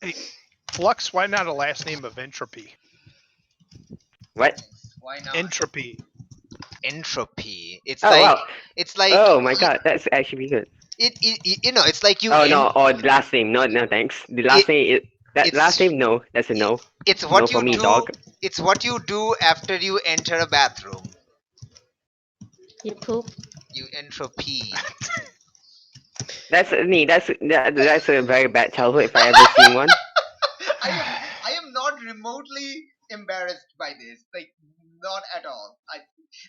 Hey, Flux, why not a last name of Entropy? What? Why not? Entropy. Entropy. It's Oh like wow. it's like Oh my god, that's actually good. it's like you Oh no, oh the last name. No, no thanks. The last name is that last it's name. No, that's a no. it's No what for you me, do. dog. It's what you do after you enter a bathroom. You poop. You entropy. That's me. That's a very bad childhood if I ever seen one. I am not remotely embarrassed by this. Like not at all.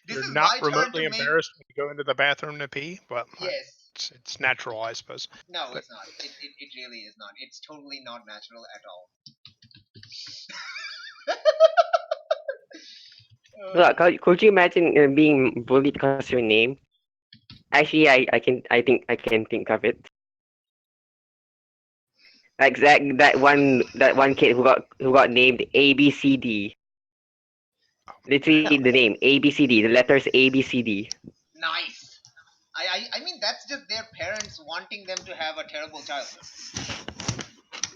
This You're is not my turn remotely to make. embarrassed when you go into the bathroom to pee? Well, Yes. it's natural, I suppose. No, But- it's not. It really is not. It's totally not natural at all. Look, could you imagine being bullied because of your name? Actually, I can think of it. Like that one kid who got named ABCD. Literally the name ABCD, the letters ABCD. Nice. I mean that's just their parents wanting them to have a terrible childhood.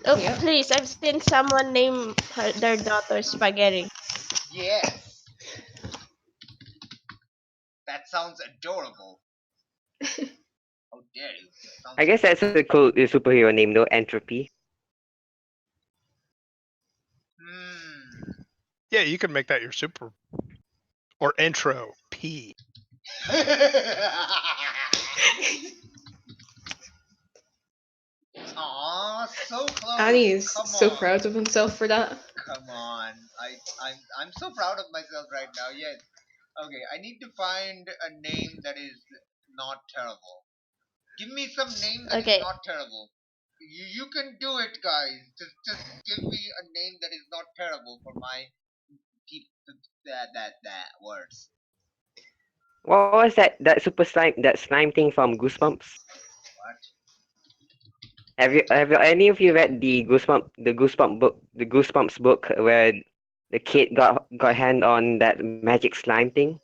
Oh, Yeah. please! I've seen someone name their daughter Spaghetti. Yes. That sounds adorable. How dare you? I guess that's a cool superhero name though, Entropy. Yeah, you can make that your super. Or Entro P. Aw, so close. Annie is Come so on. proud of himself for that. Come on. I'm so proud of myself right now. Yes. Okay, I need to find a name that is not terrible. Give me some name that is Okay. not terrible. You can do it, guys. Just give me a name that is not terrible for my that words. What was that super slime thing from Goosebumps? What? Have you any of you read the Goosebumps book where the kid got hand on that magic slime thing?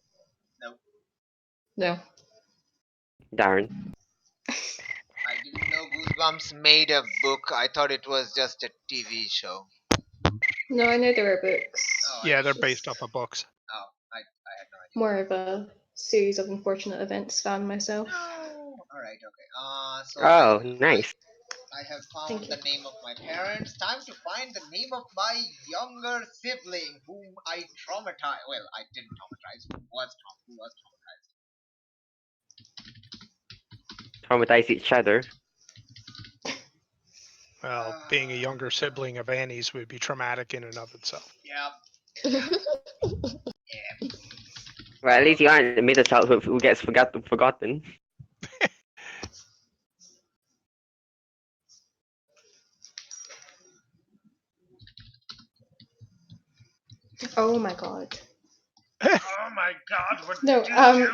No. Darn. I didn't know Goosebumps made a book. I thought it was just a TV show. No, I know there were books. Oh, Yeah, they're based off of books. Oh, I had no idea. More of a series of unfortunate events fan myself. No. All right. Okay. So Oh, nice. I have found Thank the you. name of my parents. Time to find the name of my younger sibling, whom I traumatized. Well, I didn't traumatize. Who was traumatized? Traumatize each other. Well, being a younger sibling of Annie's would be traumatic in and of itself. Yeah. Well, at least you aren't the middle child who gets forgotten. Oh my god. Oh my God! What No, did you do?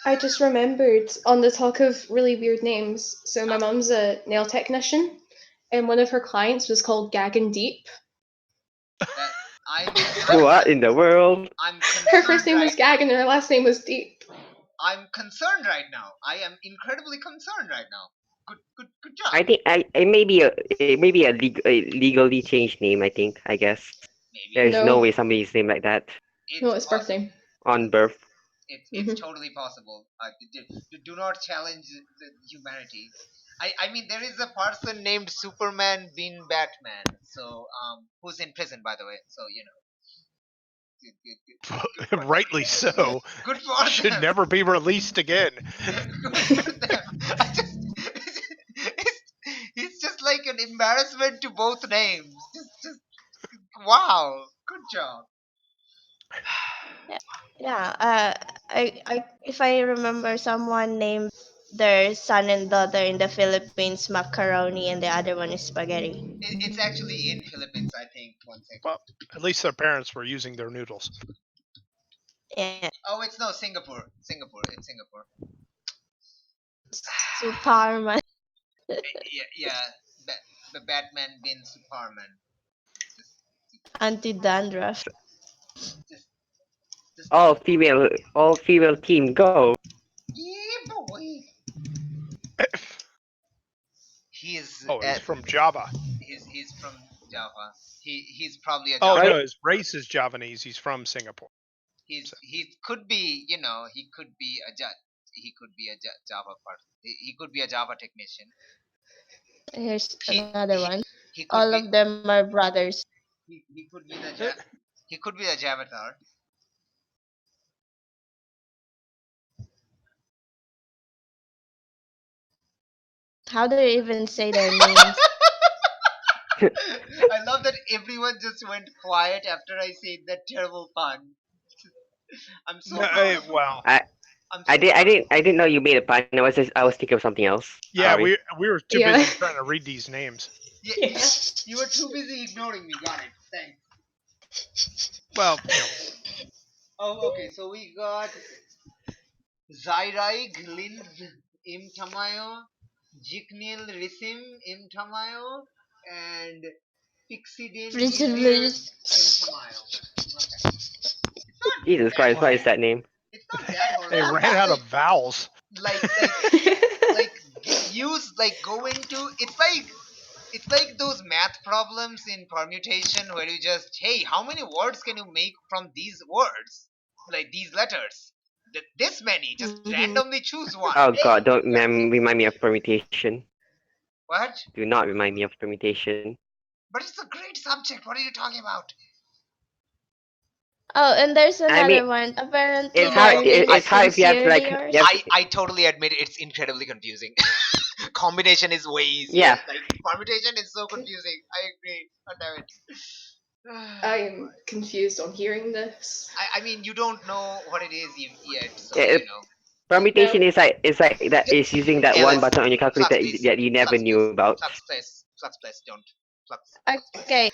I just remembered on the talk of really weird names. So my mum's a nail technician, and one of her clients was called Gaggin Deep. What in the world? Her first name was Gaggin, and her last name was Deep. I'm concerned right now. I am incredibly concerned right now. Good job. I think it may be a legally changed name. I guess. Maybe. There's No. no way somebody's name like that No, it's birth name. on birth. It's totally possible. Do not challenge the humanity. I mean, there is a person named Superman being Batman. So who's in prison, by the way. So you know. Good Rightly so. Good for Should them. never be released again. Good for them. He's just like an embarrassment to both names. Just wow. Good job. Yeah. If I remember, someone named their son and daughter in the Philippines macaroni, and the other one is spaghetti. It's actually in Philippines, I think. 1 second. Well, at least their parents were using their noodles. Yeah. Oh, it's no Singapore. It's Singapore. Superman. Yeah. The Batman bin Superman. Anti-dandruff. Just All female team go. yeah, boy. He is. Oh, it's from Java. He's He's from Java. He's probably a Oh Java. no, his race is Javanese. He's from Singapore. He could be, he could be a he could be a Java person. He could be a Java technician. Here's He another he, one. he could All be of them are brothers. he could be he could be a Javatar. How do you even say their names? I love that everyone just went quiet after I said that terrible pun. I'm so No, proud of you. well, I'm so I proud. didn't know you made a pun. I was thinking of something else. yeah, Sorry. we were too Yeah. busy trying to read these names. Yeah, Yeah. you were too busy ignoring me. Got it. Thanks. Well, Oh, okay. So we got Zairai Glind Im Tamayo, Jiknil Risim Im Tamayo, and Pixidin Izir Im Tamayo. Okay. Jesus Christ, what is that name? It's not that hard. they ran out of vowels. like go into it's like those math problems in permutation where you just, hey, how many words can you make from these words, like these letters? This many, just randomly choose one. Oh Hey, God, don't remind me of permutation. what? Do not remind me of permutation. But it's a great subject. What are you talking about? Oh, and there's I another mean, one. Apparently, it's hard- their name it's is hard if you have to, Sincerely like, Yours. you have I totally admit it's incredibly confusing. Combination is way easier. Yeah. Like permutation is so confusing. I agree. God damn it. I am confused on hearing this. I mean, you don't know what it is yet, so Yeah, Permutation is like that is using that one Aillas, button on your calculator Flux, please. that you never Flux, knew please. about. Flux, please, don't. Flux. Okay.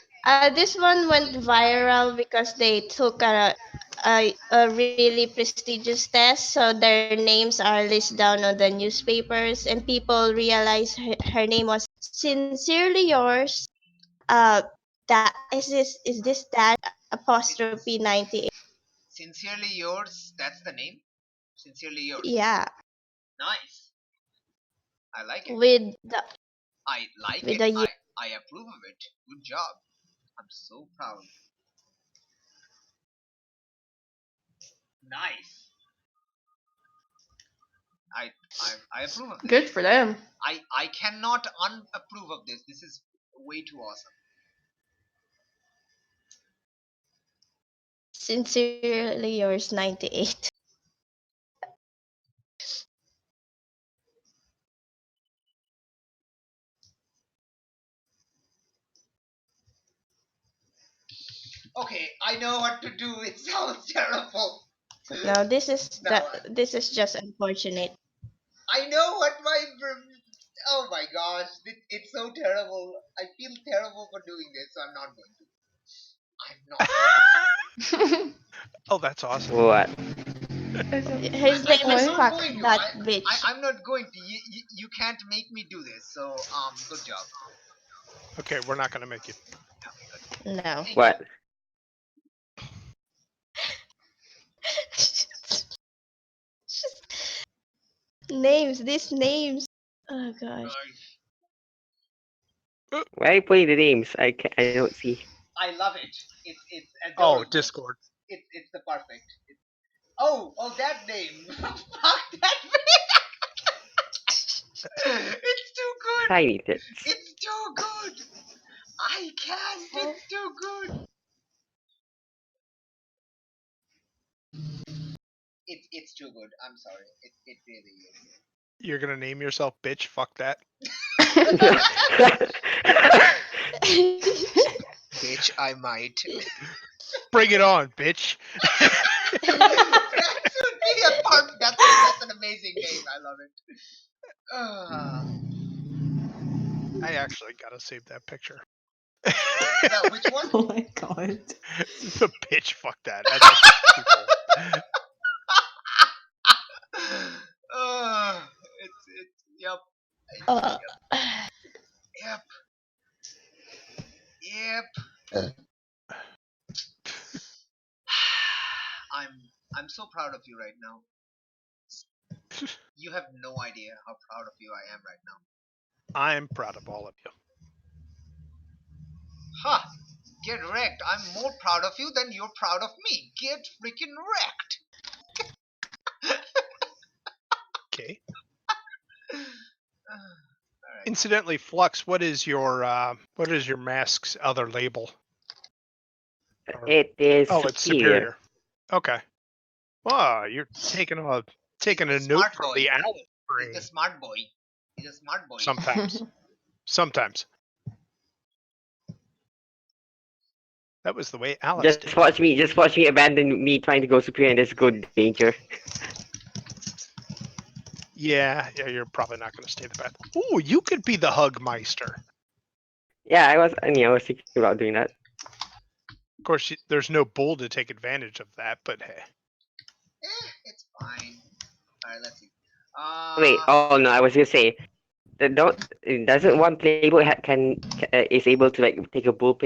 This one went viral because they took a really prestigious test, so their names are listed down on the newspapers, and people realized her name was Sincerely Yours. That is this dash apostrophe 98? Sincerely yours. That's the name. Sincerely yours. Yeah, Nice. I like it. with the I like with it. the year. I approve of it. Good job. I'm so proud. Nice. I approve of this. Good for them. I cannot unapprove of this. This is way too awesome. Sincerely Yours 98. Okay, I know what to do. It sounds terrible. No, this is No, this is just unfortunate. I know what my. Oh my gosh, it's so terrible. I feel terrible for doing this, so I'm not going to. I'm not. Oh, that's awesome. What? His name I'm is not Fuck going to. That Bitch. I'm not going to. You can't make me do this. So good job. Okay, we're not gonna make you. No. What? Names, these names. Oh gosh. Why are you putting the names? I don't see. I love it. It's Oh, adorable. Discord. It's the perfect. Oh that name. Fuck that It's too good. Tiny tits. It's too good. I can't. It's too good. It's too good. I'm sorry. It really is. You're gonna name yourself bitch? Fuck that. Bitch, I might. Bring it on, bitch. That should be a part. That's an amazing name. I love it. I actually gotta save that picture. Now, which one? Oh my god. The bitch, fuck that. That's actually cool. It's yep. Uh, Yep. I'm so proud of you right now. You have no idea how proud of you I am right now. I'm proud of all of you. get wrecked. I'm more proud of you than you're proud of me. Get freaking wrecked. Okay. Alright. Incidentally, Flux, what is your mask's other label? Or- It is oh, it's superior. superior. Okay. Wow, you're taking a note Smart from boy. the Alice He's brain. the smart boy. He's a smart boy. Sometimes. Sometimes. That was the way Alice did. Just watch me abandon me trying to go superior and just go danger. Yeah, you're probably not going to stay the path. Ooh, you could be the Hugmeister. Yeah, I was thinking about doing that. Of course, there's no bull to take advantage of that, but hey. It's fine. Alright, let's see. Wait, oh no, I was gonna say, doesn't one playable is able to like take a bull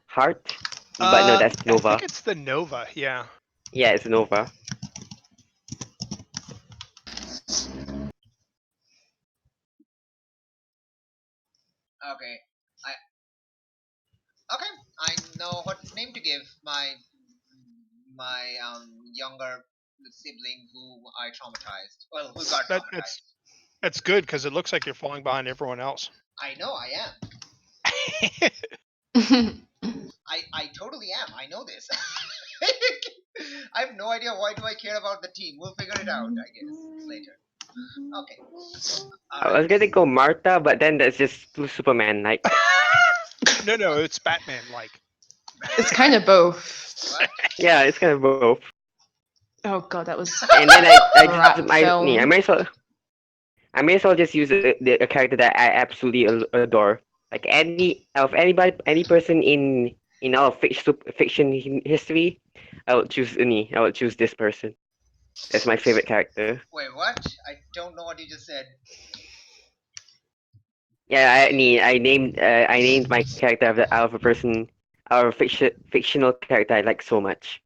heart? But no, that's I Nova. think it's the Nova, yeah. Yeah, it's Nova. Okay. I know what name to give my younger sibling who I traumatized. Well, who got traumatized. That's good because it looks like you're falling behind everyone else. I know I am. I totally am. I know this. I have no idea why do I care about the team. We'll figure it out, I guess, later. Okay. I was gonna go Martha, but then that's just too Superman like. No, it's Batman like. It's kind of both. What? Yeah, it's kind of both. Oh god, that was. And then Rat film. I might as well just use a character that I absolutely adore. Like any person in our fiction history, I would choose Uni. I would choose this person. That's my favorite character. Wait, what? I don't know what you just said. Yeah, I named my character out of a person, our fictional character I like so much.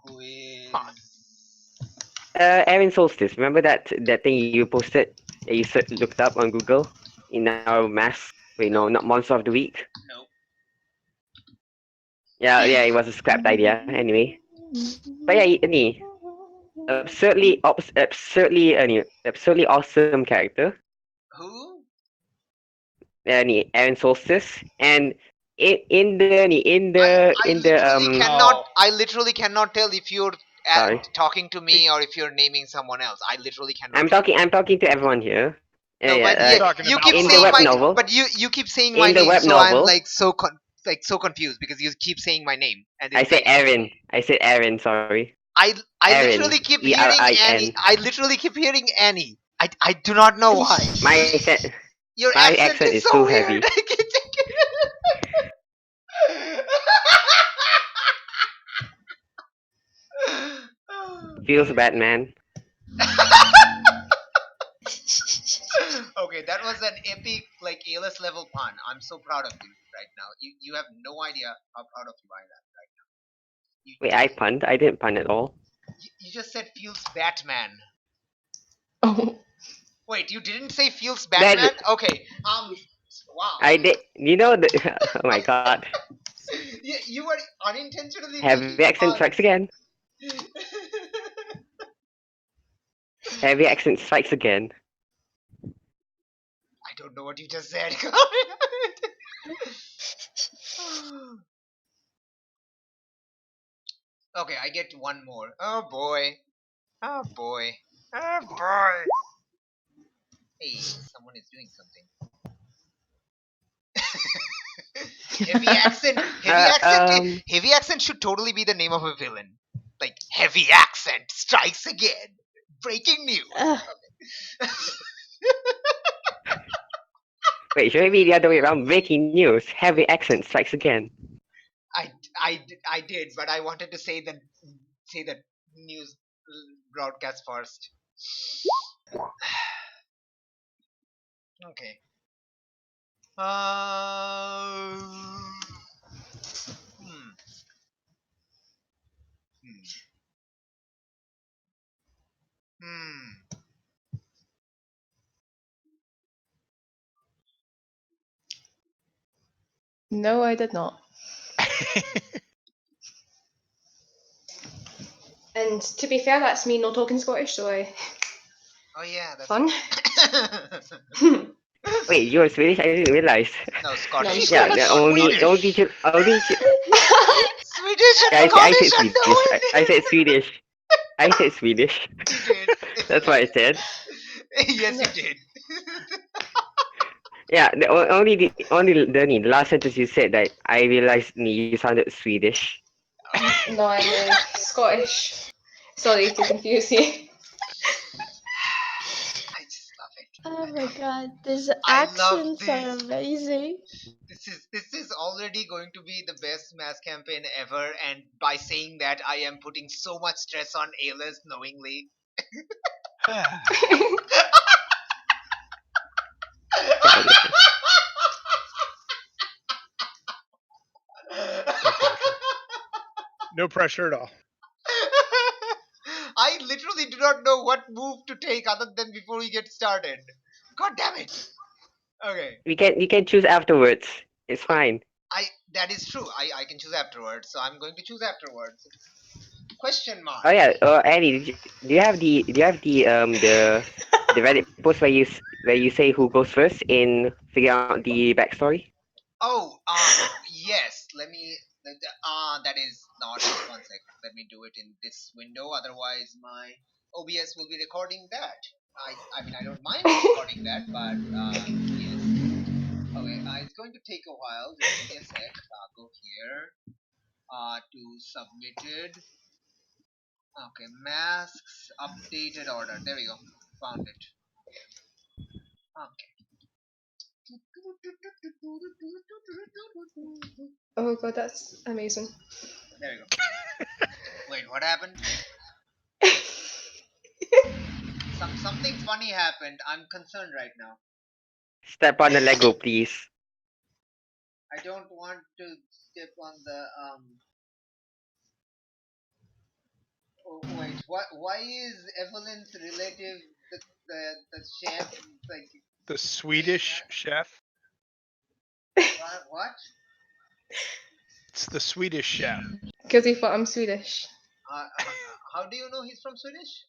Who is? Aaron Solstice. Remember that thing you posted that you looked up on Google in our mask? Wait, no, not Monster of the Week. Nope. Yeah, it was a scrapped idea anyway. But yeah, any absurdly awesome character. Who? Any Aaron Solstice, and in the I literally cannot tell if you're Sorry. talking to me or if you're naming someone else. I literally cannot. I'm talking to everyone here. No, but You're talking you about keep in the saying web my novel. but you keep saying In my the name, web so I'm novel. like so confused because you keep saying my name. And I it's said like, Aaron. Sorry. I Aaron, literally keep hearing Erin. Annie. I literally keep hearing Annie. I do not know why. Your My accent accent is is so too weird. heavy. I can't take it. Feels bad, man. Okay, that was an epic, like Aillas level pun. I'm so proud of you right now. You have no idea how proud of you I am right now. Wait, I punned? I didn't pun at all. You just said feels Batman. Oh. Wait, you didn't say feels Batman? Okay. Wow. I did. You know the. Oh my god. You were unintentionally Heavy making accent puns. strikes again. Heavy accent strikes again. I don't know what you just said. Okay, I get one more. Oh boy. Oh boy. Oh boy. Hey, someone is doing something. Heavy accent. Heavy accent should totally be the name of a villain. Like heavy accent strikes again. Breaking news. Wait, should it be the other way around? Breaking news. Heavy accent strikes again. I did, but I wanted to say the news broadcast first. Okay. Hmm. Hmm. Hmm. No, I did not. And to be fair, that's me not talking Scottish, so Oh yeah, that's fun. Wait, you're Swedish? I didn't realize. No, Scottish. No, I'm Yeah, Scottish. the only Swedish yeah, and I said Scottish Swedish. unknown. I said Swedish. I said Swedish. You did. That's what I said. Yes, No. you did. Yeah, the last sentence you said that I realized you sounded Swedish. No, I'm Scottish. Sorry to confuse you. I just love it. Oh my god, these I love accents are this. amazing. This is already going to be the best mass campaign ever, and by saying that, I am putting so much stress on Aillas knowingly. No pressure at all. I literally do not know what move to take other than before we get started. God damn it! Okay, You can choose afterwards. It's fine. that is true. I can choose afterwards, so I'm going to choose afterwards. Question mark. Oh yeah, Annie, do you have the Reddit post where you say who goes first in figuring out the backstory? Oh, yes. That is not. One sec. Let me do it in this window. Otherwise, my OBS will be recording that. I mean, I don't mind recording that, but yes. Okay, it's going to take a while. Just give me a sec. Go here. To submitted. Okay, masks updated order. There we go. Found it. Okay. Oh god, that's amazing. There we go. Wait, what happened? Something funny happened. I'm concerned right now. Step on the Lego, please. I don't want to step on the Oh wait, what? Why is Evelyn's relative the chef? Like The Swedish chef. what? It's the Swedish chef. Because he thought I'm Swedish. How do you know he's from Swedish?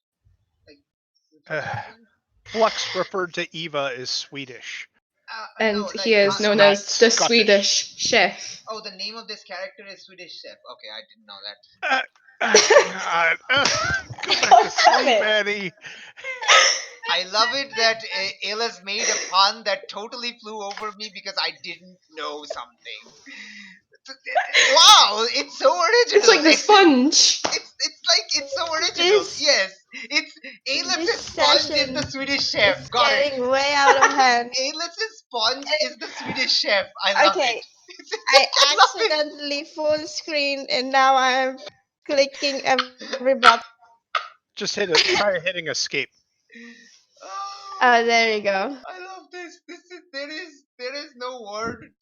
Like, Flux referred to Eva as Swedish. And no, like, he is known not as the Scottish. Swedish chef. Oh, the name of this character is Swedish chef. Okay, I didn't know that. God. Go back to sleep, Annie. I love it that Aillas made a pun that totally flew over me because I didn't know something. Wow, it's so original. It's like the sponge. It's so original. This- Yes, it's Aillas' this sponge is session the Swedish chef. It's Got it. getting way out of hand. Aillas' sponge is the Swedish chef. I love Okay, it. I love it. accidentally full screen and now I'm clicking every button. Just try hitting escape. Oh, there you go. I love this. There is no word.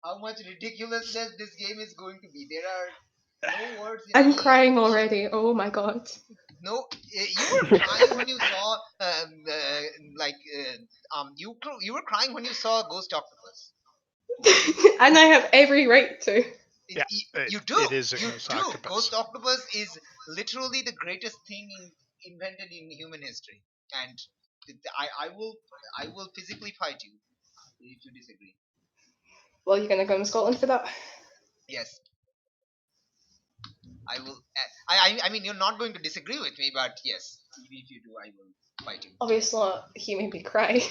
How much ridiculousness this game is going to be. There are no words. I'm crying already. Oh my god. No, you were crying when you saw you were crying when you saw Ghost Octopus. And I have every right to. Yeah, You do. it is a You Ghost do. Octopus. Ghost Octopus is literally the greatest thing invented in human history, and I will physically fight you if you disagree. Well, you're gonna go to Scotland for that? Yes. I will. I mean, you're not going to disagree with me, but yes, if you do, I will fight you. Obviously not. He made me cry.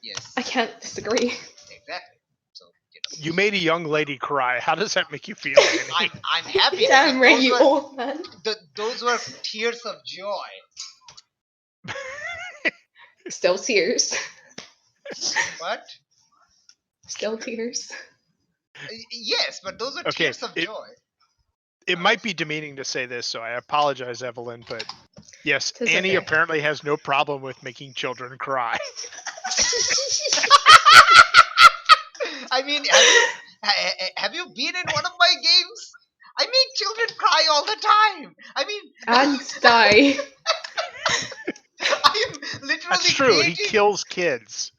Yes. I can't disagree. Exactly. So You made a young lady cry. How does that make you feel, Annie? I'm happy. Damn because right, those you were- old man. those were tears of joy. Still tears. What? Still tears. Yes, but those are Okay, tears of joy. It might be demeaning to say this, so I apologize, Evelyn, but yes, It's Annie okay. apparently has no problem with making children cry. I mean, have you been in one of my games? I make children cry all the time. I mean, And die. I am literally That's true. He creating. kills kids.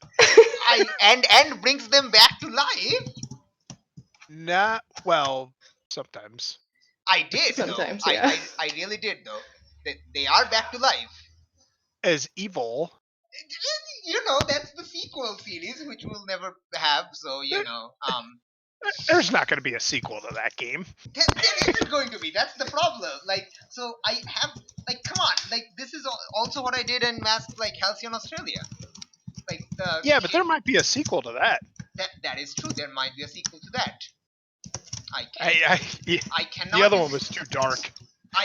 and brings them back to life. Not well. Sometimes. I did though. Sometimes, yeah. I really did though. They are back to life. As evil. You know, that's the sequel series, which we'll never have. So you know, There's not going to be a sequel to that game. there isn't going to be. That's the problem. Like, so I have like, come on, like this is also what I did in like Halcyon Australia. Like the Yeah, but there might be a sequel to that. that is true. There might be a sequel to that. Yeah, I cannot. the other one was too dark.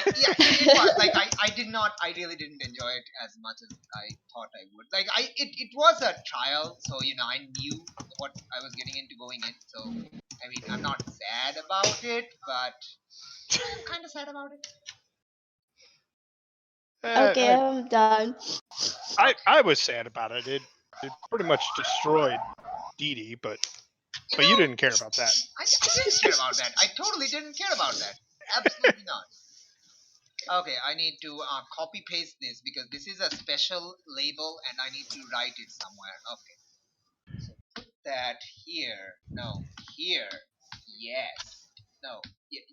It was like I really didn't enjoy it as much as I thought I would. Like it was a trial, so you know I knew what I was getting into going in. So I mean I'm not sad about it, but I'm kind of sad about it. Okay, I'm done. I was sad about it. It pretty much destroyed Dee Dee, but you know, didn't care about that. I didn't care about that. I totally didn't care about that. Absolutely not. Okay, I need to copy paste this because this is a special label and I need to write it somewhere. Okay. So put that here. No, here. Yes. No.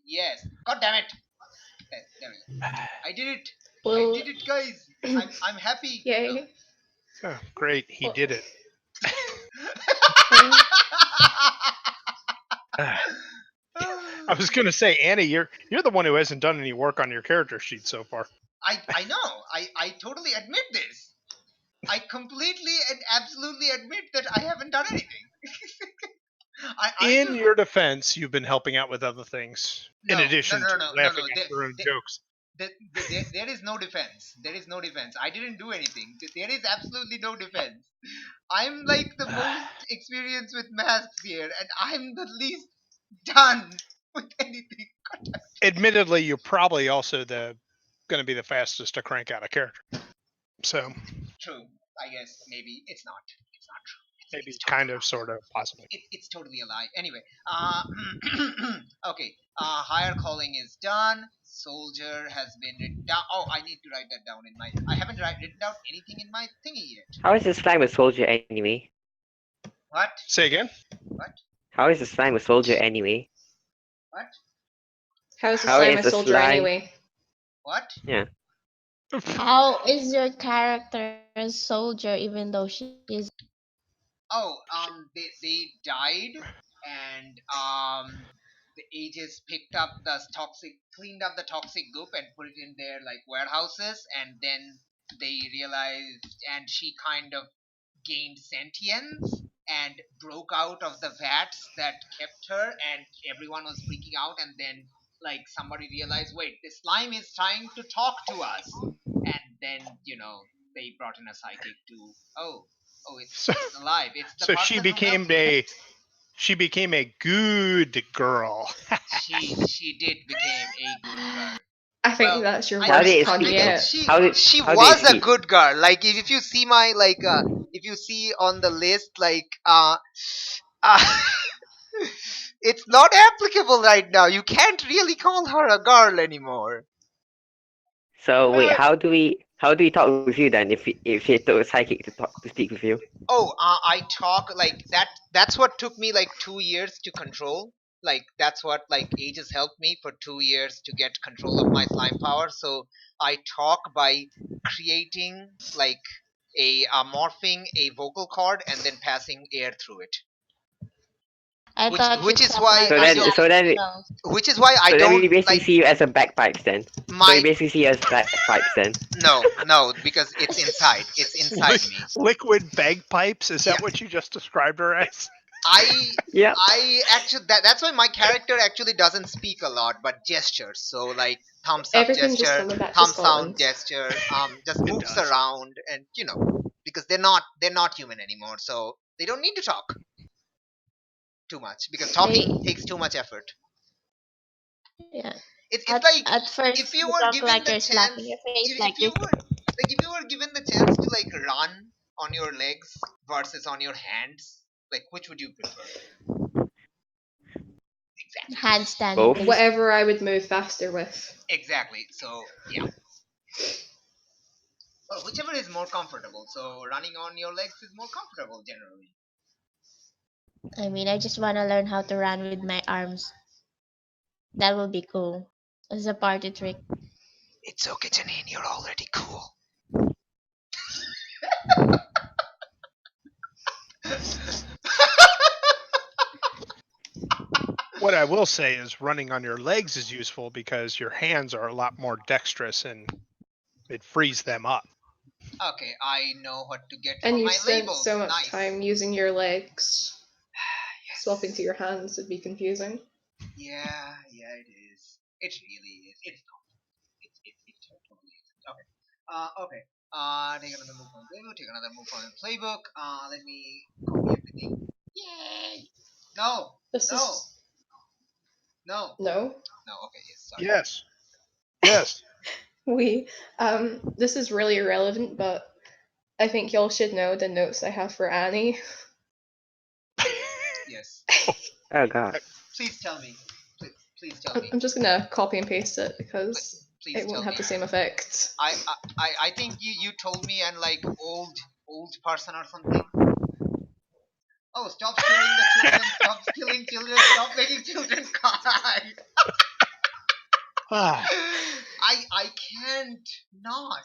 Yes. God damn it. There we go. I did it. Well, I did it, guys. I'm happy. yay. Oh, great, he did it. I was gonna say, Annie, you're the one who hasn't done any work on your character sheet so far. I know. I totally admit this. I completely and absolutely admit that I haven't done anything. In your defense, you've been helping out with other things in addition to laughing at your own jokes. There is no defense. There is no defense. I didn't do anything. There is absolutely no defense. I'm like the most experienced with masks here, and I'm the least done with anything. Admittedly, you're probably also going to be the fastest to crank out a character. So True. I guess maybe it's not. It's not true. maybe kind of, sort of, possibly. It's totally a lie. Anyway, okay. Higher calling is done. Soldier has been written down. Oh, I need to write that down in my. I haven't written down anything in my thingy yet. How is the slime a soldier anyway? What? Say again? What? How is the slime a soldier anyway? What? How's the How slime is a the soldier slime- anyway? What? Yeah. How is your character a soldier even though she is? Oh, they died, and the Aegis picked up the cleaned up the toxic goop and put it in their like warehouses, and then they realized, and she kind of gained sentience and broke out of the vats that kept her, and everyone was freaking out, and then like somebody realized, wait, this slime is trying to talk to us, and then you know they brought in a psychic to it's alive. It's the So person she who became helped me. she became a good girl. She did become a good girl. I think Well, that's your I How worst did it pun speak yet. though? She how did was it a speak? good girl. Like if you see my if you see on the list it's not applicable right now. You can't really call her a girl anymore. So wait, how do we talk with you then if she took a psychic to speak with you? Oh, I talk like that. That's what took me like 2 years to control. Like that's what like Aegis helped me for 2 years to get control of my slime power. So I talk by creating like morphing a vocal cord and then passing air through it. I Which- thought which you is talked why like I that. don't- so then Which is why I so then we don't basically like see you as a bagpipes then. So my we basically see you as bagpipes then. no because it's inside. It's inside me. Liquid bagpipes? Is that Yeah. what you just described her as? Yeah. I actually that's why my character actually doesn't speak a lot but gestures. So like thumbs up Everything just gesture, coming back to thumbs down Scotland. gesture, just moves does. around, and you know because they're not human anymore, so they don't need to talk too much because talking takes too much effort. Yeah. It's At, like at first, if you you were talk given like the you're chance, slapping your face if like you this. were like if you were given the chance to like run on your legs versus on your hands, like which would you prefer? Exactly. Handstand. Both. please. Whatever I would move faster with. Exactly. So yeah. Well, whichever is more comfortable. So running on your legs is more comfortable generally. I mean, I just want to learn how to run with my arms. That would be cool. As a party trick. It's okay, Janine. You're already cool. What I will say is running on your legs is useful because your hands are a lot more dexterous and it frees them up. Okay, I know what to get And for you my spent labels. so much Nice. time using your legs. Yes. Swapping to your hands would be confusing. Yeah, it is. It really is. It's not. It totally is. Okay. Okay. Take another move on playbook. Take another move on playbook. Let me copy everything. Yay! No. This No. is No. no. No. Okay. Yes. Sorry. Yes. Yes. This is really irrelevant, but I think y'all should know the notes I have for Annie. Yes. Oh god. Please tell me. Please tell me. I'm just gonna copy and paste it because Please it won't tell have me. the same effect. I think you told me and like old person or something. Oh, stop killing the children! Stop killing children! Stop making children cry! Ah, I can't not.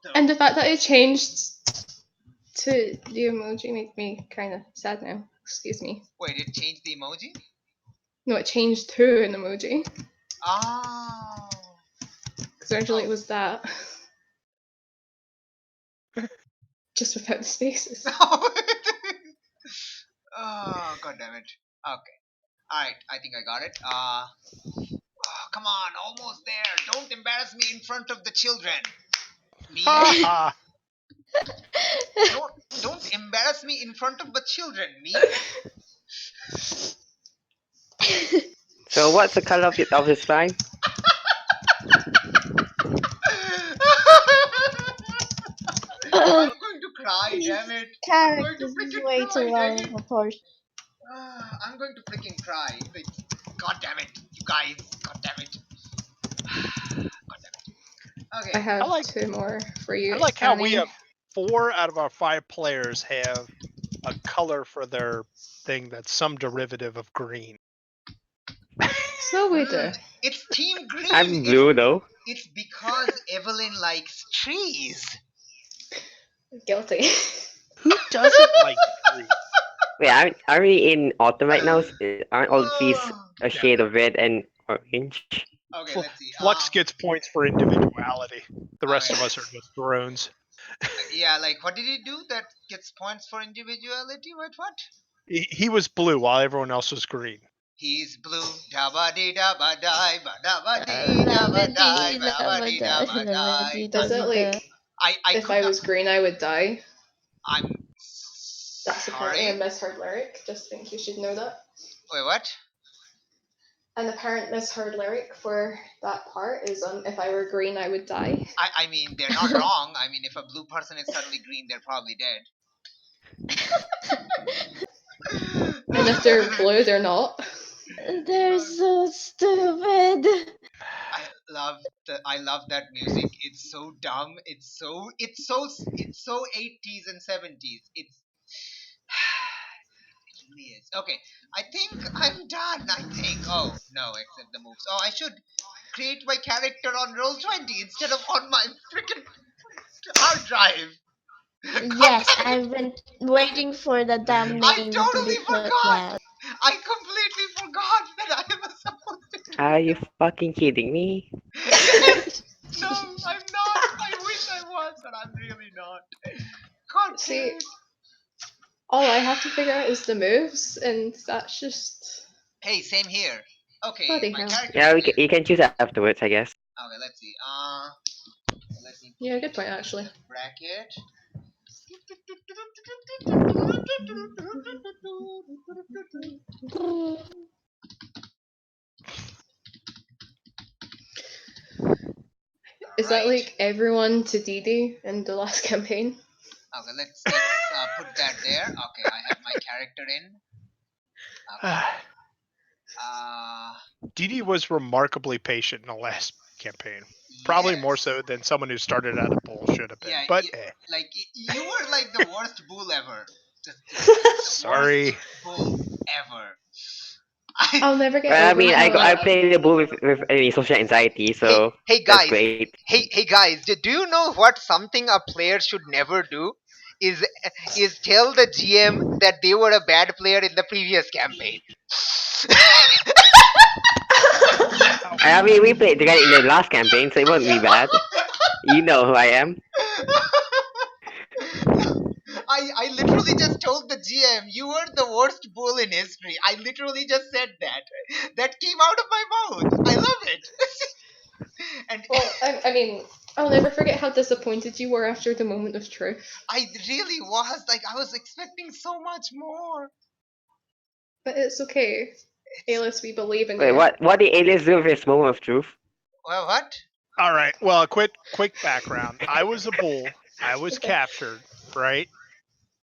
Though. And the fact that it changed to the emoji makes me kind of sad now. Excuse me. Wait, it changed the emoji? No, it changed to an emoji. Oh. Because originally Oh. it was that. Just without the spaces. Oh, god damn it. Okay. Alright, I think I got it. Come on, almost there. Don't embarrass me in front of the children. Me? ha, ha. Don't embarrass me in front of the children. Me? So what's the color of his slime? I'm going to cry, damn it. I'm going to Characters is freaking way cry, too dang long it. of a portion. I'm going to freaking cry. Like, god damn it, you guys. God damn it. God damn it. Okay. I have I like- two more for you. I like how we Annie. have 4 out of our 5 players have a color for their thing that's some derivative of green. So we do. It's Team Green. I'm blue though. It's because Evelyn likes trees. Guilty. Who doesn't like green? Wait, are we in autumn right now? Aren't all trees Oh. a shade of red and orange? Okay, let's see. Flux gets points for individuality. The rest of Okay. us are just drones. Yeah, like what did he do that gets points for individuality? What? He was blue while everyone else was green. He's blue. Da ba dee da ba die ba da ba dee da ba die ba ba dee da ba die. Does it like I if could I not- was green I would die? I'm That's apparently a sorry. misheard lyric. Just think you should know that. Wait, what? An apparent misheard lyric for that part is if I were green I would die. I mean, they're not wrong. I mean, if a blue person is suddenly green, they're probably dead. And if they're blue they're not. They're so stupid. I love that music. It's so dumb. It's so 80s and 70s. It really is. Okay, I think I'm done. I think. Oh no, except the moves. Oh, I should create my character on Roll20 instead of on my freaking hard drive. Yes, I've been waiting for the damn I name to totally be put forgot. down. I completely forgot that I was supposed to. Are you fucking kidding me? Yes. No, I'm not. I wish I was, but I'm really not. God See, damn it. all I have to figure out is the moves, and that's just Hey, same here. Okay, Bloody my hell. character. Yeah, is you can choose afterwards, I guess. Okay, let's see. Let me yeah, good point actually. bracket. Is that Right. like everyone to DD in the last campaign? Okay, let's put that there. Okay, I have my character in. Okay. Didi was remarkably patient in the last campaign. Probably more so than someone who started out a bull should have been. Yeah, but like you were like the worst bull ever. Just sorry. worst bull. ever. I'll never get Well, I over mean, how I play the bull with any social anxiety, so hey that's guys, great. hey guys, do you know what something a player should never do? Is tell the GM that they were a bad player in the previous campaign. I mean, we played together in the last campaign, so it won't be bad. You know who I am. I literally just told the GM you were the worst bull in history. I literally just said that. That came out of my mouth. I love it. And Well, I mean, I'll never forget how disappointed you were after the moment of truth. I really was like I was expecting so much more. But it's okay. Aillas, we believe in Wait, you. what did Aillas do with his moment of truth? Well, what? All right. Well, a quick background. I was a bull. I was Okay. captured, right?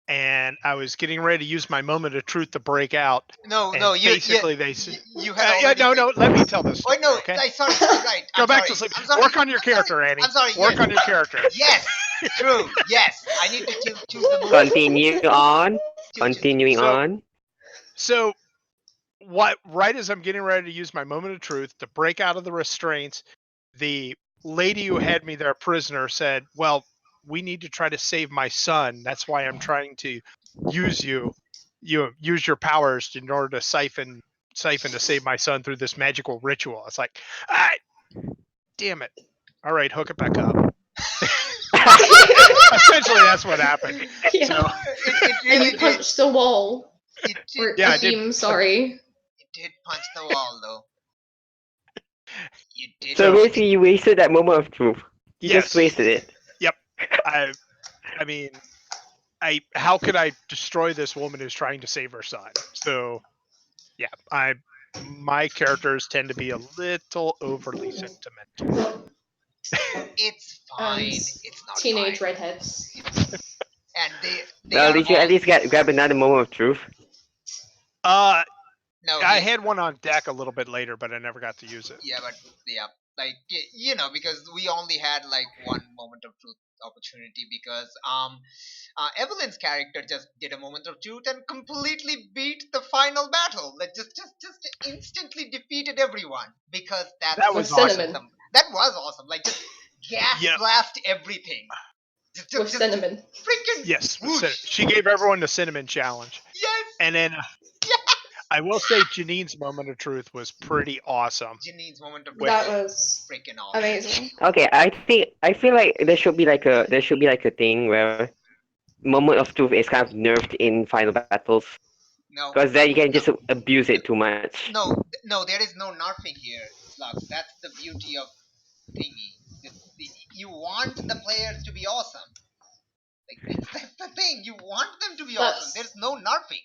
And I was getting ready to use my moment of truth to break out. No, And no, basically they said, you had already. no. Let me tell this story. Wait, no, Okay. sorry, right. Go I'm back sorry. to sleep. I'm sorry. Work on your I'm sorry. character, Annie. I'm sorry. Work yes. on your character. Yes, true. Yes, I need to choose the movie. Continue on. Continuing So- on. So, right as I'm getting ready to use my moment of truth to break out of the restraints, the lady who had me there prisoner said, "Well, we need to try to save my son. That's why I'm trying to use you. You use your powers in order to siphon to save my son through this magical ritual." It's like, ah, damn it. All right, hook it back up. Essentially, that's what happened. Yeah. So, It And really you did. punched the wall. It did. Or Yeah, I a did. beam, sorry. It did punch the wall, though. You did. So So- basically, you wasted that moment of truth. You just Yes. wasted it. I mean, how could I destroy this woman who's trying to save her son? So, yeah, my characters tend to be a little overly sentimental. It's fine. And It's not teenage fine. redheads. And they Well, are did you all, at least grab another moment of truth? no. I had one on deck a little bit later, but I never got to use it. Yeah, but yeah, like because we only had like one moment of truth opportunity because Evelyn's character just did a moment of truth and completely beat the final battle. Like just instantly defeated everyone because That was With awesome. cinnamon. that was awesome. Like just gas Yep. blast everything. With cinnamon. Freaking Yes, whoosh. she gave everyone the cinnamon challenge, Yes. and then Yes. I will say Janine's moment of truth was pretty awesome. Janine's moment of With- That truth was freaking awesome. amazing. Okay, I feel like there should be like a thing where moment of truth is kind of nerfed in final battles, No, because then you can just abuse it too much. no, there is no nerfing here, Slux. That's the beauty of thingy. You want the players to be awesome. Like that's the thing. You want them to be awesome. That's- There's no nerfing.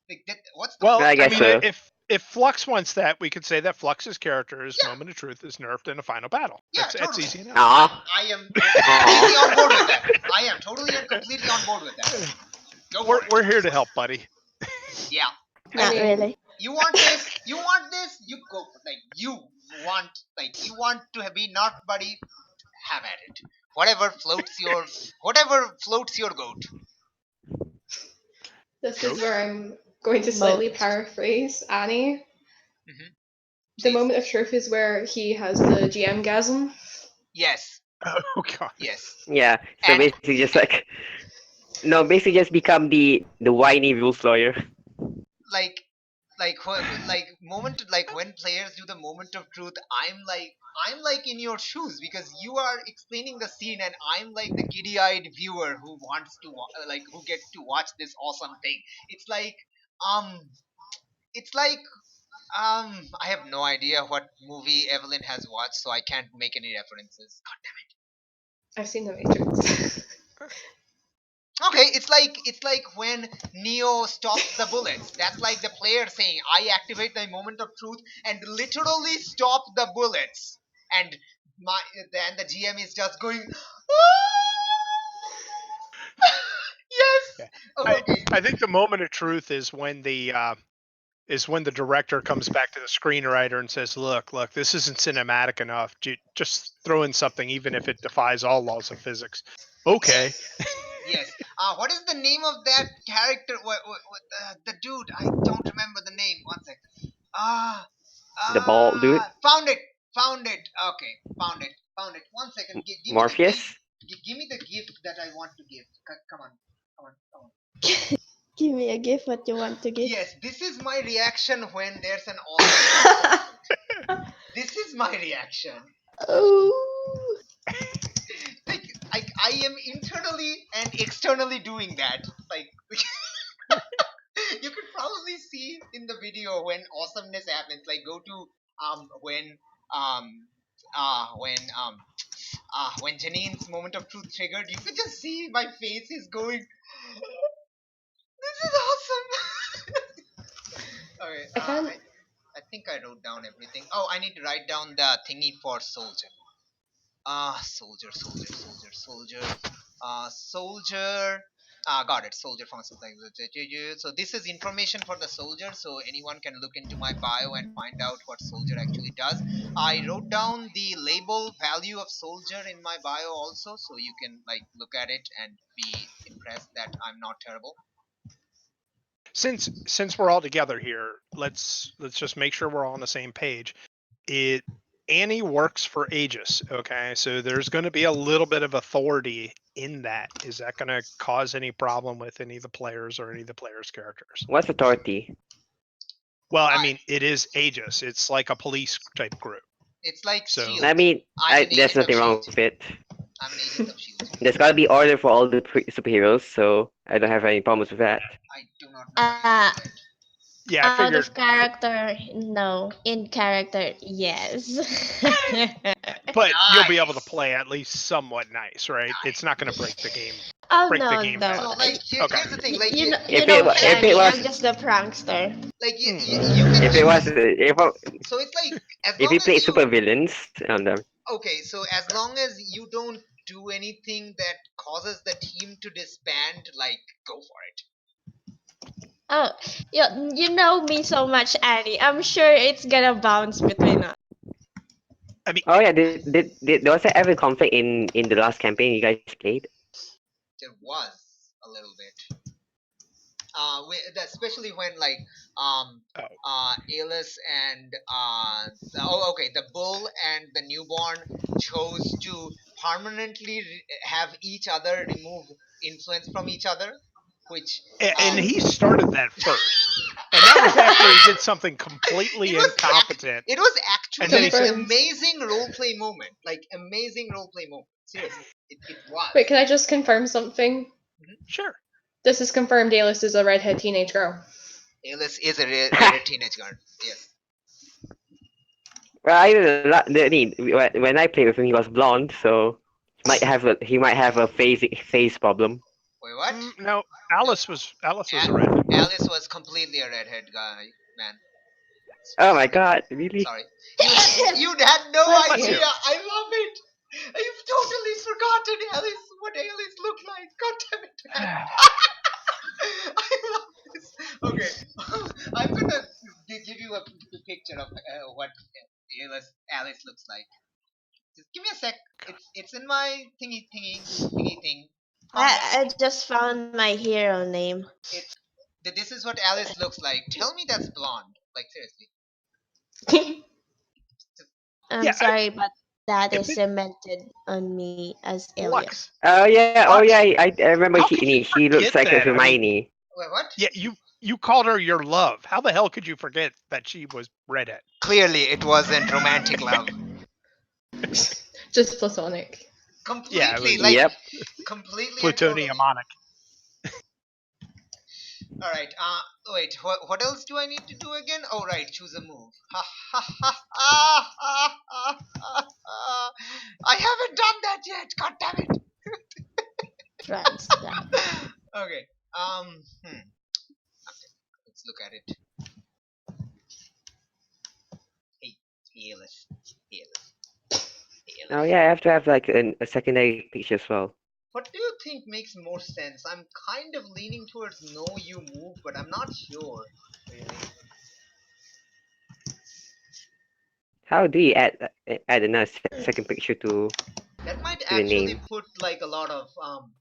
Like what's the Well, I I guess mean, so. if Flux wants that, we could say that Flux's character's Yeah. moment of truth is nerfed in a final battle. Yeah, It's totally. easy enough. Aw. I am completely on board with that. I am totally and completely on board with that. Go for it. We're here to help, buddy. Yeah. Not mean- really. You want this? You want this? You go for you want to be not buddy? Have at it. Whatever floats your goat. This is where I'm going to slightly paraphrase Annie. Mhm. The Please. moment of truth is where he has the GM-gasm. Yes. Oh god. Yes. Yeah. So And- basically, just basically just become the whiny rules lawyer. Like when players do the moment of truth, I'm like in your shoes because you are explaining the scene and I'm like the giddy-eyed viewer who wants to who gets to watch this awesome thing. It's like I have no idea what movie Evelyn has watched, so I can't make any references. God damn it. I've seen the Matrix. Okay, it's like when Neo stops the bullets. That's like the player saying, "I activate the moment of truth and literally stop the bullets." And the GM is just going, yes. Yeah. Okay. I think the moment of truth is when the director comes back to the screenwriter and says, look, this isn't cinematic enough. Just throw in something, even if it defies all laws of physics. Okay. Yes. What is the name of that character? The dude. I don't remember the name. One sec. Ah. The bald dude? Found it. Found it. Okay. Found it. Found it. One second. Give me the Morpheus? gift. Give me the gift that I want to give. Come on. Come on. Come on. Give me a gift what you want to give. Yes, this is my reaction when there's an awesome. This is my reaction. Oh. Like, I am internally and externally doing that. Like, you could probably see in the video when awesomeness happens. Like, go to when Janine's moment of truth triggered, you could just see my face is going. This is awesome. Okay. I can't. I think I wrote down everything. Oh, I need to write down the thingy for soldier. Soldier. Got it. Soldier function. So this is information for the soldier, so anyone can look into my bio and find out what soldier actually does. I wrote down the label value of soldier in my bio also, so you can like look at it and be impressed that I'm not terrible. Since we're all together here, let's just make sure we're all on the same page. Annie works for Aegis, okay? So there's going to be a little bit of authority in that. Is that going to cause any problem with any of the players or any of the players' characters? What's authority? Well, I mean, it is Aegis. It's like a police type group. It's like So- Shield. I mean, I'm an there's agent of nothing wrong Shield. with it. I'm an agent of Shield. There's gotta be order for all the superheroes, so I don't have any problems with that. I do not know. What Uh, you said. Yeah, I Out figured. of character, no. In character, yes. But you'll be able to Nice. play at least somewhat nice, right? It's not going to break the game. Oh Break the no, game no. So like Okay. here's the thing, like You know, If you know it wa- me, if Annie, it was- I'm just the prankster. like you Hmm. can If it was, if so it's like as if long you as play you, super villains on them, okay, so as long as you don't do anything that causes the team to disband, like go for it. Oh, you know me so much, Annie. I'm sure it's gonna bounce between us. I mean, oh yeah, did was there ever conflict in the last campaign you guys played? There was a little bit. Especially when like Aillas and the bull and the newborn chose to permanently have each other remove influence from each other, which and he started that first. And that was after he did something completely It was incompetent. it was actually And then he an said- amazing roleplay moment. Like amazing roleplay moment. Seriously, it was. Wait, can I just confirm something? Sure. This is confirmed. Aillas is a redhead teenage girl. Aillas is a rare teenage girl. Yes. Well, when I played with him, he was blonde, so he might have a face problem. Wait, what? No, Alice was a red. Alice was completely a redhead guy, man. Oh my god, really? Sorry. You had no Bless idea. you. I love it. You've totally forgotten Alice, what Alice looked like. God damn it. Man. I love this. Okay. I'm gonna give you a picture of what Alice looks like. Just give me a sec. It's in my thingy thing. I just found my hero name. This is what Alice looks like. Tell me that's blonde. Like seriously. I'm Yeah, sorry, but that if is it- cemented on me as Aillas. Lux. Oh yeah, I remember How could you she looks forget like a that? I mean- Hermione. Wait, what? Yeah, you called her your love. How the hell could you forget that she was redhead? Clearly, it wasn't romantic love. Just platonic. Completely, Yeah, it was- like Yep. completely. and totally. Plutoniumonic. All right. Wait. What else do I need to do again? Oh, right. Choose a move. I haven't done that yet. God damn it. Trans. Okay. Let's look at it. Hey, Aillas. Oh yeah, I have to have like a secondary picture as well. What do you think makes more sense? I'm kind of leaning towards no you move, but I'm not sure. Really. How do you add another second picture to? That might to the actually name. put like a lot of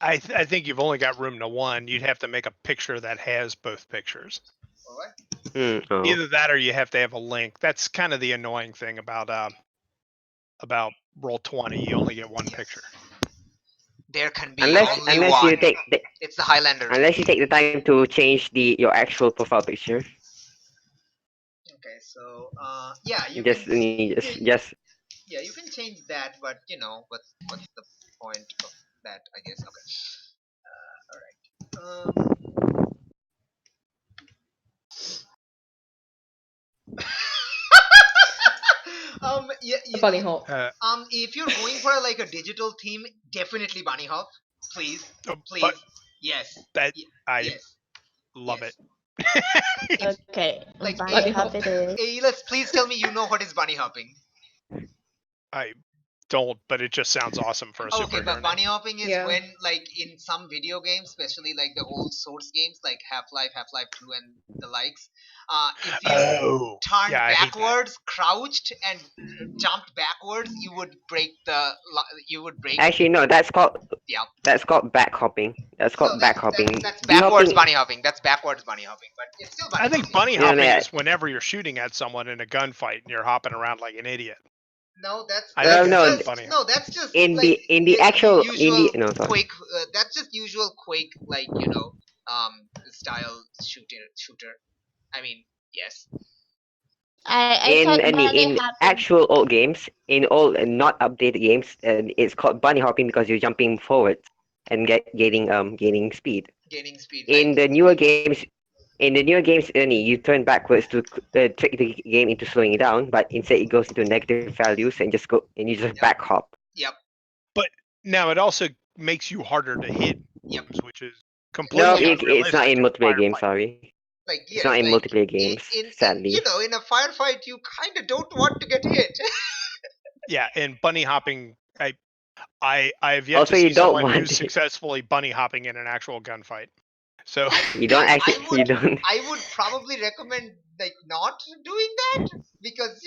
I think you've only got room to one. You'd have to make a picture that has both pictures. what? Oh. Either that or you have to have a link. That's kind of the annoying thing about Roll20. You only get one picture. There can be Unless only unless one. you take the It's the Highlander. unless you take the time to change your actual profile picture. Okay, so yeah, you Just can just yeah, you can change that, but you know what's the point of that? I guess. Okay. All right. Yeah, A bunny hop. if you're going for like a digital theme, definitely bunny hop, please, please. But Yes. that I Yes. love Yes. it. Okay, Like, bunny a- hop it is. Let's please tell me you know what is bunny hopping. I don't, but it just sounds awesome for a Okay, superhero but name. bunny hopping is Yeah. when, like, in some video games, especially like the old Source games, like Half-Life, Half-Life 2, and the likes, if you Oh, turned yeah, I hate that. backwards, crouched, and jumped backwards, you would break the. You would break. actually no. That's called Yeah. That's called back hopping. That's No, called back hopping. that's Bee backwards hopping- bunny hopping. That's backwards bunny hopping, but it's still bunny I think hopping. bunny No, hopping no, is whenever you're shooting at someone in a gunfight and you're hopping around like an idiot. No, that's I think no, that's bunny. no, that's just in like the actual usual no, sorry. Quake. That's just usual Quake, like style shooter. I mean, yes. I thought bunny In hopping. actual old games, in all not updated games, it's called bunny hopping because you're jumping forwards and gaining speed. Gaining speed. In the newer games, Ernie, you turn backwards to trick the game into slowing it down, but instead it goes into negative values and you just back hop. Yep. Now it also makes you harder to hit, Yep. which is No, completely it's not in unrealistic multiplayer games. firefight. Sorry, Like it's not in multiplayer games. Sadly, in a firefight, you kind of don't want to get hit. Yeah, and bunny hopping. I've yet Also, to see you don't someone want who's to- successfully bunny hopping in an actual gunfight. So you don't actually. I would, You don't. I would probably recommend like not doing that because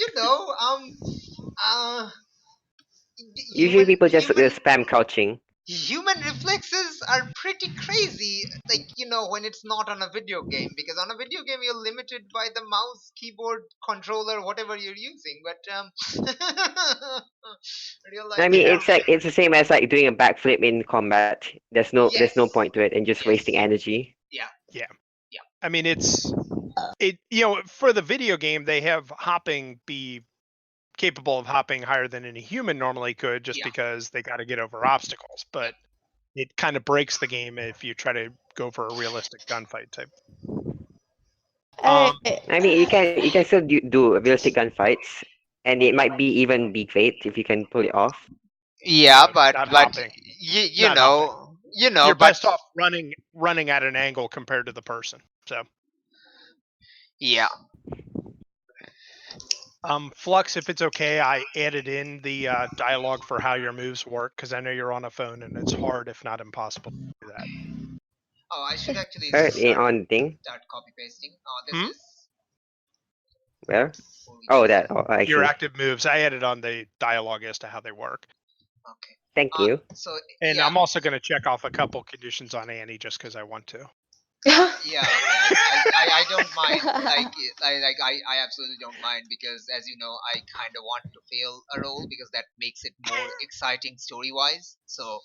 Usually, people just human spam crouching. human reflexes are pretty crazy, like when it's not on a video game, because on a video game you're limited by the mouse, keyboard, controller, whatever you're using, but real life. I mean, Yeah. it's the same as like doing a backflip in combat. There's no Yes. point to it, and just Yes. wasting energy. I mean, for the video game, they have hopping be capable of hopping higher than any human normally could, just Yeah. because they got to get over obstacles. But it kind of breaks the game if you try to go for a realistic gunfight type. Alright. I mean, you can still do realistic gunfights, and it might even be great if you can pull it off. Yeah, No, but not hopping. you Not know, You're but best off running at an angle compared to the person. So, yeah. Flux, if it's okay, I added in the dialogue for how your moves work because I know you're on a phone and it's hard, if not impossible, to do that. Oh, I should actually On thing start copy pasting. Oh, this Hmm? is where? fully Oh, pasted. that. Oh, I Your see. active moves, I added on the dialogue as to how they work. Okay. Thank you. So And yeah, I'm also going to check off a couple conditions on Annie just because I want to. yeah. I don't mind. I absolutely don't mind, because as you know, I kind of want to fail a role because that makes it more exciting story wise. So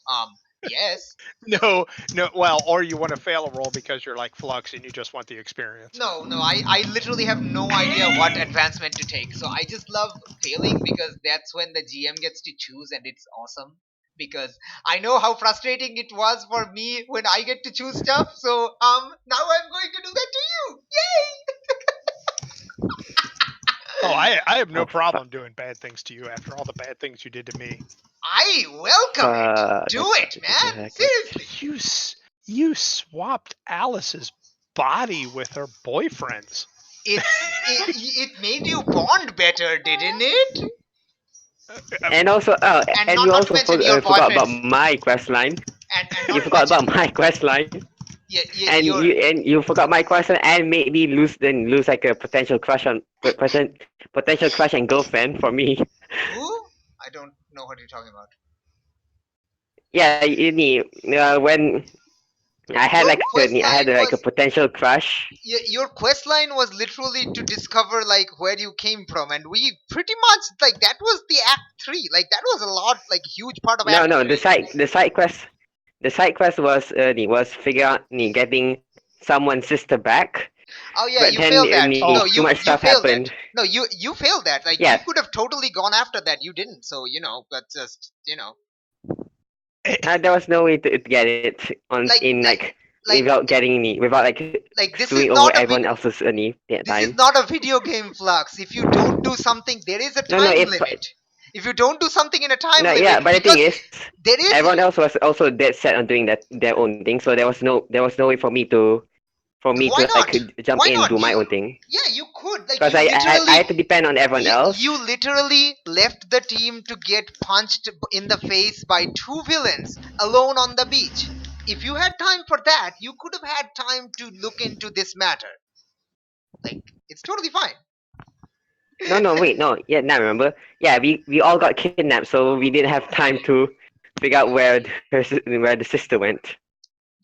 yes. No, well, or you want to fail a roll because you're like Flux and you just want the experience. No, I literally have no idea what advancement to take. So I just love failing because that's when the GM gets to choose, and it's awesome. Because I know how frustrating it was for me when I get to choose stuff. So now I'm going to do that to you. Oh, I have no Oh, problem doing bad things to you after all the bad things you did to me. I welcome it. Do that's it, not man. accurate. Seriously. You swapped Alice's body with her boyfriend's. It made you bond better, didn't it? And also, And and not you to also mention your forgot about boyfriend's- my quest line. And You not to forgot mention, about my quest line, and your, you forgot my quest line, and made me lose like a potential crush and girlfriend for me. who? I don't know what you're talking about. Yeah, when I had Your like quest I had line like a was potential crush. your quest line was literally to discover like where you came from, and we pretty much like that was the act 3. Like that was a lot, like huge part of No, act no, 3. the side quest was figure out getting someone's sister back, Oh yeah, but you then failed that. Oh. No, too much you stuff failed that. happened. No, you failed that. Like you Yeah, could have totally gone after that. You didn't. So but just there was no way to get it on like in like like like without getting without like like this screwing is over not a everyone else's this is time. not a video game, Flux. If you don't do something, there is a No, no, time limit. If you don't do something in a time no, limit, yeah, but the thing because is, there is everyone else was also dead set on doing that their own thing, so there was no way for me to why like not? jump Why in and not? do my own thing Yeah, you could. Like because I had to depend on everyone else. you literally left the team to get punched in the face by 2 villains alone on the beach. If you had time for that, you could have had time to look into this matter. Like it's totally fine. No, no, wait, no, yeah, now I remember. Yeah, we all got kidnapped, so we didn't have time to figure out where the sister went.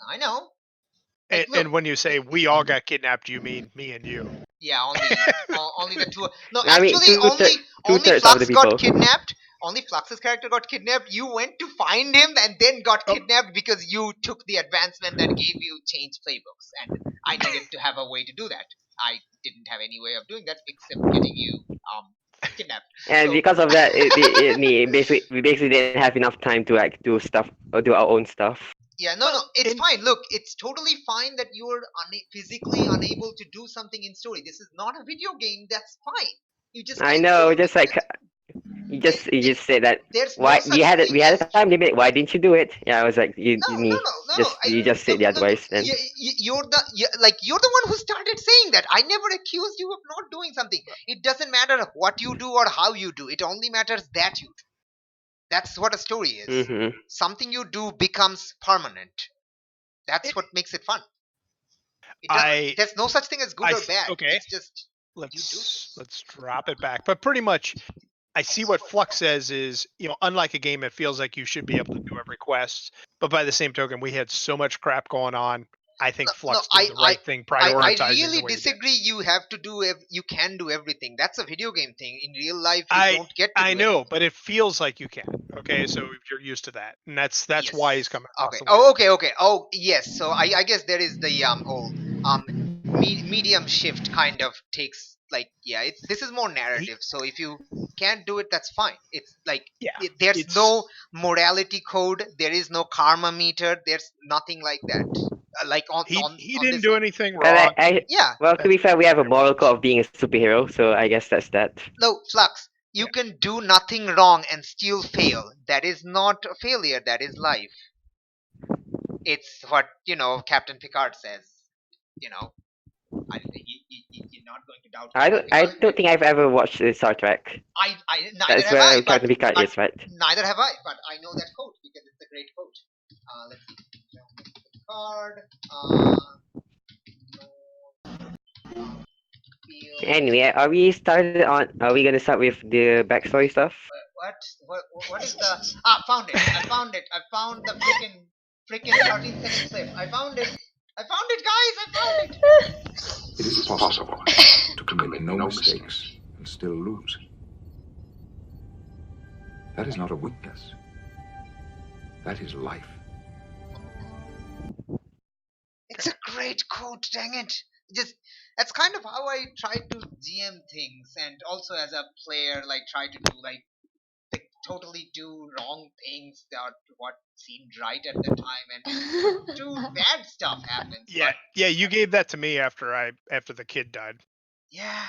I know. And, Like, look, and when you say we all got kidnapped, you mean me and you. yeah, only the two. No, I mean, actually, only two-thirds of the Flux got people. kidnapped. Only Flux's character got kidnapped. You went to find him and then got Oh. kidnapped because you took the advancement that gave you change playbooks, and I needed to have a way to do that. I didn't have any way of doing that except getting you kidnapped. And So because of that, we basically didn't have enough time to like do stuff or do our own stuff. yeah, no, Well, it's and- fine. Look, it's totally fine that you're physically unable to do something in story. This is not a video game. That's fine. You just I can't know, do just like you just said that. there's no Why such thing we had as a time limit? Why didn't you do it? Yeah, I was like no. you just said the Look, advice then. you're you're the one who started saying that. I never accused you of not doing something. It doesn't matter what you do or how you do. It only matters that you do. That's what a story is. Mm-hmm. Something you do becomes permanent. That's what makes it fun. There's no such thing as good or bad. Okay. It's just Let's drop it back. But pretty much, I see what Flux says is, unlike a game, it feels like you should be able to do every quest. But by the same token, we had so much crap going on. I think Flux did the right thing prioritizing I really the way disagree. You have to do. You can do everything. That's a video game thing. In real life, you I don't get to. I do know, everything. but it feels like you can. Okay, so you're used to that, and that's Yes. why he's coming. Okay. Oh, okay. Oh, yes. So I guess there is the whole medium shift kind of takes this is more narrative. So if you can't do it, that's fine. It's like there's no morality code. There is no karma meter. There's nothing like that. He didn't do anything wrong. Well, Yeah. well, to be fair, we have a moral code of being a superhero, so I guess that's that. No, Flux. You can do nothing wrong and still fail. That is not a failure. That is life. It's what Captain Picard says. You're not going to doubt. I don't think I've ever watched Star Trek. Neither That's have where I. Captain Picard is, right? Neither have I. But I know that quote because it's a great quote. Let's see. Picard. Anyway, are we started on? Are we gonna start with the backstory stuff? What is the found it. I found it. I found the freaking 13-second clip. I found it. Guys. I found it. It is possible to commit no mistakes and still lose. That is not a weakness. That is life. It's a great quote, dang it. That's kind of how I try to GM things, and also as a player, try to do totally do wrong things that what seemed right at the time, and do bad stuff happens. Yeah, you gave that to me after the kid died. Yeah.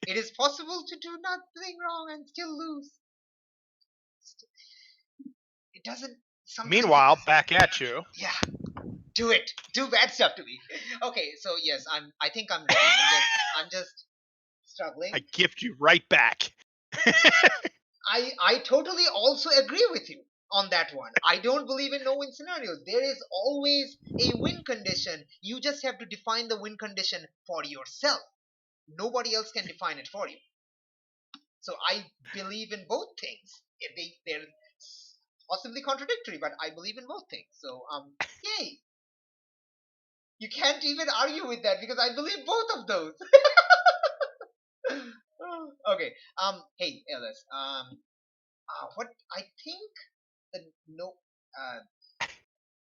It is possible to do nothing wrong and still lose. It doesn't. Meanwhile, back at you. Yeah. Do it. Do bad stuff to me. Okay, so yes, I think I'm ready. I'm just struggling. I gift you right back. I totally also agree with you on that one. I don't believe in no win scenarios. There is always a win condition. You just have to define the win condition for yourself. Nobody else can define it for you. So I believe in both things. They're possibly contradictory, but I believe in both things. So yay! You can't even argue with that because I believe both of those. Okay. Hey, Aillas. What I think the no.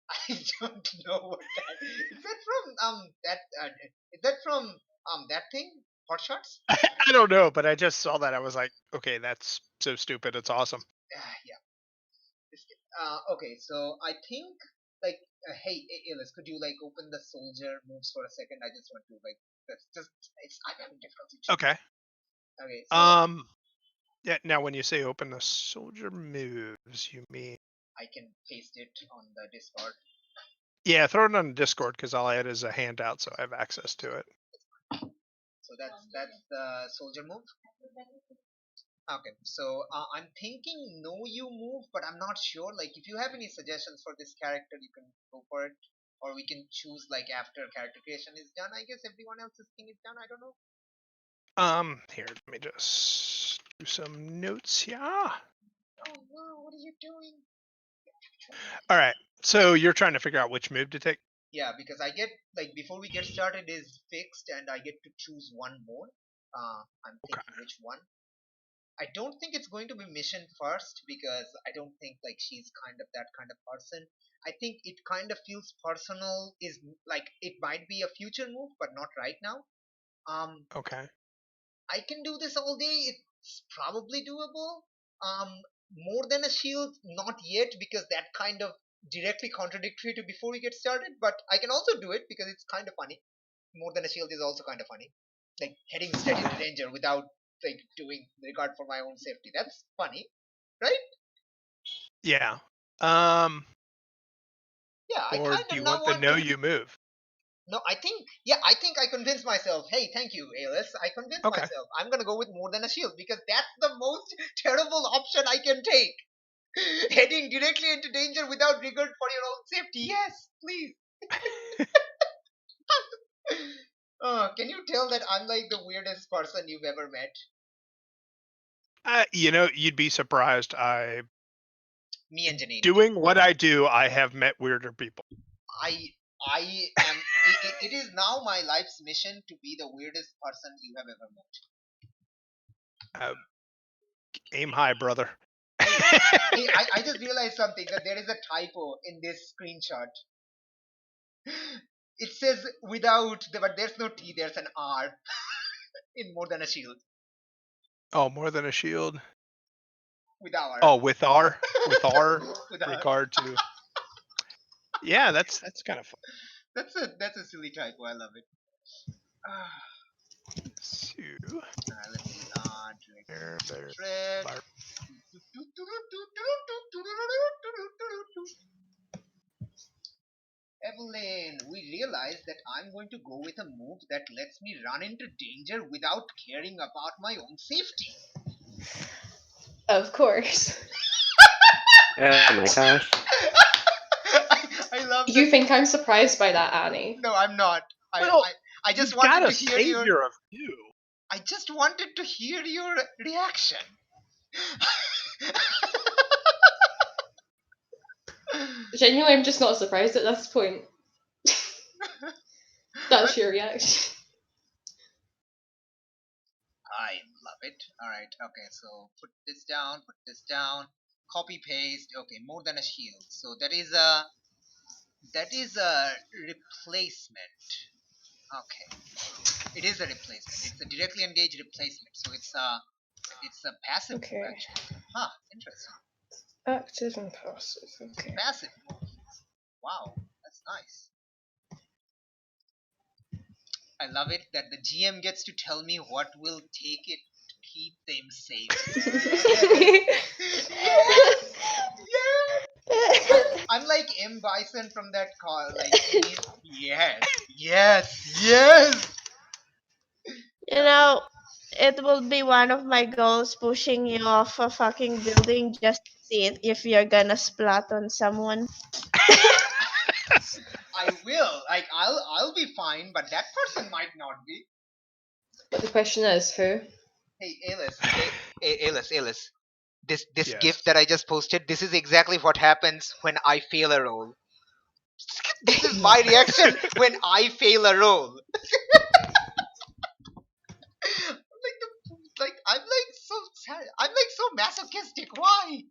I don't know what that is. That from that is that from that thing? Hot shots? I don't know, but I just saw that. I was like, okay, that's so stupid. It's awesome. Yeah. Okay, so I think like hey, Aillas, could you like open the soldier moves for a second? I just want to like I'm having difficulty. Okay. Okay, so Yeah. Now, when you say open the soldier moves, you mean? I can paste it on the Discord. Yeah, throw it on Discord because I'll add it as a handout, so I have access to it. So that's the soldier move. Okay, so I'm thinking no you move, but I'm not sure. Like, if you have any suggestions for this character, you can go for it, or we can choose like after character creation is done. I guess everyone else's thing is done. I don't know. Here, let me just do some notes here. Oh no, what are you doing? All right. So you're trying to figure out which move to take. Yeah, because I get like before we get started is fixed, and I get to choose one more. I'm thinking which one. I don't think it's going to be mission first because I don't think like she's kind of that kind of person. I think it kind of feels personal is like it might be a future move but not right now. Okay. I can do this all day. It's probably doable. More than a shield, not yet because that kind of directly contradictory to before we get started, but I can also do it because it's kind of funny. More than a shield is also kind of funny. Like heading straight into danger without like doing regard for my own safety. That's funny, right? Yeah. Yeah, I Or kind do of you now want the want no to. you move? No, I think I convinced myself. Hey, thank you, Aillas. I convinced Okay. myself. I'm gonna go with more than a shield because that's the most terrible option I can take. Heading directly into danger without regard for your own safety. Yes, please. Can you tell that I'm like the weirdest person you've ever met? You'd be surprised. Me and Janine. Doing what I do, I have met weirder people. I am. It is now my life's mission to be the weirdest person you have ever met. Aim high, brother. Hey, I just realized something that there is a typo in this screenshot. It says without, but there's no T, there's an R in more than a shield. Oh, more than a shield. With our. Oh, with our With our. regard to. Yeah, that's kind of fun. That's a silly typo. I love it. So, Let's see. there. Thread. Evelyn, we realize that I'm going to go with a move that lets me run into danger without caring about my own safety. Of course. Oh my gosh. I love You that. think I'm surprised by that, Annie? No, I'm not. Well, I just You've got wanted a to hear your. savior of you. I just wanted to hear your reaction. Genuinely, I'm just not surprised at this point. That's your reaction. I love it. Alright, okay, so put this down, copy paste, okay, more than a shield. So that is a replacement. Okay. It is a replacement. It's a directly engaged replacement. So it's a passive Okay. move actually. Huh, interesting. Active and passive. Okay. Passive move. Wow, that's nice. I love it that the GM gets to tell me what will take it to keep them safe. Yes! Yes! I'm like M. Bison from that car. Like, yes! You know, it will be one of my goals pushing you off a fucking building just to see if you're gonna splat on someone. I will. Like, I'll be fine, but that person might not be. But the question is, who? Hey, Aillas. Aillas. This Yes. GIF that I just posted. This is exactly what happens when I fail a roll. This is my reaction when I fail a roll. I'm like so sad. I'm like so masochistic. Why?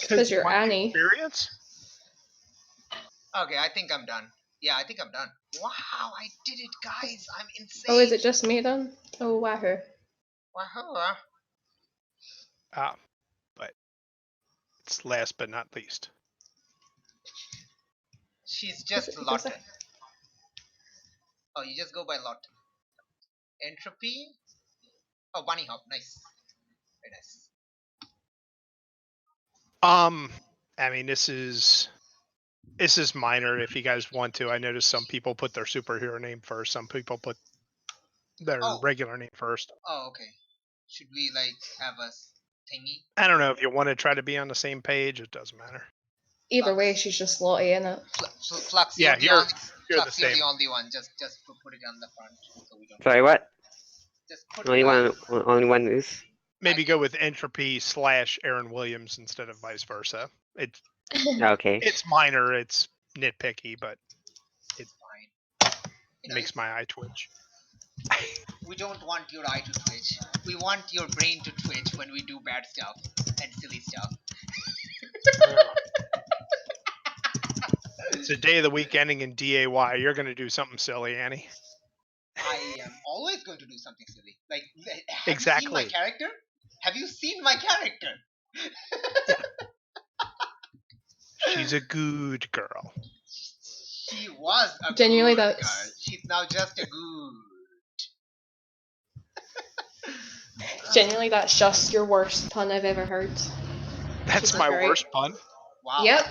Because you're my Annie. Experience? Okay, I think I'm done. Yeah, I think I'm done. Wow, I did it, guys. I'm insane. Oh, is it just me then? Oh, wahoo. Wow. But it's last but not least. She's just it- Lotte. Oh, you just go by Lotte. Entropy. Oh, bunny hop. Nice. Very nice. I mean, this is minor if you guys want to. I noticed some people put their superhero name first. Some people put their Oh. regular name first. Oh, okay. Should we like have a thingy? I don't know if you want to try to be on the same page. It doesn't matter. Either Flux. way, she's just Lottie, innit? Flux, Yeah, you're the Flux, you're same. the only one. Just put it on the front so we don't. Sorry, what? Just put Only it one is. Maybe go with Entropy / Aaron Williams instead of vice versa. Okay. It's minor. It's nitpicky, but fine. it makes my eye twitch. We don't want your eye to twitch. We want your brain to twitch when we do bad stuff and silly stuff. It's a day of the week ending in DAY. You're going to do something silly, Annie. I am always going to do something silly. Like, have Exactly. you seen my character? Have you seen my character? She's a good girl. She was a Genuinely, good that's- girl. She's now just a good. Genuinely, that's just your worst pun I've ever heard. That's She's my great. worst pun. Wow. Yep.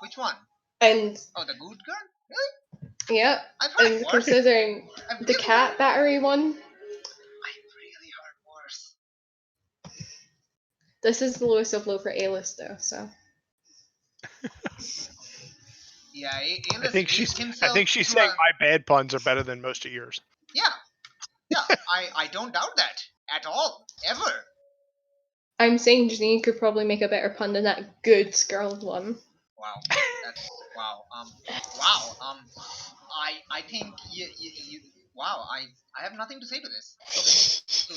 Which one? And, Oh, the good girl? Really? yep. I've heard And worse. considering I've the really cat heard- battery one, I've really heard worse. this is the lowest of low for Aillas, though, so. Yeah, I think she's saying my bad puns are better than most of yours. Yeah, I don't doubt that at all, ever. I'm saying Janine could probably make a better pun than that good girl one. Wow, that's wow. I think you wow. I have nothing to say to this. Okay, so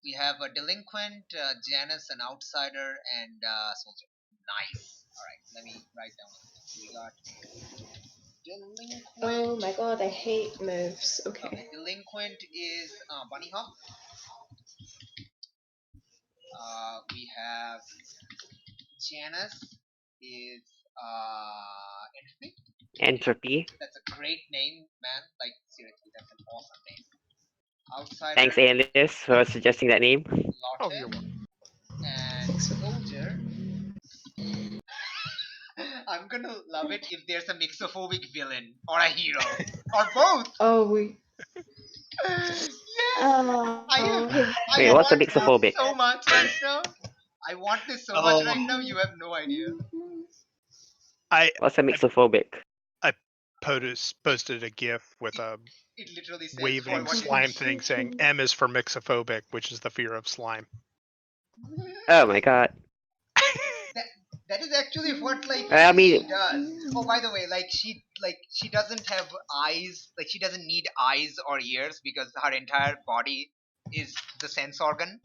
we have a delinquent, Janice, an outsider, and soldier. Nice. All right, let me write down. We got delinquent. Oh my god, I hate moves. Okay. Okay, delinquent is bunny hop. We have Janice is entropy. Entropy. That's a great name, man. Like seriously, that's an awesome name. Outsider. Thanks, Aillas, for suggesting that name. Lotte, Oh, you're welcome. and soldier. I'm gonna love it if there's a mixophobic villain or a hero or both. Oh, we. Yes. Oh, I Wait, what's a want this mixophobic? so much right now. I want this so much right now. You have no idea. What's a mixophobic? Posted a GIF with a It literally says waving for what slime thing saying M is for mixophobic, which is the fear of slime. Oh my god. That is actually what like I mean- she does. Oh, by the way, she doesn't have eyes. Like she doesn't need eyes or ears because her entire body is the sense organ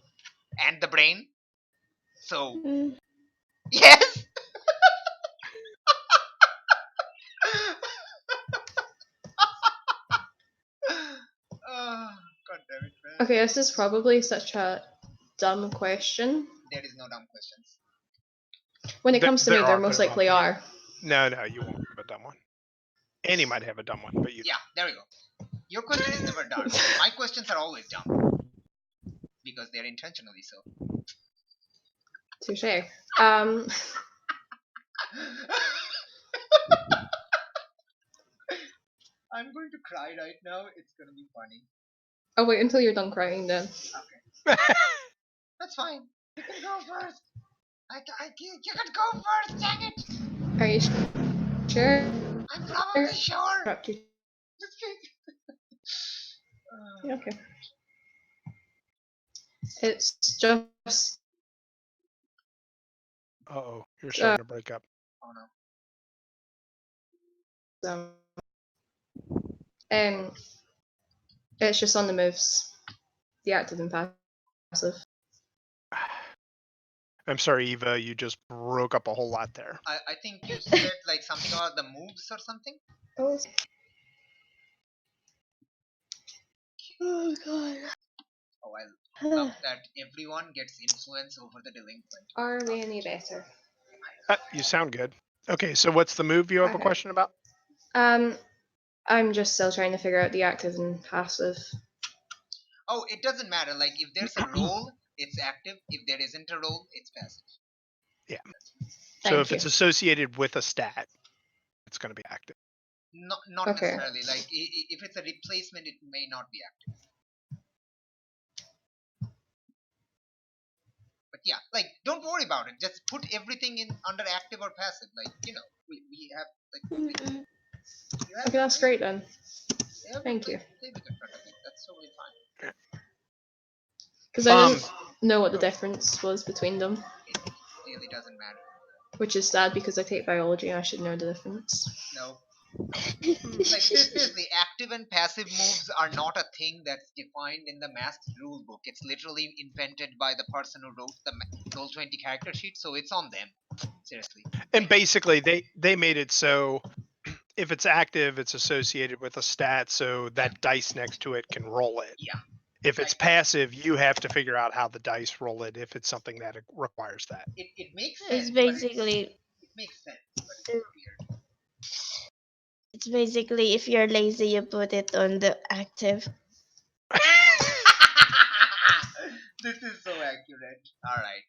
and the brain. So yes. God damn it, man. Okay, this is probably such a dumb question. There is no dumb questions. When it There- comes to me, there there are, most but it likely won't are. No, you won't have a dumb one. Annie might have a dumb one, but you. Yeah, there we go. Your question is never dumb. My questions are always dumb because they're intentionally so. Touche. I'm going to cry right now. It's gonna be funny. I'll wait until you're done crying then. That's fine. You can go first. You can go first. Dang it! Are you sure? I'm probably sure. Crap, you- Just kidding. Yeah, okay. It's just Uh-oh, you're starting to break up. Oh no. It's just on the moves, the active and passive. I'm sorry, Eva, you just broke up a whole lot there. I think you said like something about the moves or something. Oh God. Oh, I love that everyone gets influence over the delinquent. Are we any better? You sound good. Okay, so what's the move you have a Okay. question about? I'm just still trying to figure out the active and passive. Oh, it doesn't matter. Like if there's a roll, it's active. If there isn't a roll, it's passive. Yeah. Thank So if you. it's associated with a stat, it's going to be active. Not Okay. necessarily. Like if it's a replacement, it may not be active. But yeah, like don't worry about it. Just put everything in under active or passive. Like we have like you have Okay, that's great then. you have Thank you. playbook in front of you. That's totally fine. Because I didn't know what the difference was between them, It really doesn't matter. which is sad because I take biology and I should know the difference. No. Like seriously, active and passive moves are not a thing that's defined in the Masked rule book. It's literally invented by the person who wrote the Roll20 character sheet, so it's on them. Seriously. And basically, they made it so if it's active, it's associated with a stat, so that dice next to it can roll it. Yeah. If it's passive, you have to figure out how the dice roll it if it's something that requires that. It makes sense. It's but basically it makes sense, but it's weird. it's basically if you're lazy, you put it on the active. This is so accurate. All right.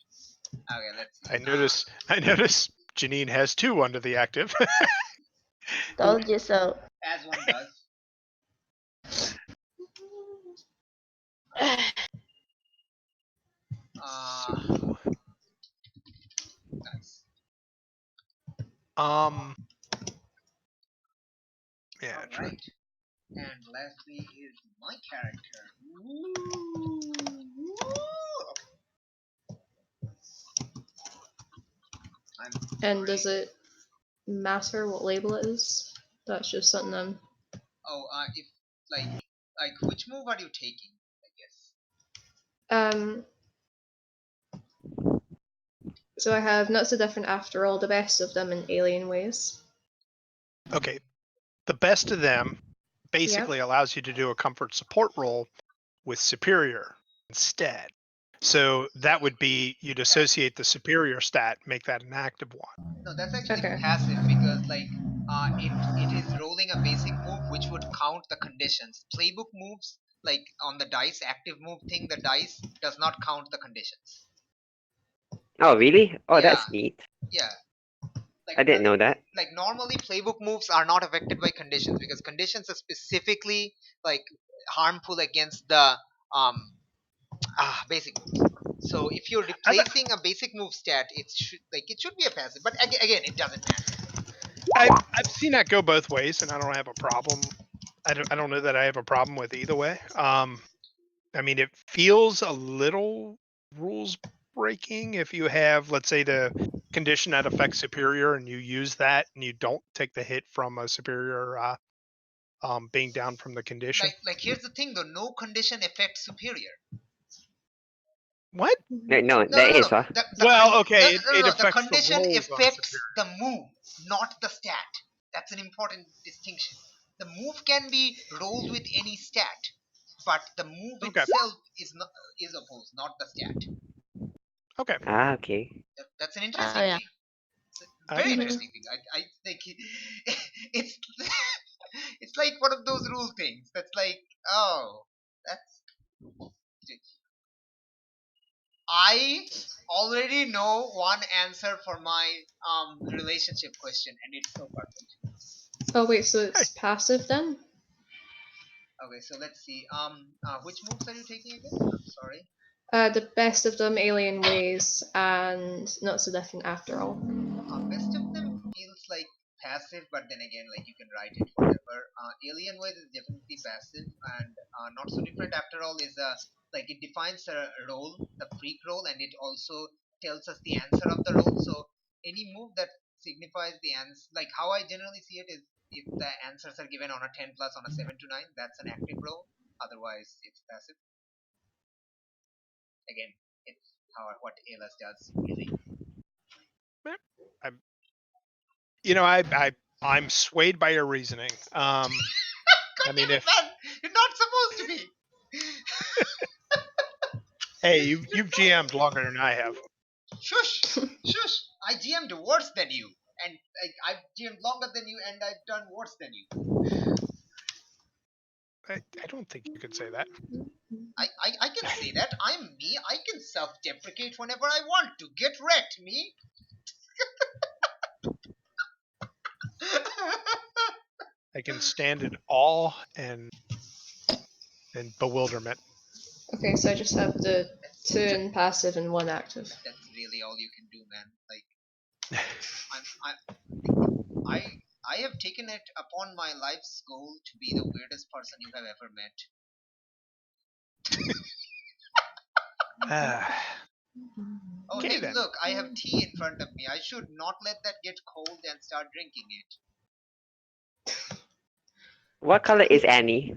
Okay, let's see. I notice Janine has 2 under the active. Told you so. As one does. Nice. Yeah, All true. right. And lastly is my character. Ooh. And does it matter what label it is? That's just something I'm... Oh, if like which move are you taking? I guess. So I have not so different after all, the best of them in alien ways. Okay. The best of them basically allows you to do a comfort support roll with superior instead. So that would be you'd associate the superior stat, make that an active one. No, that's actually Okay. passive because like it is rolling a basic move which would count the conditions. Playbook moves like on the dice active move thing, the dice does not count the conditions. Oh, really? Oh, Yeah. that's neat. Yeah. Like, I didn't know that. Like normally playbook moves are not affected by conditions because conditions are specifically like harmful against the basic moves. So if you're replacing a basic move stat, it should be a passive. But again, it doesn't matter. I've seen that go both ways, and I don't have a problem. I don't know that I have a problem with either way. I mean, it feels a little rules breaking if you have, let's say, the condition that affects superior, and you use that, and you don't take the hit from a superior being down from the condition. Like here's the thing though, no condition affects superior. What? No, that is, huh? Okay, it The affects condition the rolls on affects superior. the move, not the stat. That's an important distinction. The move can be rolled with any stat, but the move itself is opposed, not the stat. Okay. Ah, okay. That's an interesting Oh, yeah. thing. Very interesting thing. I think it's it's like one of those rule things. That's like, oh, that's. I already know one answer for my relationship question, and it's so perfect. Oh wait, so it's passive then? Okay, so let's see. Which moves are you taking again? I'm sorry. The best of them alien ways and not so different after all. Best of them feels like passive, but then again, like you can write it whatever. Alien ways is definitely passive, and not so different after all is a like it defines a role, the freak role, and it also tells us the answer of the role. So any move that signifies the answer, like how I generally see it is, if the answers are given on a 10 plus on a 7 to 9, that's an active role. Otherwise, it's passive. Again, it's what Aillas does really. I'm swayed by your reasoning. I mean, Damn it, man! You're not supposed to be. Hey, you've GM'd longer than I have. Shush, shush! I GM'd worse than you, and I've GM'd longer than you, and I've done worse than you. I don't think you could say that. I can say that. I'm me. I can self-deprecate whenever I want to. Get wrecked, me. I can stand in awe and bewilderment. Okay, so I just have the 2 in passive and 1 active. That's really all you can do, man. Like, I have taken it upon my life's goal to be the weirdest person you have ever met. Oh, Okay, hey, then. look, I have tea in front of me. I should not let that get cold and start drinking it. What color is Annie?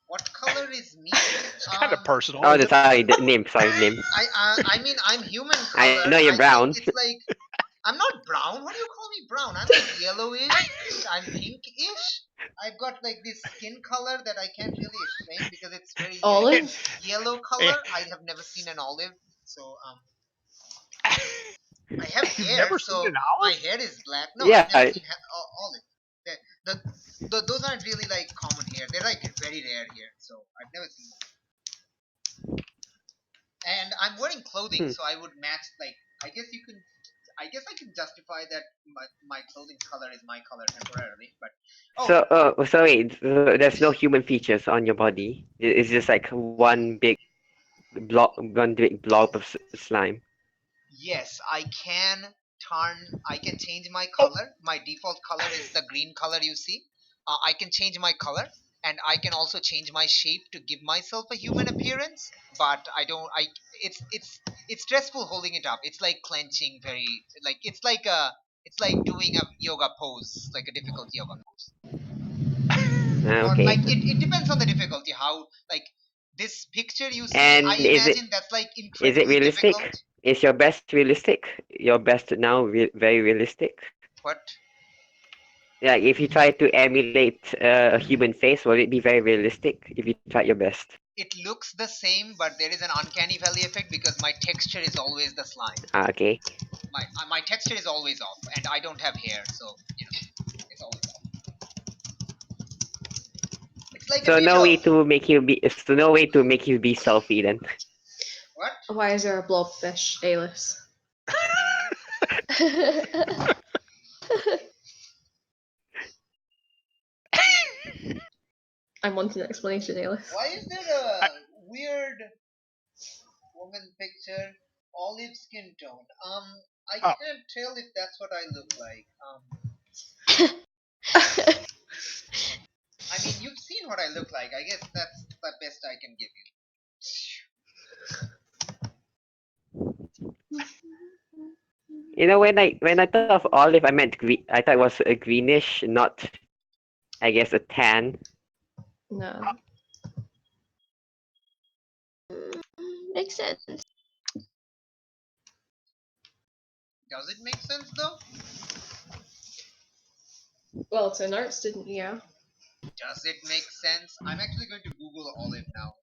What color is me? It's kind of personal. Oh, isn't it? sorry, the name. Sorry, name. I mean, I'm human color. I know you're brown. Think it's like, I'm not brown. What do you call me brown? I'm like yellowish. I'm pinkish. I've got like this skin color that I can't really explain because it's very Olive? yellow color. I have never seen an olive, so I have You've hair, never so seen an my olive? hair is black. No, Yeah. I've never seen olive. Those aren't really like common hair. They're like very rare here, so I've never seen them. And I'm wearing clothing, so I would match. Like, I guess I can justify that my clothing color is my color temporarily, but Sorry, there's no human features on your body. It's just like one big blob of slime. yes, I can change my color. My default color is the green color you see. I can change my color, and I can also change my shape to give myself a human appearance. But I don't. It's stressful holding it up. It's like clenching very like it's like doing a yoga pose, like a difficult yoga pose. Or Okay. like it depends on the difficulty. How like this picture you see, And I imagine that's like Is it incredibly realistic? difficult. Is your best realistic? Your best now very realistic? What? Yeah, if you try to emulate a human face, will it be very realistic if you try your best? It looks the same, but there is an uncanny valley effect because my texture is always the slime. Okay. My texture is always off, and I don't have hair, so it's always off. It's like So a bit no way of to make you be. So no way to make you be selfie then. what? Why is there a blobfish, Aillas? I want an explanation, Aillas. Why is there a weird woman picture, olive skin tone? I can't tell if that's what I look like. I mean, you've seen what I look like. I guess that's the best I can give you. You know, when I thought of olive, I meant green. I thought it was a greenish, not, I guess, a tan. No. Makes sense. Does it make sense though? Well, to an art student, yeah. Does it make sense? I'm actually going to Google olive now.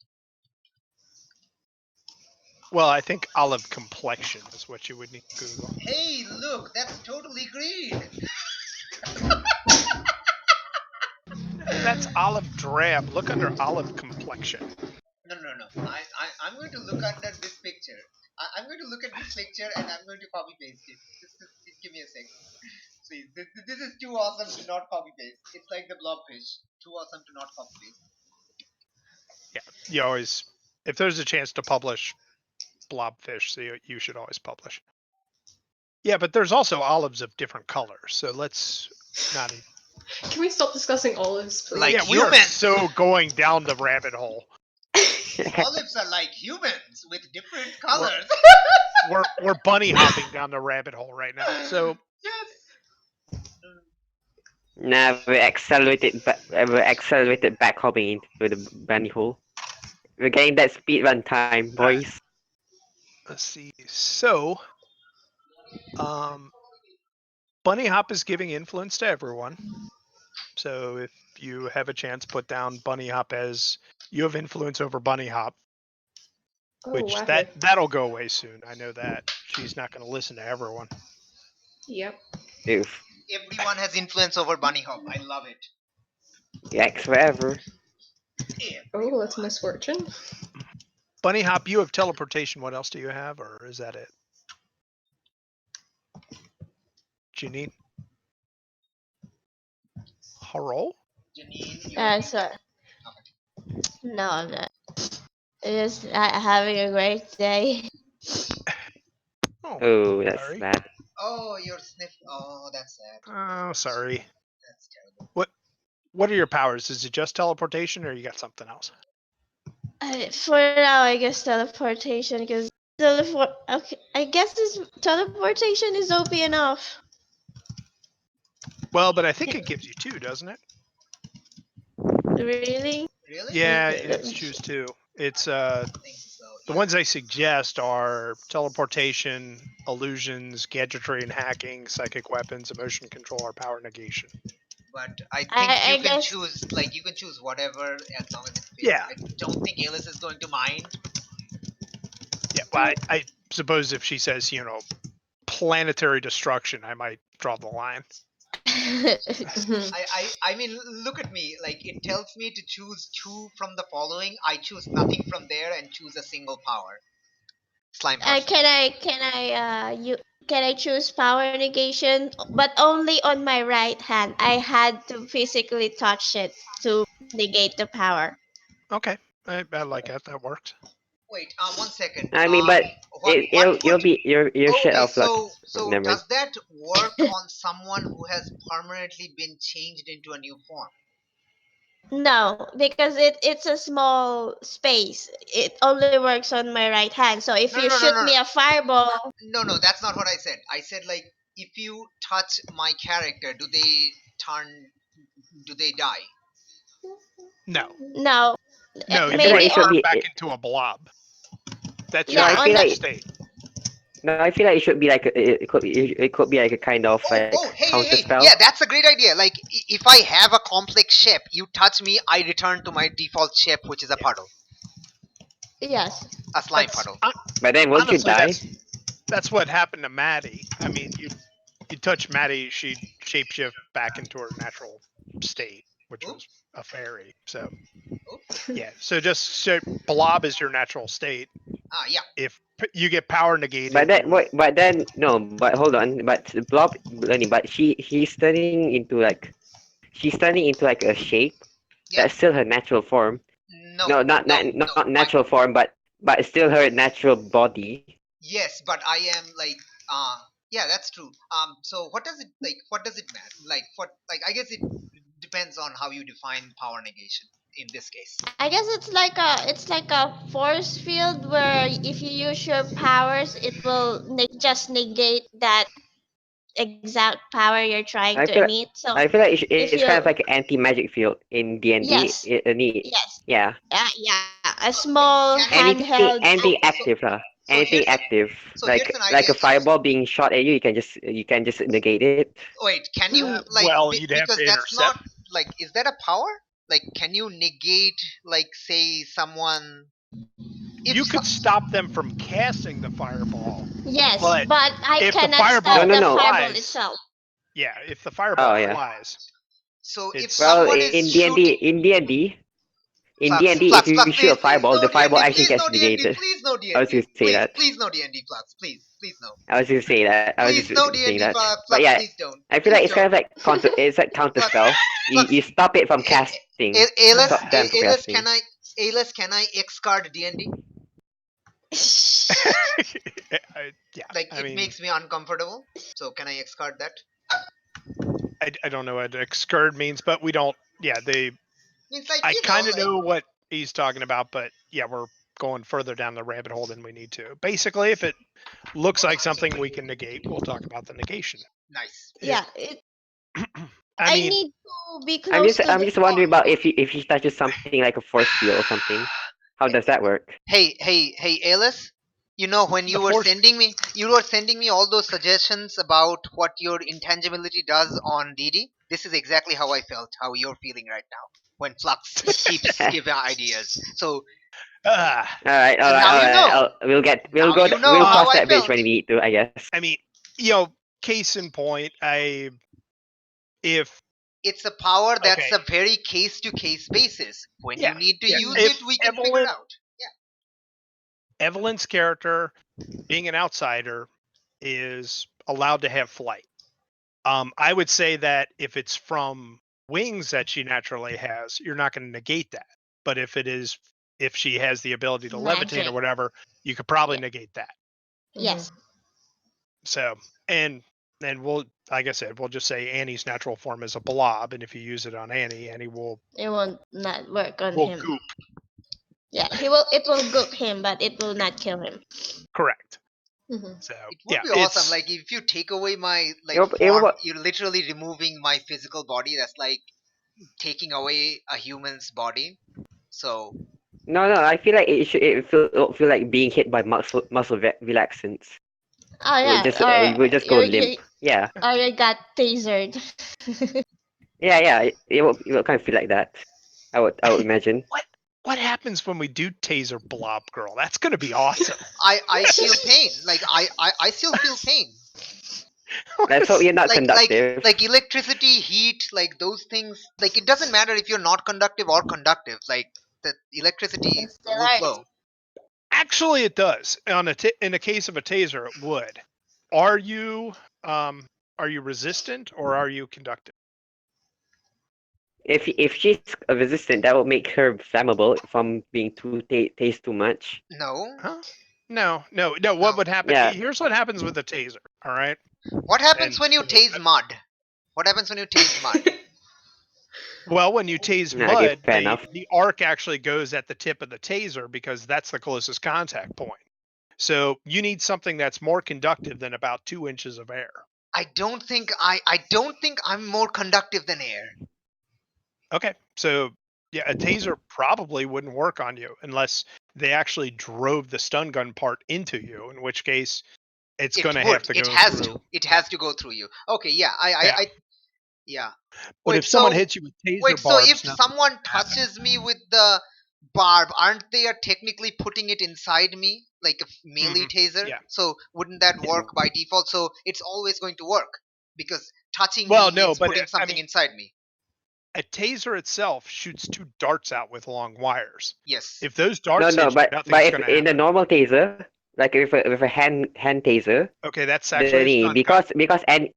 Well, I think olive complexion is what you would need to Google. Hey, look, that's totally green. That's olive drab. Look under olive complexion. No. I'm going to look under this picture. I'm going to look at this picture and I'm going to copy paste it. Just give me a second. Please, this is too awesome to not copy paste. It's like the blobfish. Too awesome to not copy paste. Yeah, you always, if there's a chance to publish blobfish, so you should always publish. Yeah, but there's also olives of different colors, so let's not. Can we stop discussing olives, please? Like yeah, we are humans. so going down the rabbit hole. Olives are like humans with different colors. We're bunny hopping down the rabbit hole right now. So Yes. Nah, we're accelerated back hopping into the bunny hole. We're getting that speed run time, boys. let's see. So bunny hop is giving influence to everyone. So if you have a chance, put down bunny hop as you have influence over bunny hop, Oh, which wow. that'll go away soon. I know that. She's not going to listen to everyone. Yep. Oof. Everyone has influence over Bunny Hop. I love it. Yikes, forever. Oh, that's misfortune. Bunny hop, you have teleportation. What else do you have, or is that it? Janine? Harol? Janine, So no, I'm not. Just having a great day. Oh, that's sorry. bad. Oh, you're sniff. Oh, that's sad. Oh, sorry. That's terrible. What are your powers? Is it just teleportation, or you got something else? For now, I guess teleportation, because Okay, I guess this teleportation is OP enough. Well, but I think it gives you two, doesn't it? Really? Really? Yeah, it's choose two. It's I think so. the ones I suggest are teleportation, illusions, gadgetry and hacking, psychic weapons, emotion control, or power negation. But I think I you can guess- choose, like, you can choose whatever as long as it fits. Yeah. I don't think Aillas is going to mind. Yeah, well, I suppose if she says, planetary destruction, I might draw the line. I mean, look at me. Like, it tells me to choose two from the following. I choose nothing from there and choose a single power. Slime person. Can I choose power negation, but only on my right hand? I had to physically touch it to negate the power. Okay, I like that. That works. Wait, 1 second. I mean, but you'll be you're shit Okay, off luck. so Never mind. does that work on someone who has permanently been changed into a new form? No, because it's a small space. It only works on my right hand. So if you shoot me a fireball, No, that's not what I said. I said, like, if you touch my character, do they die? No, no. no, you feel like would it should turn be- back into a blob. That's Yeah, your I feel natural like- state. No, I feel like it should be like it could be like a kind of like Hey, counter spell. yeah, that's a great idea. Like, if I have a complex shape, you touch me, I return to my default shape, which is a puddle, Yes. a slime That's- puddle. But then won't Honestly, you die? that's what happened to Maddie. I mean, you touch Maddie, she'd shapeshift back into her natural state, which was a fairy. So, yeah. So blob is your natural state. Yeah. If you get power negated, But hold on. But the blob learning. But she's turning into like a shape. Yeah. That's still her natural form. No, not natural form, but it's still her natural body. Yes, but I am like, yeah, that's true. So what does it matter? I guess it depends on how you define power negation in this case. I guess it's like a force field where if you use your powers, it will just negate that exact power you're trying to emit. So I feel like it's you- kind of like an anti-magic field in D&D. Yes. Yes. Yeah. yeah, a small handheld. Anything active lah. so Anything here's- active. so Like here's an like idea. a fireball being shot at you, you can just negate it. Wait, can you you'd have because to that's intercept. not like, is that a power? Like, can you negate, like, say someone? You could stop them from casting the fireball. Yes, But but I if the cannot fireball- stop the No. fireball Flies. itself. Yeah, if the fireball Oh, yeah. flies. So if It's- Well, someone is in shooting, D&D, Flux, if you Flux, shoot a please, fireball, no the fireball D&D, actually please gets no D&D, negated. please no D&D. I was gonna say please, that. Please no D&D, Flux, please no. I was gonna say that. Please no D&D, that. Flux, But yeah, please don't. I feel like it's kind of like counter. It's like counter spell. You stop it from casting. Stop them from casting. Aillas, can I X-card D&D? Yeah, Like, I it mean, makes me uncomfortable. So can I X-card that? I don't know what excurd means, but we don't. Yeah, Means, like, I kind of know what he's talking about, but yeah, we're going further down the rabbit hole than we need to. Basically, if it looks like something we can negate, we'll talk about the negation. Nice. Yeah, I I mean, need to be I'm close just to I'm the just wondering about if he touches something like a force field or something. How does that work? Hey, Aillas. You know, when The you were force- sending me all those suggestions about what your intangibility does on DD. This is exactly how I felt, how you're feeling right now when Flux keeps giving ideas. So ah, All right, So now you know. We'll Now go. you know We'll how cross I that bridge felt. when we need to, I guess. I mean, case in point, if It's a power that's Okay. a very case to case basis. When Yeah, you need to yeah. use If it, we can figure it out. Evelyn's character, being an outsider, is allowed to have flight. I would say that if it's from wings that she naturally has, you're not going to negate that. But if she has the ability to levitate or Magic. whatever, you could probably Yeah. negate that. Yes. So, and we'll, like I said, we'll just say Annie's natural form is a blob, and if you use it on Annie, Annie will It won't not work on will him. goop. Yeah, it will goop him, but it will not kill him. Correct. Mhm. So It would yeah, be awesome. it's- Like if you take away my It will- form, you're literally removing my physical body. That's like taking away a human's body. So No, I feel like it'll feel like being hit by muscle relaxants. Oh yeah, We'll just go limp. Yeah, or you got tasered. yeah. It will kind of feel like that. I would imagine. what happens when we do taser Blob Girl? That's going to be awesome. I feel pain. Like I still feel pain. Let's hope you're not conductive. Like electricity, heat, like those things. Like it doesn't matter if you're not conductive or conductive. Like the electricity It's still will hurt. flow. Actually, it does. In a case of a taser, it would. Are you resistant or are you conductive? If she's resistant, that will make her flammable from being too taste too much. No. Huh? No. What would happen? Yeah. Here's what happens with a taser. All right. What happens And- when you tase mud? What happens when you tase mud? Well, when you tase No, okay, mud, fair enough. the arc actually goes at the tip of the taser because that's the closest contact point. So you need something that's more conductive than about 2 inches of air. I don't think I'm more conductive than air. Okay. So yeah, a taser probably wouldn't work on you unless they actually drove the stun gun part into you, in which case it's going to have to go through. It has to go through you. Okay, yeah. Yeah. But Wait, if someone so- hits you with taser Wait, so barbs, if someone touches me with the barb, aren't they technically putting it inside me? Like a melee taser? yeah. So wouldn't that work by default? So it's always going to work. Because touching Well, me no, means but putting I something mean- inside me. a taser itself shoots 2 darts out with long wires. Yes. If those darts No, hit you, but nothing's if going to in happen. a normal taser, like with a hand taser, Okay, that's actually a the, stun gun. because Annie,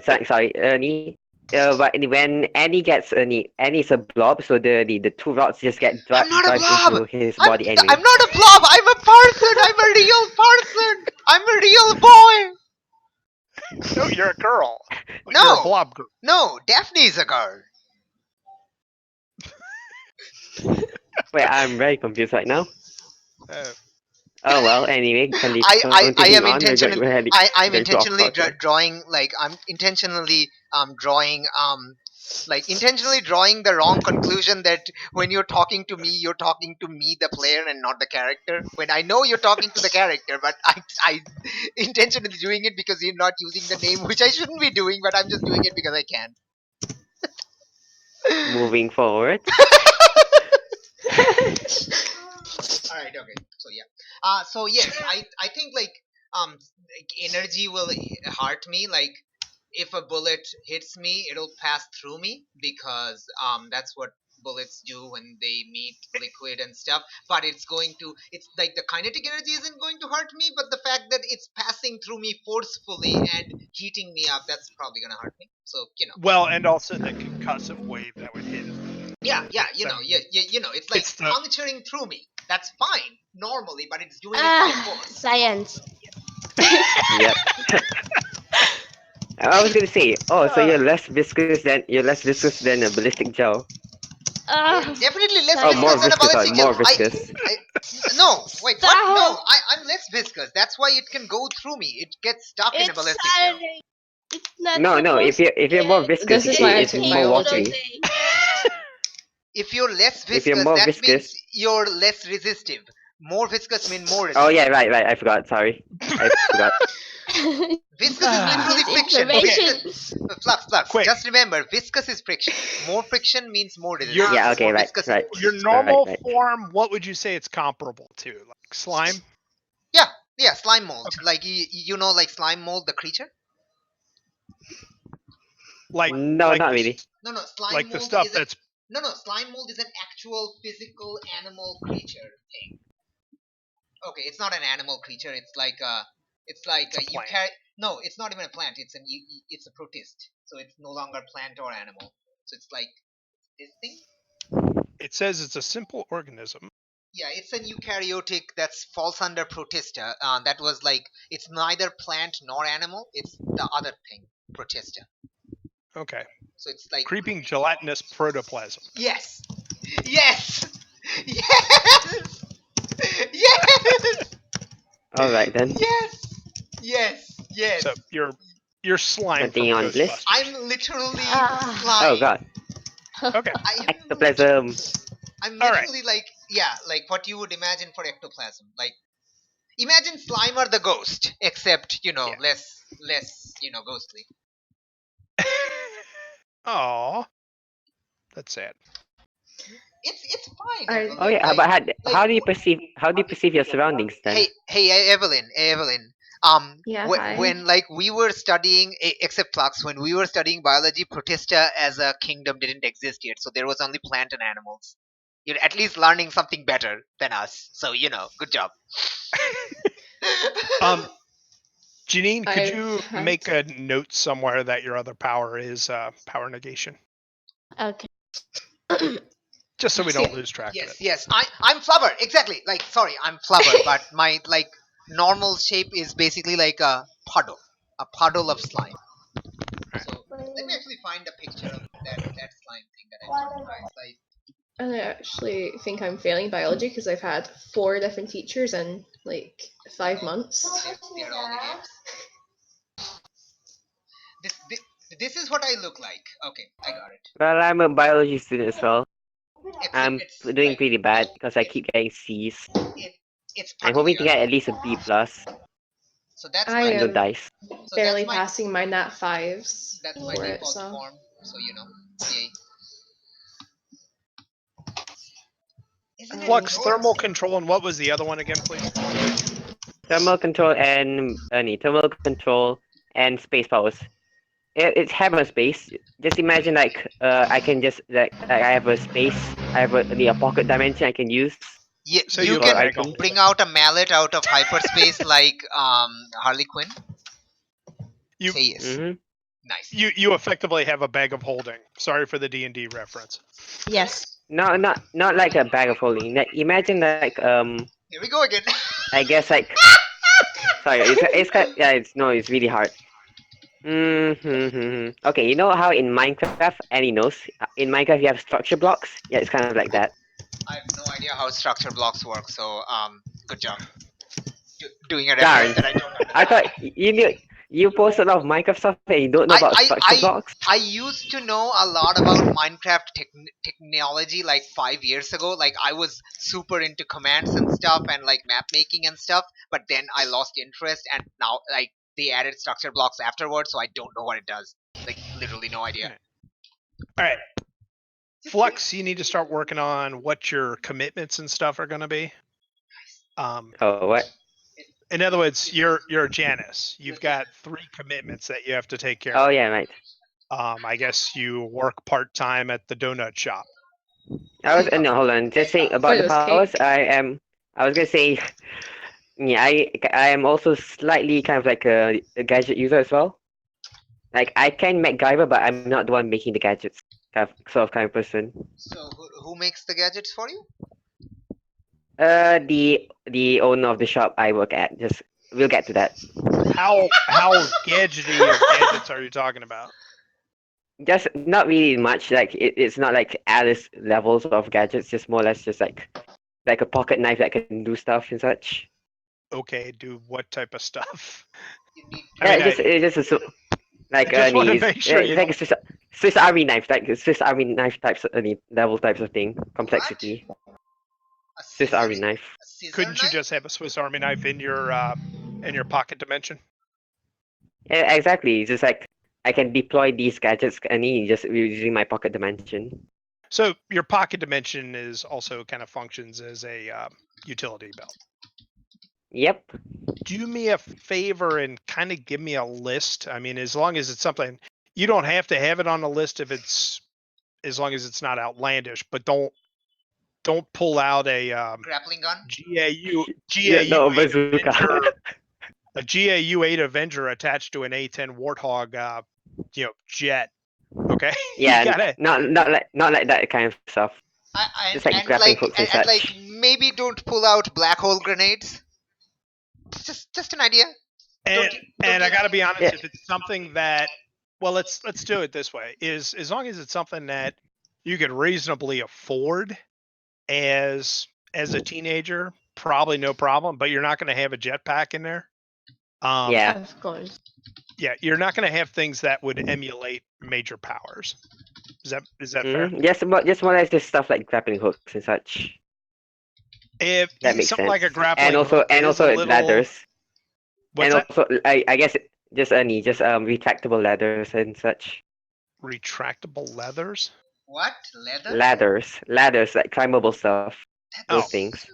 sorry, Annie. But when Annie gets Annie's a blob, so the 2 rods just get I'm not a drive blob! into his body anyway. I'm not a blob! I'm a person! I'm a real person! I'm a real boy! No, you're a girl. No. You're a blob girl. No, Daphne's a girl. Wait, I'm very confused right now. Uh, Oh well, anyway, I am continuing on, intentionally we're heading- I'm getting too off intentionally course here. drawing intentionally drawing the wrong conclusion that when you're talking to me the player and not the character, when I know you're talking to the character, but I intentionally doing it because you're not using the name, which I shouldn't be doing, but I'm just doing it because I can. Moving forward. All right, okay, so yeah, so yes, I think like energy will hurt me. Like if a bullet hits me, it'll pass through me because that's what bullets do when they meet liquid and stuff. But it's like the kinetic energy isn't going to hurt me, but the fact that it's passing through me forcefully and heating me up, that's probably gonna hurt me. So well, and also the concussive wave that would hit. yeah, you know, it's like It's the- puncturing through me. That's fine normally, but it's doing it by force. Science. Yep. I was gonna say, so you're less viscous than a ballistic gel. Definitely less Oh, viscous more than a viscous, ballistic more gel. viscous. No, wait, what? No, Stop. I'm less viscous. That's why it can go through me. It gets stuck in a It's ballistic gel. sorry. It's not No, supposed if you're more to viscous, This is why I it's took more biology. watery. If you're less If you're viscous, more that viscous- means you're less resistive. More viscous means more resistive. Oh yeah, right. I forgot. Sorry, I forgot. Viscous is literally This friction. information. Flux. Quick. Just remember, viscous is friction. More friction means more resistance. You're- Yeah, okay, More right, viscous is right. more Your resistance. normal right. form, what would you say it's comparable to? Like slime? Yeah, slime mold. Okay. Like you know, like slime mold, the creature. Like No, like not the really. s- No, slime Like mold the stuff is that's no. Slime mold is an actual physical animal creature thing. Okay, it's not an animal creature. It's like It's a you plant. carry. No, it's not even a plant. It's a protist. So it's no longer plant or animal. So it's like this thing. it says it's a simple organism. Yeah, it's an eukaryotic that falls under protista. That was like it's neither plant nor animal. It's the other thing, protista. Okay. So it's like Creeping gelatinous protoplasm. yes, yes, yes, yes, All right then. yes. So you're slime Nothing from on this? Ghostbusters. I'm literally Ah. slime. Oh god, Okay. ectoplasm. I'm All right. literally like what you would imagine for ectoplasm. Like imagine Slimer the ghost, except Yeah. less ghostly. Aw. That's sad. It's fine. I- Evelyn. Oh yeah, like, but like, how do you perceive your surroundings then? hey Evelyn. Yeah, hi. When like we were studying except Flux, when we were studying biology, Protista as a kingdom didn't exist yet, so there was only plant and animals. You're at least learning something better than us, so good job. Janine, could I've you had- make a note somewhere that your other power is power negation? Okay. Just so we don't See- lose track of Yes, it. yes. I'm Flubber. Exactly. Like, sorry, I'm Flubber, but my like normal shape is basically like a puddle of slime. So let me actually find a picture of that slime thing that I showed you guys. Like, And I actually think I'm failing biology because I've had 4 different teachers in like 5 months. they're all idiots. This is what I look like. Okay, I got it. Well, I'm a biology student as well. Except I'm it's doing like, pretty bad because I keep getting C's. it's I'm hoping to get peculiar. at least a B plus. So that's I my No am dice. so barely that's my passing my nat 5s that's my for it, default so form. So yay. Isn't it Flux, gross? thermal control, and what was the other one again, please? Thermal control and space powers. It's hammer space. Just imagine I can just I have a space. I have a pocket dimension I can use. Yeah, So you you can can make bring out a mallet out of hyperspace like Harley Quinn. You- Say yes. Hmm Nice. You effectively have a bag of holding. Sorry for the D&D reference. Yes. No, not like a bag of holding. Like, imagine Here we go again. I guess sorry, it's kind it's really hard. Okay, you know how in Minecraft, Annie knows, in Minecraft you have structure blocks? Yeah, it's kind of like that. I have no idea how structure blocks work, so good job. Doing a Darn. reference that I don't understand. I thought you knew, you post a lot of Minecraft stuff and you don't know about structure blocks? I used to know a lot about Minecraft technology like 5 years ago. Like I was super into commands and stuff and like map making and stuff, but then I lost interest and now like they added structure blocks afterwards, so I don't know what it does. Like literally no idea. All right. Flux, you need to start working on what your commitments and stuff are going to be. Oh, what? In other words, you're Janice. You've got 3 commitments that you have to take care Oh of. yeah, right. I guess you work part-time at the donut shop. No, hold on. Just saying about Wait, the it was powers. cake? I was gonna say, yeah, I am also slightly kind of like a gadget user as well. Like I can MacGyver, but I'm not the one making the gadgets. Kind of person. So who makes the gadgets for you? The owner of the shop I work at. We'll get to that. How gadgety of gadgets are you talking about? Just not really much. Like it's not like Alice levels of gadgets. Just more or less just like a pocket knife that can do stuff and such. Okay, do what type of stuff? You need I Yeah, mean, it's just like I just want to these. make sure It's you like don't. a Swiss Army knife, like a Swiss Army knife types level types of thing. what? Complexity. A Swiss scissor? Army knife. A scissor Couldn't you knife? just have a Swiss Army knife in your pocket dimension? Yeah, exactly. It's just like I can deploy these gadgets any just using my pocket dimension. So your pocket dimension is also kind of functions as a utility belt. Yep. Do me a favor and kind of give me a list. I mean, as long as it's something, you don't have to have it on the list if it's, as long as it's not outlandish. But don't pull out a Grappling gun? Yeah, no, 8 bazooka. Avenger, a GAU 8 Avenger attached to an A10 Warthog, jet. Okay, Yeah, you gotta. not like that kind of stuff. Just like grappling hooks and And such. like maybe don't pull out black hole grenades. Just an idea. And Don't I you- got to be honest, Yeah. if it's something that, well, let's do it this way: is as long as it's something that you could reasonably afford as a teenager, probably no problem. But you're not going to have a jetpack in there. Yeah. Of course. Yeah, you're not going to have things that would emulate major powers. Is that fair? Just more or less just stuff like grappling hooks and such. If That makes something sense. like a grappling And also hook is a little, ladders. What's And that? also I guess just any retractable ladders and such. Retractable leathers. What? Leather? Ladders like climbable stuff. Those Oh. things.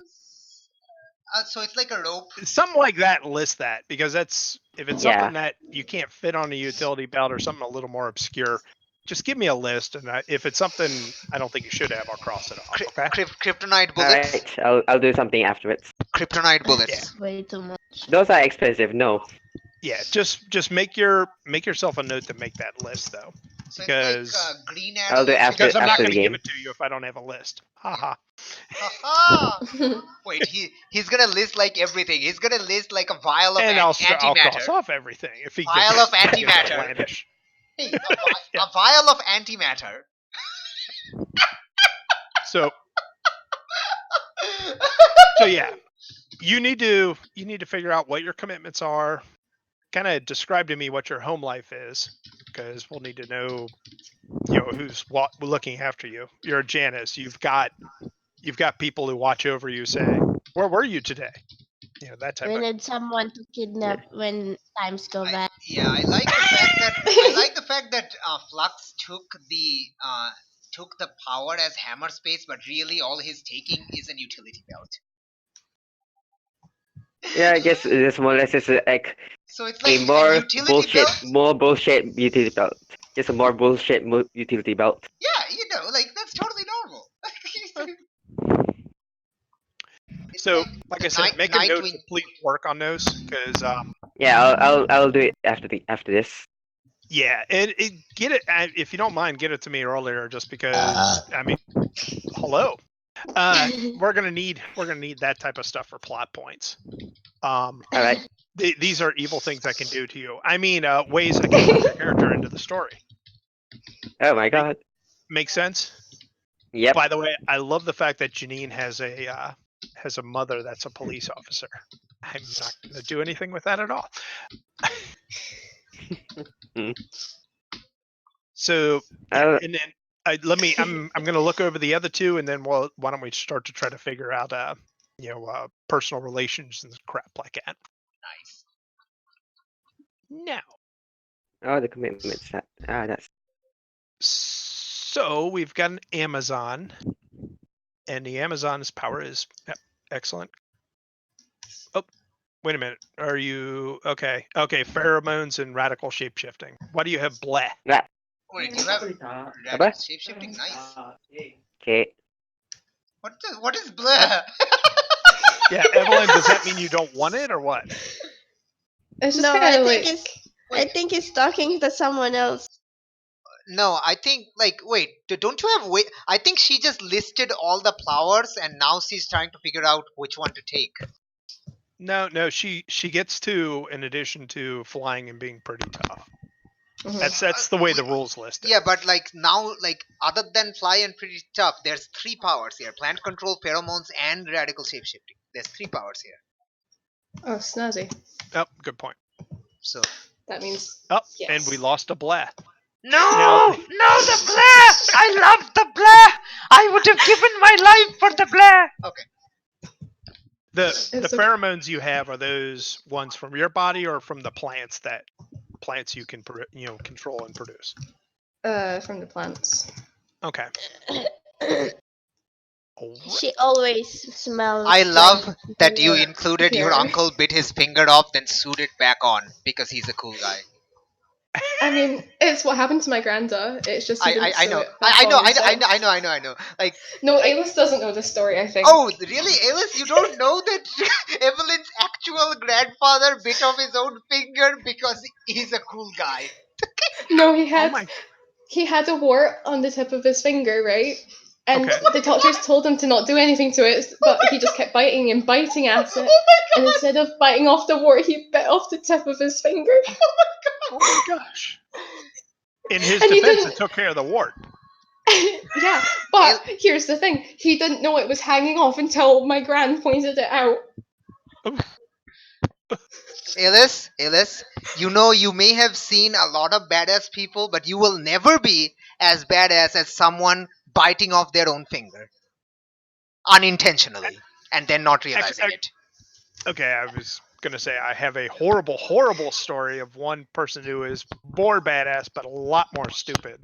So it's like a rope. Something like that. List that, because that's, if it's Yeah. something that you can't fit on a utility belt or something a little more obscure, just give me a list, and if it's something I don't think you should have, I'll cross it off. Okay. Kryptonite bullets. Alright, I'll do something afterwards. Kryptonite bullets. Way too much. Those are expensive, no. Yeah, just make yourself a note to make that list though, So because it's like green I'll do it arrow. after because I'm not after going the to give game. it to you if I don't have a list. Haha. Haha! Wait, he's gonna list like everything. He's gonna list like a vial of And I'll cross antimatter. off everything if he Vial gets of antimatter. outlandish. Hey, a vial of antimatter. So yeah, you need to figure out what your commitments are. Kind of describe to me what your home life is, because we'll need to know, who's looking after you. You're a Janice. You've got people who watch over you, saying, "Where were you today?" That type We of. need someone to kidnap when times go bad. Yeah, I like the fact that Flux took the power as hammer space, but really all he's taking is an utility belt. Yeah, I guess it's more or less just like So it's like a more a utility belt. bullshit utility belt. Just a more bullshit utility belt. Yeah, like that's totally normal. It's So, like I said, night- make a note Nightwing- to please work on those, because Yeah, I'll do it after this. yeah, and get it if you don't mind. Get it to me earlier, just because I mean, hello. We're gonna need that type of stuff for plot points. Alright. These are evil things I can do to you. I mean, ways I can put your character into the story. Oh my god. Make sense? Yep. By the way, I love the fact that Janine has a mother that's a police officer. I'm not going to do anything with that at all. So, yeah, and then I'm going to look over the other two, and then why don't we start to try to figure out personal relations and crap like that. Nice. Now, Oh, the commitments. That's so we've got an Amazon, and the Amazon's power is excellent. Oh, wait a minute. Are you okay? Okay, pheromones and radical shapeshifting. Why do you have bleh? that. Wait, you have Apa? shapeshifting. Nice. Okay. What is blur? Yeah, Evelyn, does that mean you don't want it or what? It's just No, kind of like I think he's talking to someone else. No, I think wait, don't you have wait? I think she just listed all the flowers and now she's trying to figure out which one to take. No, she gets two in addition to flying and being pretty tough. That's the way the rules list it. Yeah, but like now, like other than fly and pretty tough, there's 3 powers here: plant control, pheromones, and radical shapeshifting. There's 3 powers here. Oh, snazzy. Oh, good point. So That means Oh, yes. and we lost a blah. no, Now- no, the blah! I love the blah! I would have given my life for the blah. Okay. The It's pheromones you have, are those ones from your body or from the plants you can control and produce? From the plants. Okay. Alright. She always smells. I love like that you vanilla. included your Here. uncle bit his finger off, then sewed it back on because he's a cool guy. I mean, it's what happened to my granda. It's just he didn't I sew know. it back I know. on himself. I know. Like, No, Aillas doesn't know this story, I think. oh, really, Aillas? You don't know that Evelyn's actual grandfather bit off his own finger because he's a cool guy? No, he Oh had my. he had a wart on the tip of his finger, right? And Okay. the doctors told him to not do anything to it, but he just kept biting and biting at it. And instead of biting off the wart, he bit off the tip of his finger. Oh my gosh. In his And he defense, didn't- it took care of the wart. Yeah, but here's the thing. He didn't know it was hanging off until my gran pointed it out. Aillas, you know you may have seen a lot of badass people, but you will never be as badass as someone biting off their own finger. Unintentionally. And then not realizing it. Okay, I was gonna say I have a horrible, horrible story of one person who is more badass but a lot more stupid.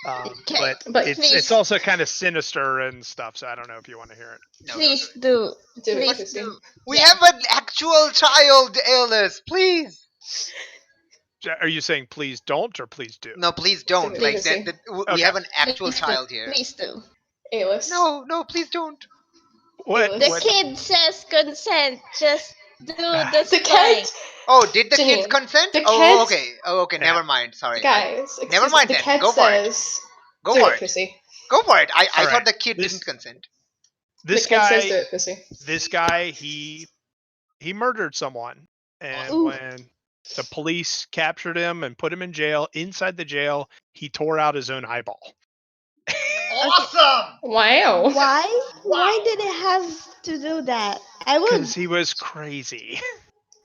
Okay, but it's please. also kind of sinister and stuff. So I don't know if you want to hear it. No, Please do. Do it, Please Christine. do. We have an actual child, Aillas. Please. Are you saying please don't or please do? No, please don't. Do it, Like Chrissy. we Okay. have an actual Please do. child here. Please do. Aillas. No, please don't. What? The what- kid says consent. Just do the The thing. kid, Oh, did the kids Janine, consent? the Oh, kids- okay. Oh, okay. Yeah. Never mind. Sorry. guys, Never excuse mind me, the then. kid Go for it. says, Go do for it, it. pussy. Go for it. I All thought right. the kid This- didn't consent. This the kid says, do guy, it, pussy. he murdered someone, and Ooh. when the police captured him and put him in jail, inside the jail, he tore out his own eyeball. Awesome. Wow. Why? Why did it have to do that? I would. Because he was crazy.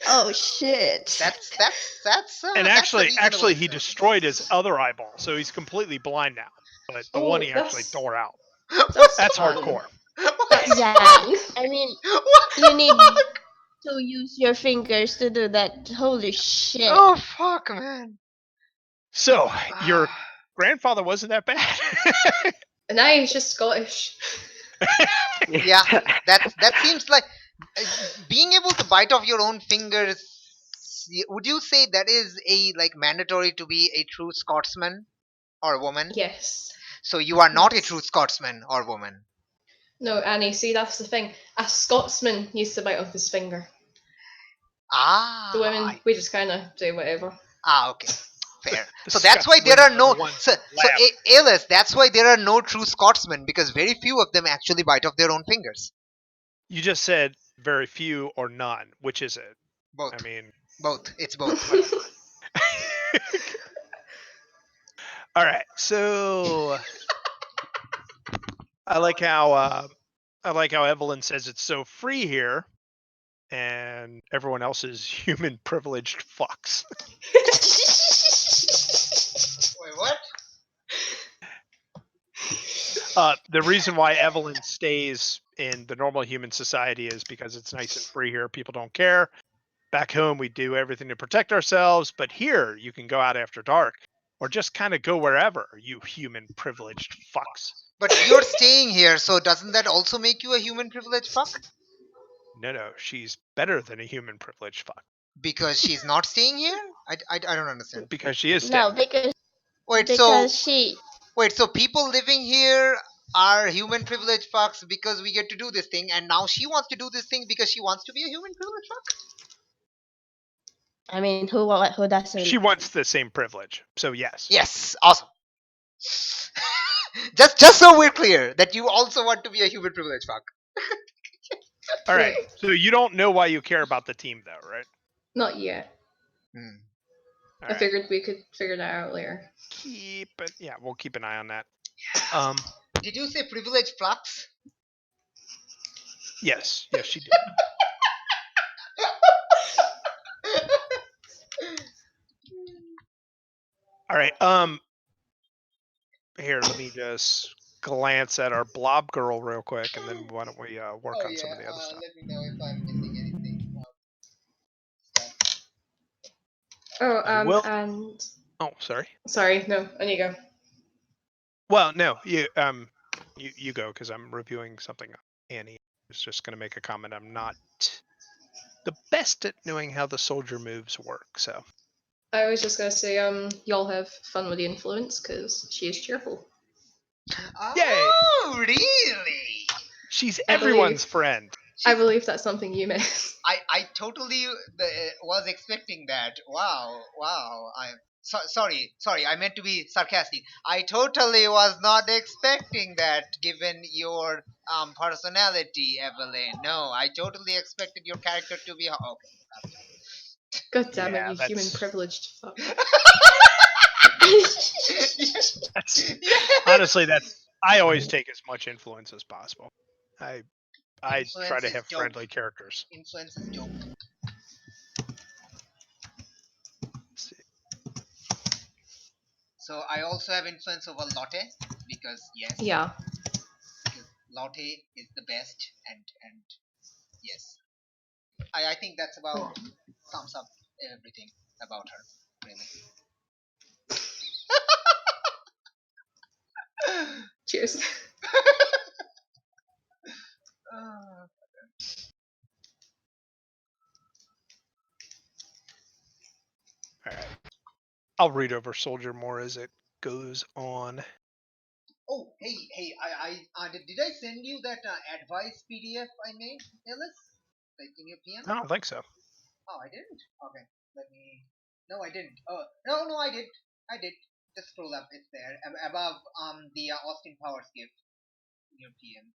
Oh shit. That's And that's a reasonable actually, he explanation. destroyed his other eyeball, so he's completely blind now. But the one he actually that's- tore out. That's, That's fun. hardcore. That's Yeah. fun. I mean, What the you need fuck? to use your fingers to do that. Holy shit. Oh fuck, man. So your grandfather wasn't that bad. And I is just Scottish. Yeah, that seems like being able to bite off your own fingers. Would you say that is a like mandatory to be a true Scotsman or woman? Yes. So you are not a Yes. true Scotsman or woman. No, Annie, see, that's the thing. A Scotsman used to bite off his finger. Ah. The women, we just kind of do whatever. Okay. Fair. The So that's why Scotsmen there are are no. the ones So that laugh. Aillas, that's why there are no true Scotsmen because very few of them actually bite off their own fingers. You just said very few or none. Which is it? Both. I mean, Both. It's both. all right. So I like how Evelyn says it's so free here, and everyone else is human privileged fucks. Wait, what? The reason why Evelyn stays in the normal human society is because it's nice and free here. People don't care. Back home, we do everything to protect ourselves, but here you can go out after dark or just kind of go wherever, you human privileged fucks. But you're staying here, so doesn't that also make you a human privileged fuck? No, she's better than a human privileged fuck Because she's not staying here? I don't understand. because she is staying. No, because Wait, she. so people living here are human privileged fucks because we get to do this thing, and now she wants to do this thing because she wants to be a human privileged fuck? I mean, who doesn't? She wants the same privilege, so yes. Yes, awesome. just so we're clear that you also want to be a human privileged fuck. All right. So you don't know why you care about the team, though, right? Not yet. Hmm. I figured we could figure that out later. We'll keep an eye on that. Did you say privileged flux? Yes, she did. All right. Here, let me just glance at our blob girl real quick, and then why don't we work on some of the other stuff? Let me know if I'm missing anything. Will- and Oh, sorry. sorry, no, on you go. Well, no, you go because I'm reviewing something. Annie was just going to make a comment. I'm not the best at knowing how the soldier moves work, so. I was just gonna say, y'all have fun with the influence because she is cheerful. Yay! Oh, really? She's I everyone's believe- friend. I believe that's something you miss. I totally was expecting that. Wow. I'm sorry. I meant to be sarcastic. I totally was not expecting that, given your personality, Evelyn. No, I totally expected your character to be okay. God damn Yeah, it, you that's- human privileged fuck. Honestly, I always take as much influence as possible. I try to Influence have is dope. friendly characters. Influence is dope. Let's see. So I also have influence over Lotte because yes, Yeah. because Lotte is the best and yes, I think that's about sums up everything about her really. Cheers. All right. I'll read over Soldier more as it goes on. Oh, hey, I did I send you that advice PDF I made, Ellis? Like in your PM? I don't think so. Oh, I didn't. Okay, let me. No, I didn't. Oh, no, I did. I did. Just scroll up. It's there above the Austin Powers gift in your DM.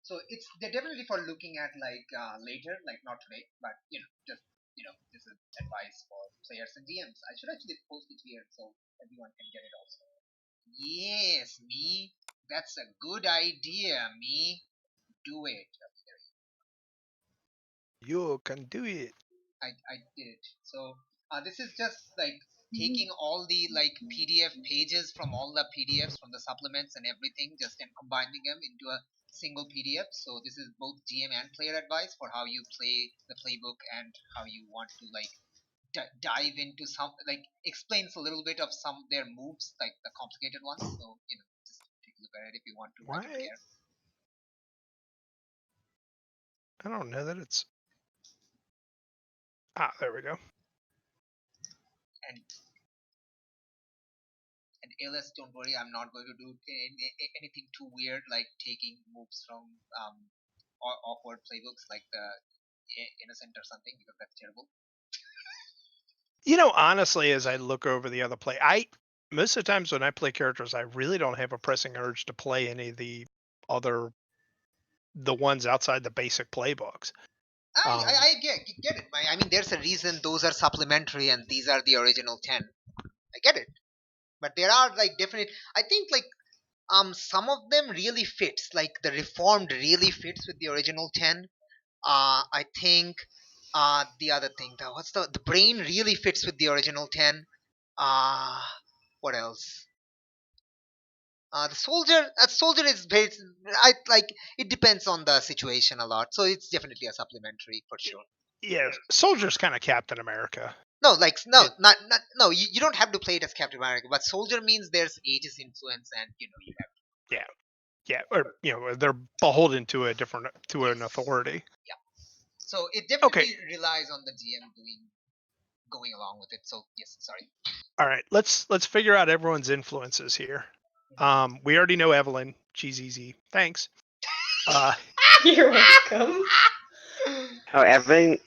So they're definitely for looking at like later, like not today, but this is advice for players and DMs. I should actually post it here so everyone can get it also. Yes, me. That's a good idea, me. Do it. You can do it. I did. So this is just like taking all the like PDF pages from all the PDFs from the supplements and everything, just and combining them into a single PDF. So this is both GM and player advice for how you play the playbook and how you want to like dive into some like explains a little bit of some of their moves, like the complicated ones. So just take a look at it if you want to. Why? I don't care. I don't know that it's. There we go. And Aillas, don't worry, I'm not going to do anything too weird like taking moves from awkward playbooks like the Innocent or something, because that's terrible. Honestly, as I look over the other play, most of the times when I play characters, I really don't have a pressing urge to play any of the ones outside the basic playbooks. I get it. I mean, there's a reason those are supplementary and these are the original 10. I get it. But there are like definite. I think like some of them really fits. Like the Reformed really fits with the original 10. I think the other thing, what's the Brain really fits with the original 10. What else? The soldier is very. I like it depends on the situation a lot. So it's definitely a supplementary for sure. Yeah, Soldier's kind of Captain America. No, like not no. You don't have to play it as Captain America, but soldier means there's Aegis influence, and you have. Yeah, or they're beholden to an authority. Yeah. So it definitely relies on the GM going along with it. So yes, sorry. All right, let's figure out everyone's influences here. We already know Evelyn. She's easy. Thanks. You're welcome. Oh, Evelyn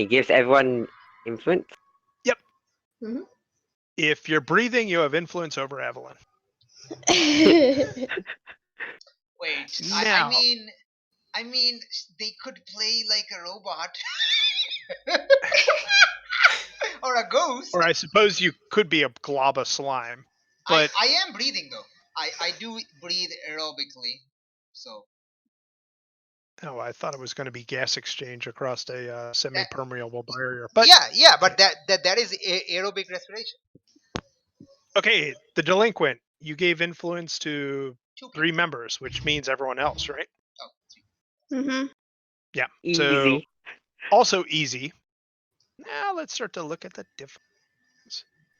gives everyone influence. Yep. Mm-hmm. If you're breathing, you have influence over Evelyn. Wait, Now, I mean, they could play like a robot. Or a ghost. Or I suppose you could be a glob of slime. But I am breathing though. I do breathe aerobically. So oh, I thought it was going to be gas exchange across a semi-permeable barrier. But yeah, but that is aerobic respiration. okay, the delinquent. You gave influence to 2 3 members, which means everyone else, right? Oh, 3. Mm-hmm. Yeah. So Easy. also easy. Now let's start to look at the difference.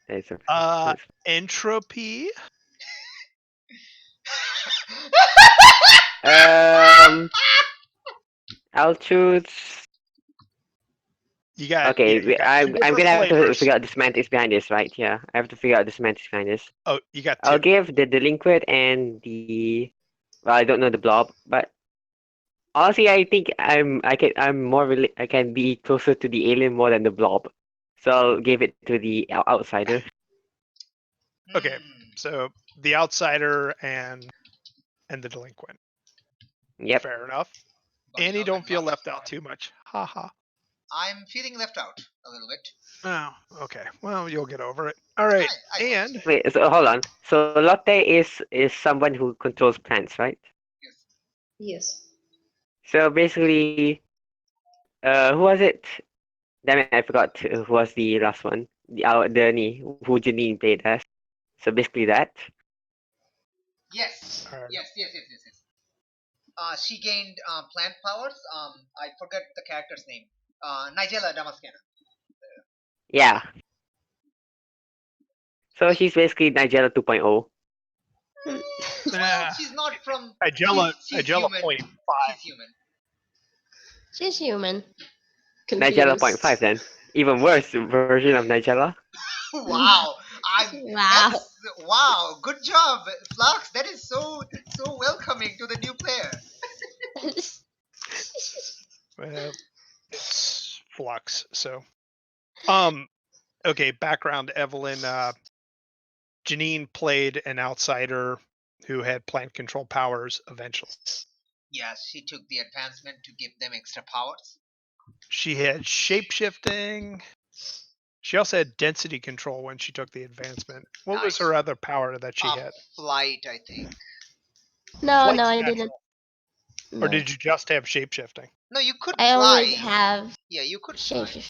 That's a- Entropy. I'll choose. You got Okay, yeah, you got I'm two gonna different have to flavors. figure out the semantics behind this, right? Yeah, I have to figure out the semantics behind this. Oh, you got I'll two. give the delinquent and the. Well, I don't know the blob, but honestly, I think I can be closer to the alien more than the blob, so I'll give it to the outsider. Okay, so the outsider and the delinquent. Yep. Fair enough. Bunny Annie, hop don't and feel lots of left out fun. too much. Ha ha. I'm feeling left out a little bit. Oh, okay. Well, you'll get over it. All right. I hope And Wait, so hold on. So Lotte is someone who controls plants, right? Yes. Yes. So basically, who was it? Damn it, I forgot who was the last one. Who Janine played as. So basically that. Yes. all right. Yes. She gained plant powers. I forget the character's name. Nigella Damaskena. Yeah. So she's basically Nigella 2.0. Well, Ah, she's not from. Igella She's Igella human. 0.5. She's human. She's human. Nigella Confused. 0.5 then. Even worse version of Nigella. Wow. Wow. Wow. Good job, Flux. That is so welcoming to the new player. Well, it's flux. So, okay. Background: Evelyn. Janine played an outsider who had plant control powers. Eventually, Yes, she took the advancement to give them extra powers. she had shapeshifting. She also had density control when she took the advancement. What was Nice. her other power that she had? Flight, I think. No, Flight's no, I natural. didn't. Or No. did you just have shapeshifting? No, you could I fly. always have Yeah, you could fly. shape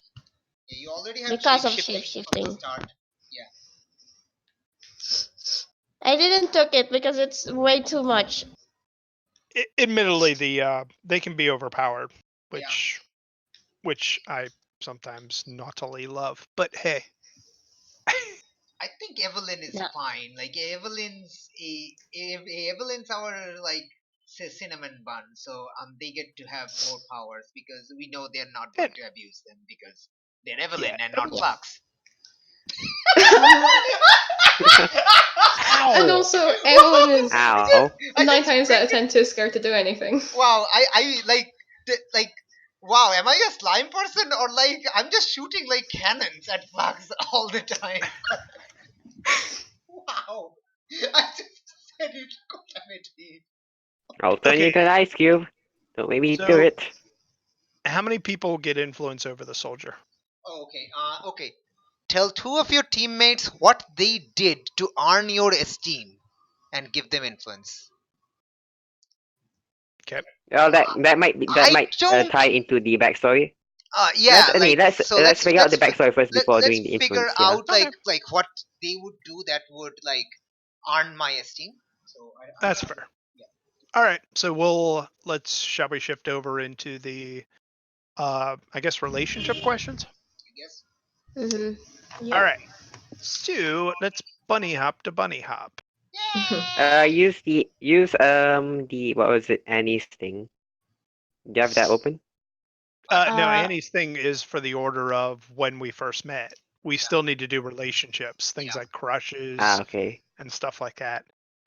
Yeah, you already have because of shapeshifting from the shapeshifting. start. I didn't took it because it's way too much. Admittedly, they can be overpowered, which I sometimes naughtily love. But hey, I think Evelyn is No. fine. Like Evelyn's Evelyn's our like cinnamon bun, so they get to have more powers because we know they're not going to abuse them because they're Evelyn and not Evelyn- Flux. And also, Evelyn is Ow. 9 times out of 10 too scared to do anything. Wow, I like wow, am I a slime person or like I'm just shooting like cannons at Flux all the time? Wow. I just said it, calamity. I'll turn you Okay. into an ice cube. Don't make me do So- it. how many people get influence over the soldier? Oh, okay. Okay. Tell 2 of your teammates what they did to earn your esteem and give them influence. Well, that might don't- tie into the backstory. Yeah, Let's figure out the backstory first before let's doing the figure influence. Yeah. out like what they would do that would like earn my esteem. So That's fair. All right, so shall we shift over into the I guess relationship questions? I guess. Mm-hmm. All right, so let's bunny hop to bunny hop. Use the what was it? Annie's thing. Do you have that open? No, Uh, Annie's thing is for the order of when we first met. We still need to do relationships, things Yeah. like crushes Okay. and stuff like that.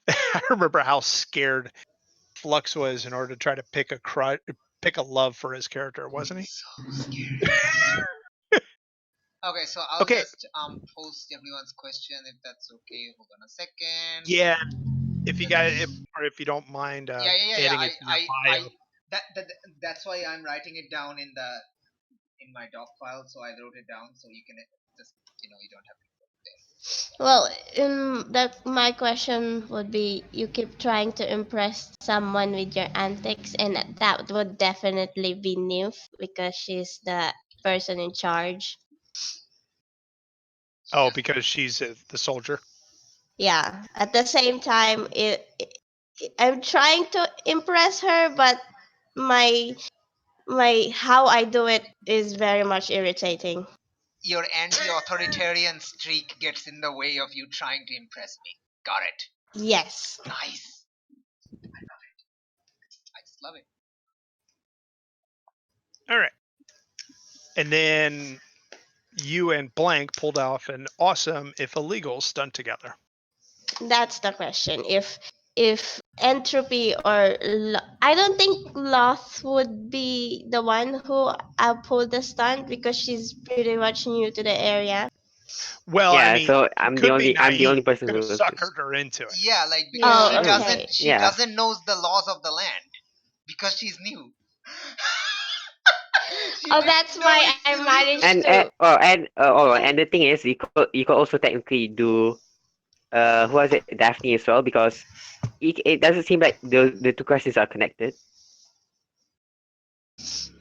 I remember how scared Flux was in order to try to pick a love for his character, wasn't he? So scary. Okay, so I'll Okay. just post everyone's question if that's okay. Hold on a second. Yeah, if you don't mind Yeah. adding it to your bio. That's why I'm writing it down in in my doc file, so I wrote it down so you can just you don't have to. Well, my question would be: you keep trying to impress someone with your antics, and that would definitely be Nymph because she's the person in charge. Oh, because she's the soldier. Yeah. At the same time, I'm trying to impress her, but my how I do it is very much irritating. Your anti-authoritarian streak gets in the way of you trying to impress me. Got it. Yes. Nice. I love it. I just love it. All right. And then you and Blank pulled off an awesome, if illegal, stunt together. That's the question. If entropy or I don't think Loth would be the one who pulled the stunt because she's pretty much new to the area. Well, I Yeah, mean, so you could be I'm the only naive. person Could who have knows this. suckered her into it. Yeah, like because Oh, she Mm. doesn't okay. doesn't knows the laws of the land because she's new. She Oh, didn't that's know why it's I illegal. managed And to. and the thing is, you could also technically do who was it, Daphne as well, because it doesn't seem like the two questions are connected.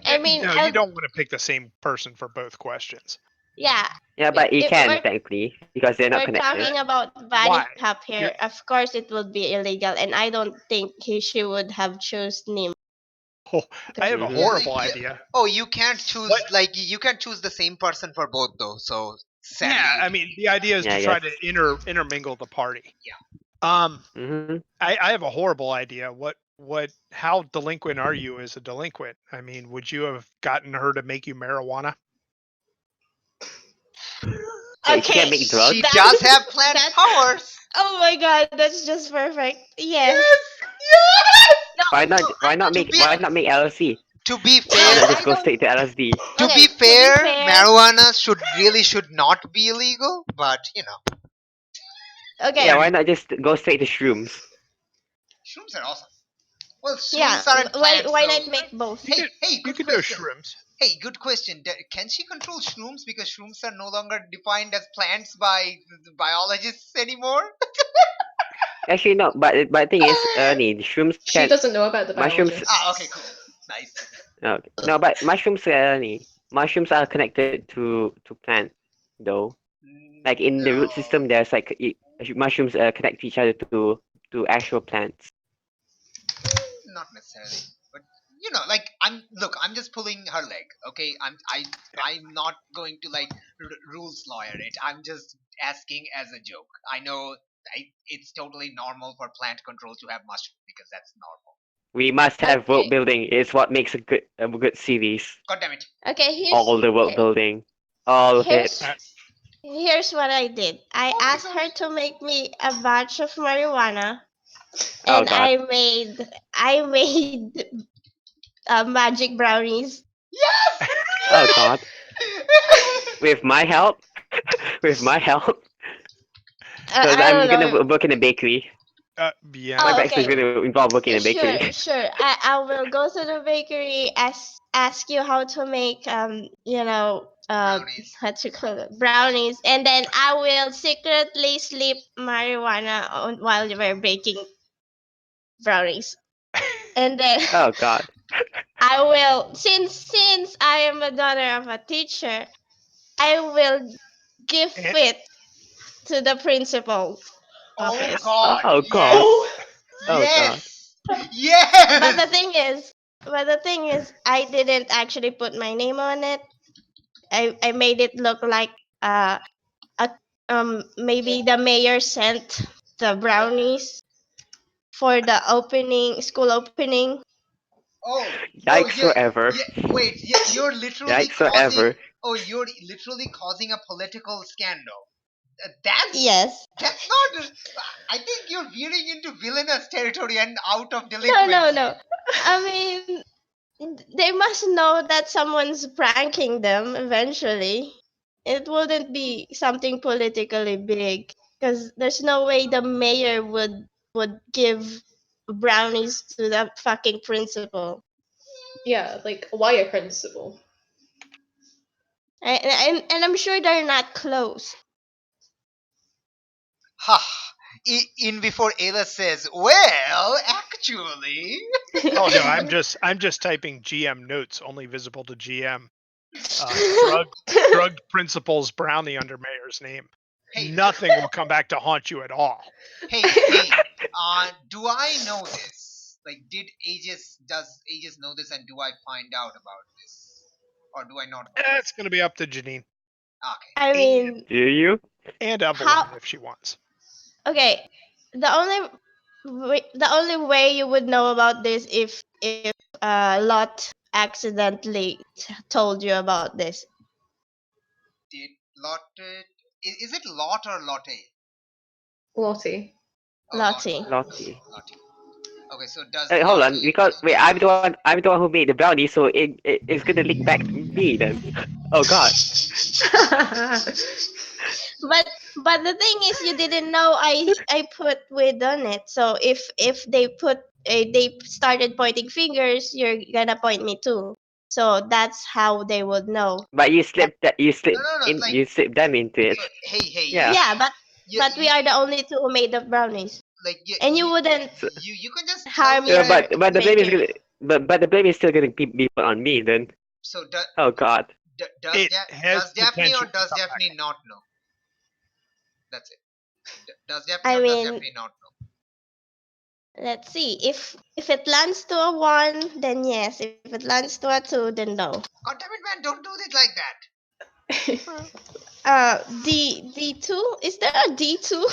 I mean, No, you don't want to pick the same person for both questions. yeah. Yeah, but you If can we're, technically because they're not we're connected. talking about Why? Bunny Hop here, You're- of course it would be illegal, and I don't think she would have chose Nim. Oh, I have a Mhm. horrible idea. Oh, you can't choose What? like you can't choose the same person for both though. So sadly, Yeah, I mean, the idea is Yeah, to I try guess. to intermingle the party. Yeah. Hmm. I have a horrible idea. How delinquent are you as a delinquent? I mean, would you have gotten her to make you marijuana? Hey, she can Okay. make drugs. she That- does have plant that- powers. Oh my god, that's just perfect. Yes. No, Why not? no, Why not To make? be Why not make LSD? to be Why fair, not I just go don't- straight to LSD? to Okay, be to be fair, fair- marijuana should not be illegal. But Okay. Yeah, why not just go straight to shrooms? shrooms are awesome. Well, shrooms Yeah. aren't Why plants. why so... not make both? Hey, You good could do question. shrooms. Hey, good question. Can she control shrooms because shrooms are no longer defined as plants by the biologists anymore? Actually, no. But the thing is, the shrooms She can doesn't know about the mushrooms. biologists. Okay, cool, nice. Okay. No, but mushrooms are connected to plant, though. Like in the root system, there's like mushrooms connect to each other to actual plants. Not necessarily, but like I'm just pulling her leg. Okay, I'm not going to like rules lawyer it. I'm just asking as a joke. I know it's totally normal for plant control to have mushrooms because that's normal. We must have world Okay. building. It's what makes a good series. God damn it! Okay, here's All the world building, all of it. here's what I did. I Oh my asked her to make me a batch of marijuana, Oh and god. I made magic brownies. Yes! Oh god. With my help. With my help. Because I I'm don't know. gonna work in a bakery. Yeah. My Oh, backstory is okay. gonna involve working in a bakery. Sure. I will go to the bakery, ask you how to make Brownies. what you call it, brownies, and then I will secretly slip marijuana while you were baking brownies, and then Oh god. I will, since I am a daughter of a teacher, I will give And- it to the principal Oh office. god! Oh god. Oh god. Yes! Yes! But the thing is, I didn't actually put my name on it. I made it look like a maybe the mayor sent the brownies for the school opening. Oh, Yikes forever. wait, you're literally Yikes forever. you're literally causing a political scandal. That's Yes. that's not. I think you're veering into villainous territory and out of No, delinquency. no. I mean, they must know that someone's pranking them eventually. It wouldn't be something politically big because there's no way the mayor would give brownies to the fucking principal. Yeah, like why a principal? And I'm sure they're not close. Ha! In before Aillas says, well, actually. Oh no, I'm just typing GM notes, only visible to GM. Drugged principal's brownie under mayor's name. Hey. Nothing will come back to haunt you at all. Hey, do I know this? Like, does Aegis know this, and do I find out about this? Or do I not know? It's going to be up to Janine. Okay. I mean, Do you? And Evelyn How- if she wants. okay. The only way you would know about this if Lot accidentally told you about this. Did Lotte... Is it Lot or Lotte? Lottie. Oh, Lottie. Lottie. Lotte. Okay, so does Hold Lotte... on, because wait, I'm the one who made the brownie, so it's gonna link back to me then. Oh god. But the thing is, you didn't know I put weed on it. So if they started pointing fingers, you're gonna point me too. So that's how they would know. But you slipped No, like... you slipped them into it. So, hey, Yeah. Yeah, but you, we are the only two who made the brownies, like, and you wouldn't So- you can just harm tell me your that... but the blame is making. but the blame is still gonna be put on me then. So, Oh god. It has does Daphne or potential to does come back. Daphne not know? That's it. Does Daphne I or does mean- Daphne not know? Let's see. If it lands to a 1, then yes. If it lands to a 2, then no. God damn it, man! Don't do it like that. D2? Is there a D2?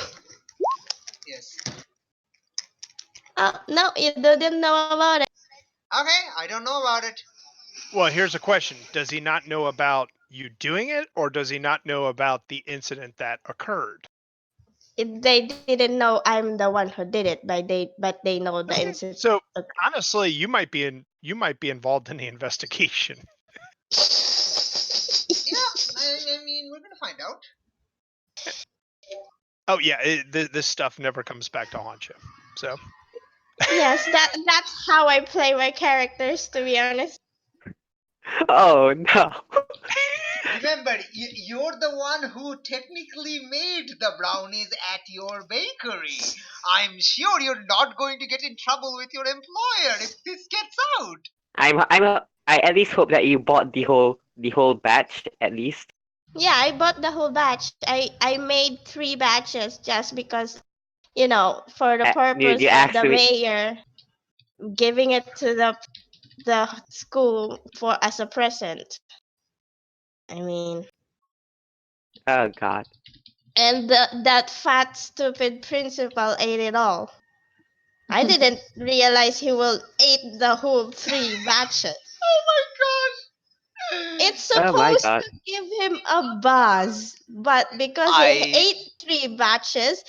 Yes. No, you didn't know about it. Okay, I don't know about it. Well, here's a question. Does he not know about you doing it, or does he not know about the incident that occurred? They didn't know I'm the one who did it, but they know the incident. So honestly, you might be involved in the investigation. Yeah, I mean, we're gonna find out. Oh yeah, this stuff never comes back to haunt you. So Yes, that's how I play my characters, to be honest. Oh no. Remember, you're the one who technically made the brownies at your bakery. I'm sure you're not going to get in trouble with your employer if this gets out. I at least hope that you bought the whole batch at least. Yeah, I bought the whole batch. I made 3 batches just because, for the You purpose of asked the me. mayor giving it to the school as a present. I mean, Oh god. and that fat stupid principal ate it all. I didn't realize he will eat the whole 3 batches. Oh my gosh! It's Oh my supposed god. to give him a buzz, but because he ate 3 batches,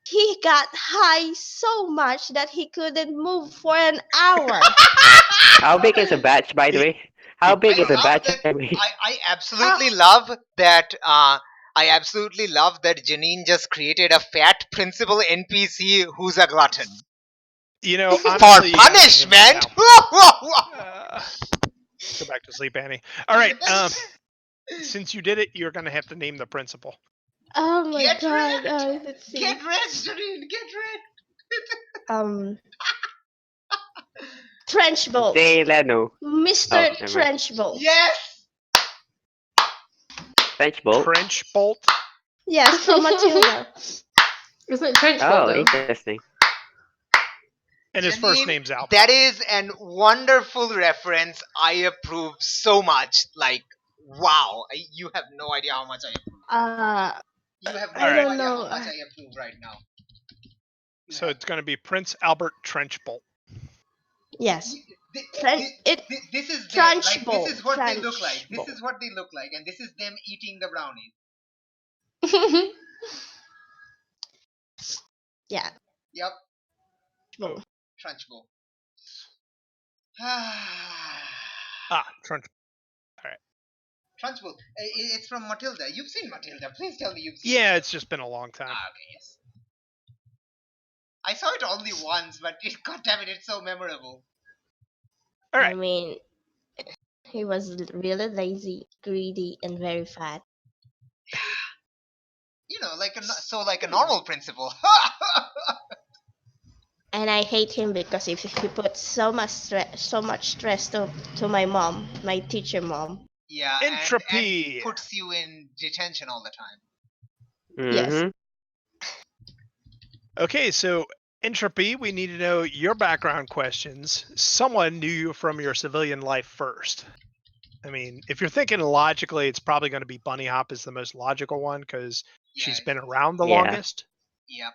he got high so much that he couldn't move for an hour. How big is a batch, by the way? How big is a love batch? that- I Ah. absolutely love that. I absolutely love that Janine just created a fat principal NPC who's a glutton honestly, for you gotta punishment. Go back to sleep, Annie. All right. Since you did it, you're gonna have to name the principal. Oh my Get god. wrecked! Let's see. Get wrecked, Janine. Get wrecked. Trenchbolt. Say Leno. Mr. Oh, never mind. Trenchbolt. Yes. French bolt. Trench bolt. Yes, from Matilda. Isn't it trench Oh, coat though? interesting. And his first Janine, name's Albert. That is an wonderful reference. I approve so much. Like, wow. You have no idea how much I approve. You have no I don't idea know. how much I approve right now. So it's gonna be Prince Albert Trenchbolt. Yes. This is them. Like, Trenchbolt. this is what they look like. This Trenchbolt. is what they look like, and this is them eating the brownies. Yeah. Yep. Boom. Trunchbull. Trench. Trunchbull. It's from Matilda. You've seen Matilda. Please tell me you've seen Yeah, it's just been a long time. okay, yes. I saw it only once, but God damn it, it's so memorable. All I right. mean, He was really lazy, greedy, and very fat. You know, like a normal principal. And I hate him because if he put so much stress to my mom, my teacher mom. Yeah, and he Entropy. puts you in detention all the time. Yes. Mm-hmm. Okay, so Entropy, we need to know your background questions. Someone knew you from your civilian life first. I mean, if you're thinking logically, it's probably going to be Bunny Hop is the most logical one because Yeah, she's been around the Yeah. longest. yeah.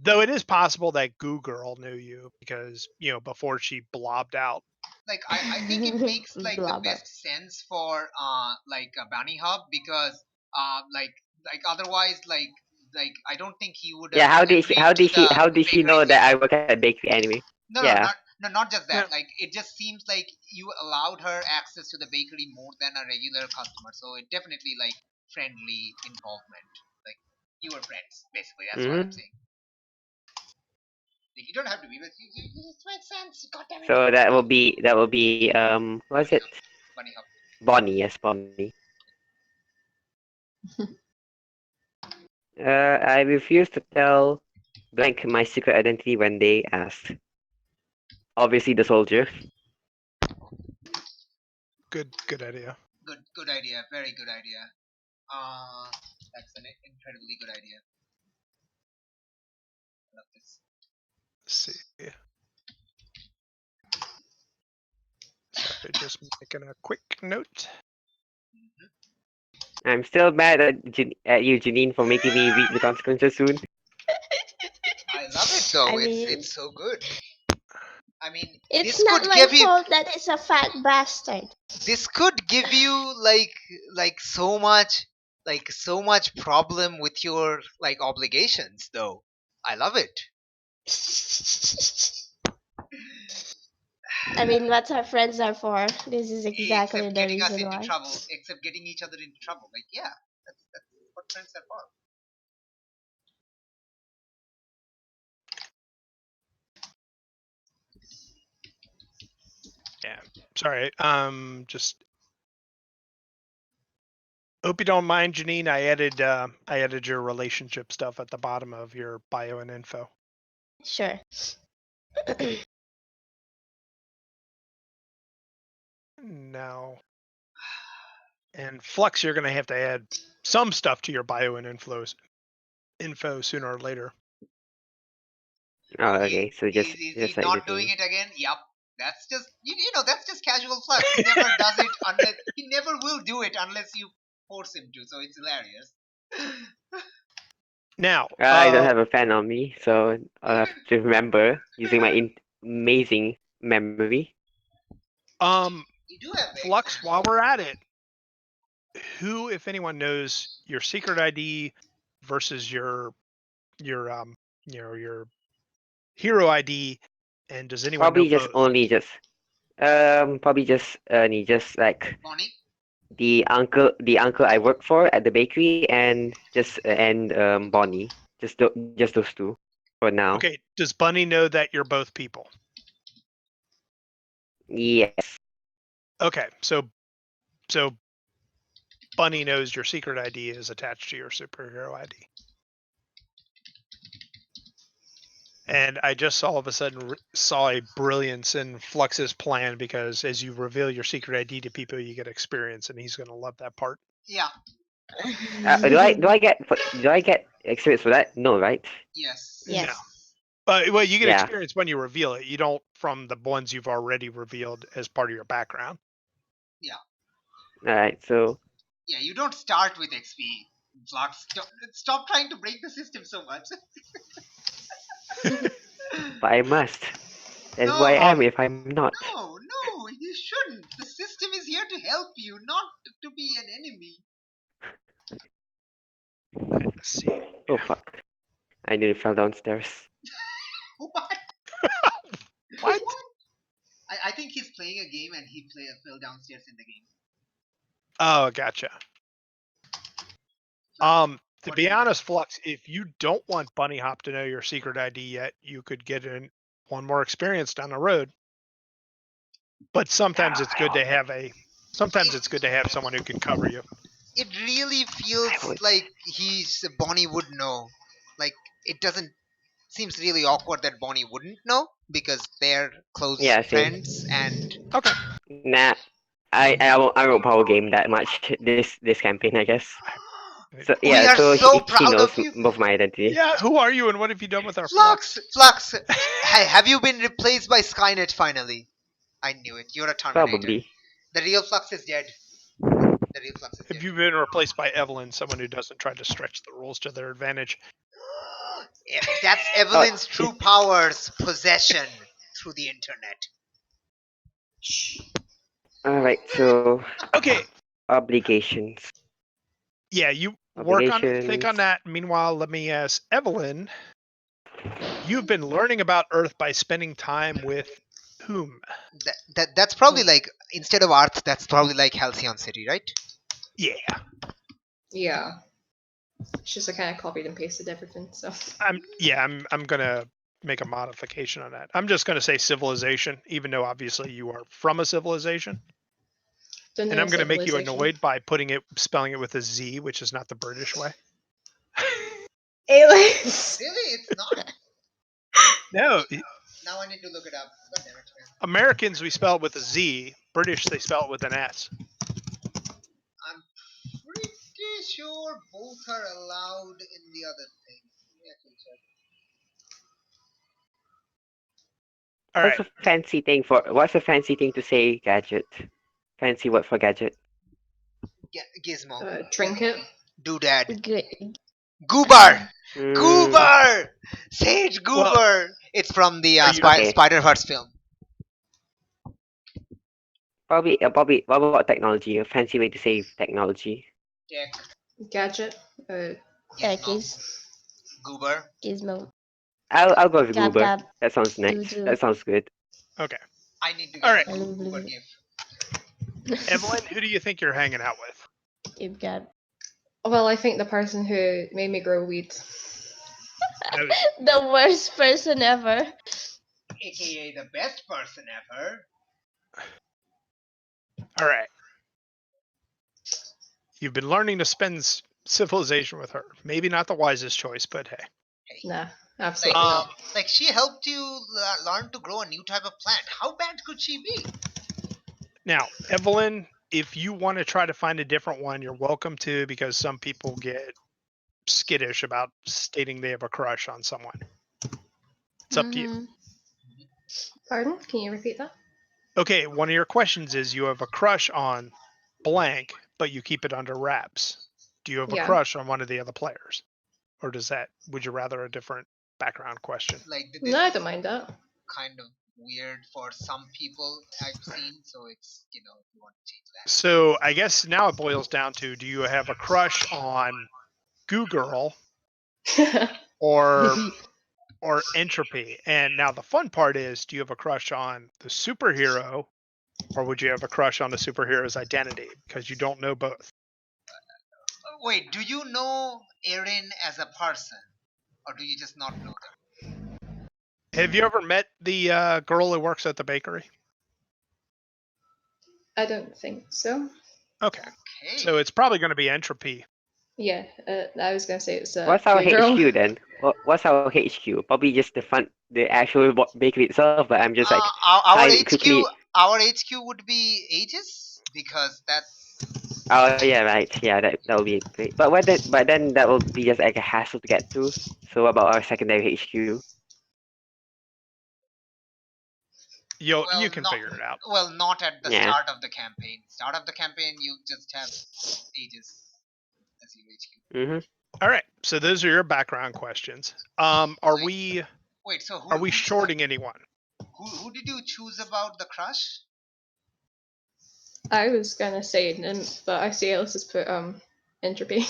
Though it is possible that Goo Girl knew you because, before she blobbed out. Like I think it makes like the Blubber. best sense for like a bunny hop because like otherwise like I don't think he would Yeah. have agreed to How the did she bakery know thing. that I work at a bakery anyway? No, Yeah. not just that. Yeah. Like it just seems like you allowed her access to the bakery more than a regular customer. So it definitely like friendly involvement. Like you were friends, basically. That's what I'm Mm-hmm. saying. Like, you don't have to be, but you just makes sense. God damn it. So that will be what's it? Bunny hop. Bonnie. Yes, Bonnie. I refuse to tell blank my secret identity when they ask. Obviously, the soldier. Good idea. Good idea. Very good idea. That's an incredibly good idea. I love this. Let's see. Sorry, just making a quick note. I'm still mad at you, Janine, for making me read the consequences soon. I love it though. I mean- It's so good. I mean, It's this not could my give you fault that it's a fat bastard. this could give you like so much problem with your like obligations though. I love it. I mean, what our friends are for. This is exactly Except the getting us reason into why. trouble. Except getting each other into trouble. Like yeah, that's what friends are for. Yeah. Sorry. Just hope you don't mind, Janine. I added your relationship stuff at the bottom of your bio and info. Sure. Now, and Flux, you're gonna have to add some stuff to your bio and info sooner or later. Oh, okay. So Is he just like not the doing thing. it again? Yup. That's just you know that's just casual Flux. He never does it unless he never will do it unless you force him to. So it's hilarious. Now, I don't have a fan on me, so I'll have to remember using my amazing memory. You do have Flux, while we're at it, who, if anyone, knows your secret ID versus your your hero ID, and does anyone know both? Probably just like Bonnie. the uncle I work for at the bakery and Bonnie. Just those two for now. Okay, does Bunny know that you're both people? Yes. Okay, so Bunny knows your secret ID is attached to your superhero ID. And I just all of a sudden saw a brilliance in Flux's plan because as you reveal your secret ID to people, you get experience, and he's going to love that part. Yeah. Do I get experience for that? No, right? Yes. Yes. No. Well, you get Yeah. experience when you reveal it. You don't from the ones you've already revealed as part of your background. All right. So Yeah. You don't start with XP. Flux. Stop trying to break the system so much. but I must. That's No, who I am if I'm not. No, you shouldn't. The system is here to help you, not to be an enemy. Let's see. Oh fuck! I nearly fell downstairs. What? What? I think he's playing a game and he fell downstairs in the game. Oh, gotcha. To be honest, Flux, if you don't want Bunny Hop to know your secret ID yet, you could get in one more experience down the road. But sometimes it's good to have a Sometimes it's good to have someone who can cover you. It really feels like Bonnie would know. Like it doesn't seems really awkward that Bonnie wouldn't know because they're close Yeah, same. friends and Okay. Nah, I won't power game that much this campaign, I guess. So we yeah, are so so he proud knows of you. both my identity. Yeah, who are you and what have you done with our Flux, hey, have you been replaced by Skynet finally? I knew it. You're a Terminator. Probably. The real Flux is dead. The real Flux is Have dead. you been replaced by Evelyn, someone who doesn't try to stretch the rules to their advantage? That's Evelyn's true powers, possession through the internet. Alright, so Okay. obligations. Yeah, you work on it, think on Obligations. that. Meanwhile, let me ask Evelyn. You've been learning about Earth by spending time with whom? That's probably like instead of Earth, that's probably like Halcyon City, right? Yeah. Yeah. It's just I kind of copied and pasted everything, so. I'm gonna make a modification on that. I'm just gonna say civilization, even though obviously you are from a civilization. Don't And know I'm gonna make you civilization. annoyed by spelling it with a Z, which is not the British way. Aillas! Really? It's not? No, Now I need to look it up. God damn it, man. Americans we spell it with a Z. British they spell it with an S. I'm pretty sure both are allowed in the other thing. Let me actually check. All right. What's a fancy thing to say gadget? Fancy word for gadget. Gizmo. Trinket. Doodad. Good. Goober! Mm, Goober! Sage Goober! Well, It's from the are you- Okay. Spider-Verse film. Probably what about technology? A fancy way to say technology. Tech. Gadget. Gizmo. Goober. Gizmo. I'll go with Gab Goober. gab. That sounds nice. Doo-doo. That sounds good. Okay. I need to All get right. a Goober gift. Evelyn, who do you think you're hanging out with? You've got Well, I think the person who made me grow weed. That was- the worst person ever. AKA the best person ever. All right. You've been learning to spend civilization with her. Maybe not the wisest choice, but hey. Nah, absolutely Um, not. Like she helped you learn to grow a new type of plant. How bad could she be? Now, Evelyn, if you want to try to find a different one, you're welcome to, because some people get skittish about stating they have a crush on someone. It's up to you. Mhm. Pardon? Can you repeat that? Okay, one of your questions is you have a crush on blank, but you keep it under wraps. Do you have a Yeah. crush on one of the other players? Or would you rather a different background question? Like this No, I is don't mind that. kind of weird for some people I've seen, so it's if you want to change that. So I guess now it boils down to, do you have a crush on Goo Girl or Entropy? And now the fun part is, do you have a crush on the superhero, or would you have a crush on the superhero's identity? Because you don't know both. Wait, do you know Erin as a person, or do you just not know them? Have you ever met the girl who works at the bakery? I don't think so. Okay, Okay. so it's probably going to be Entropy. Yeah, I was gonna say it's What's our Good Girl. HQ then? What's our HQ? Probably just the actual bakery itself. But I'm just like our I HQ, quickly. our HQ would be Aegis because that's Oh yeah, right. Yeah, that will be great. But then that will be just like a hassle to get to. So what about our secondary HQ? You well, can not, figure it out. Well, not at the Yeah. start of the campaign. Start of the campaign, you just have Aegis as your HQ. Mm-hmm. All right, so those are your background questions. Are we Wait, so are we shorting anyone? Who did you choose about the crush? I was gonna say it, but I see Alice has put Entropy.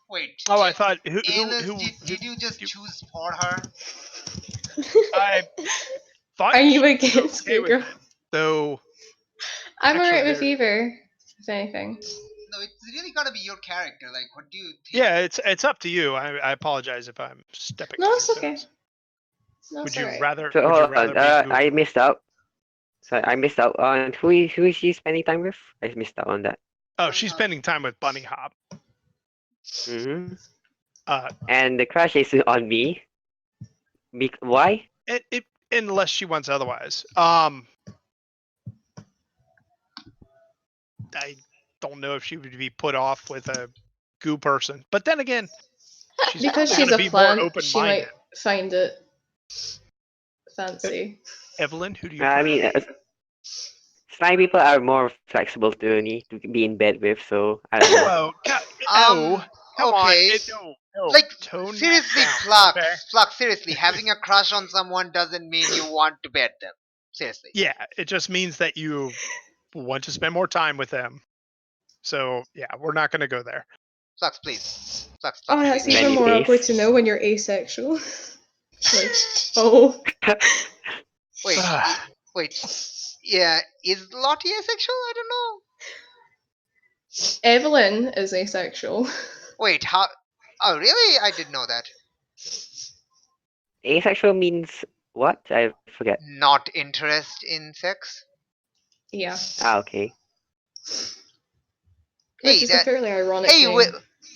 Wait. Oh, I thought Aillas, who did you just choose for her? I thought Are you she was against okay Good with Girl? it, though. I'm Actually, alright with there- either, if anything. No, it's really gotta be your character. Like, what do you think? Yeah, it's up to you. I apologize if I'm stepping. No, on it's your okay. toes. No, Would it's you alright. rather? So Would you hold rather on. be I Google? missed out. So I missed out on who is she spending time with? I missed out on that. Oh, she's spending time with Bunny Hop. Hmm. Uh, And the crush is on me. Why? unless she wants otherwise. I don't know if she would be put off with a goo person, but then again, she's Because probably she's gonna a be more plant, she open-minded. might find it fancy. Evelyn, who do you? I prefer? mean, slime people are more flexible to me to be in bed with, so I don't know. Oh, come on! Okay. No, Like, tone that seriously, down, Flux, okay? Flux, seriously, having a crush on someone doesn't mean you want to bed them. Seriously. Yeah, it just means that you want to spend more time with them. So yeah, we're not going to go there. Flux, please. Flux, Oh, Flux, that's please. even Many more awkward days. to know when you're asexual. Like, oh. Wait, wait. Yeah, is Lottie asexual? I don't know. Evelyn is asexual. Wait, how? Oh, really? I didn't know that. Asexual means what? I forget. Not interest in sex? Yeah. Ah, okay. Which Hey, is a that. fairly ironic Hey, name.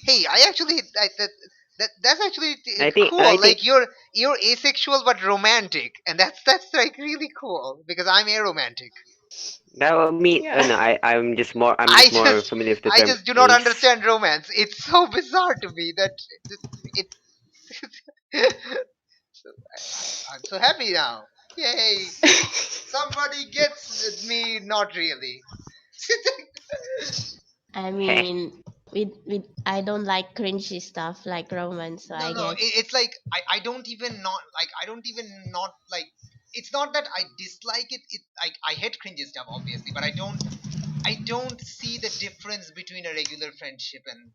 hey, I actually that's actually I think cool. Like you're asexual but romantic, and that's like really cool because I'm aromantic. that will mean. Yeah. No, I'm just more. I'm I just more just familiar with the I term just do not ace. understand romance. It's so bizarre to me that it. So I'm so happy now. Yay! Somebody gets me. Not really. I mean, I don't like cringy stuff like romance, so I No, guess. it's like I don't even not like I don't even not like it's not that I dislike it. It like I hate cringy stuff obviously, but I don't see the difference between a regular friendship and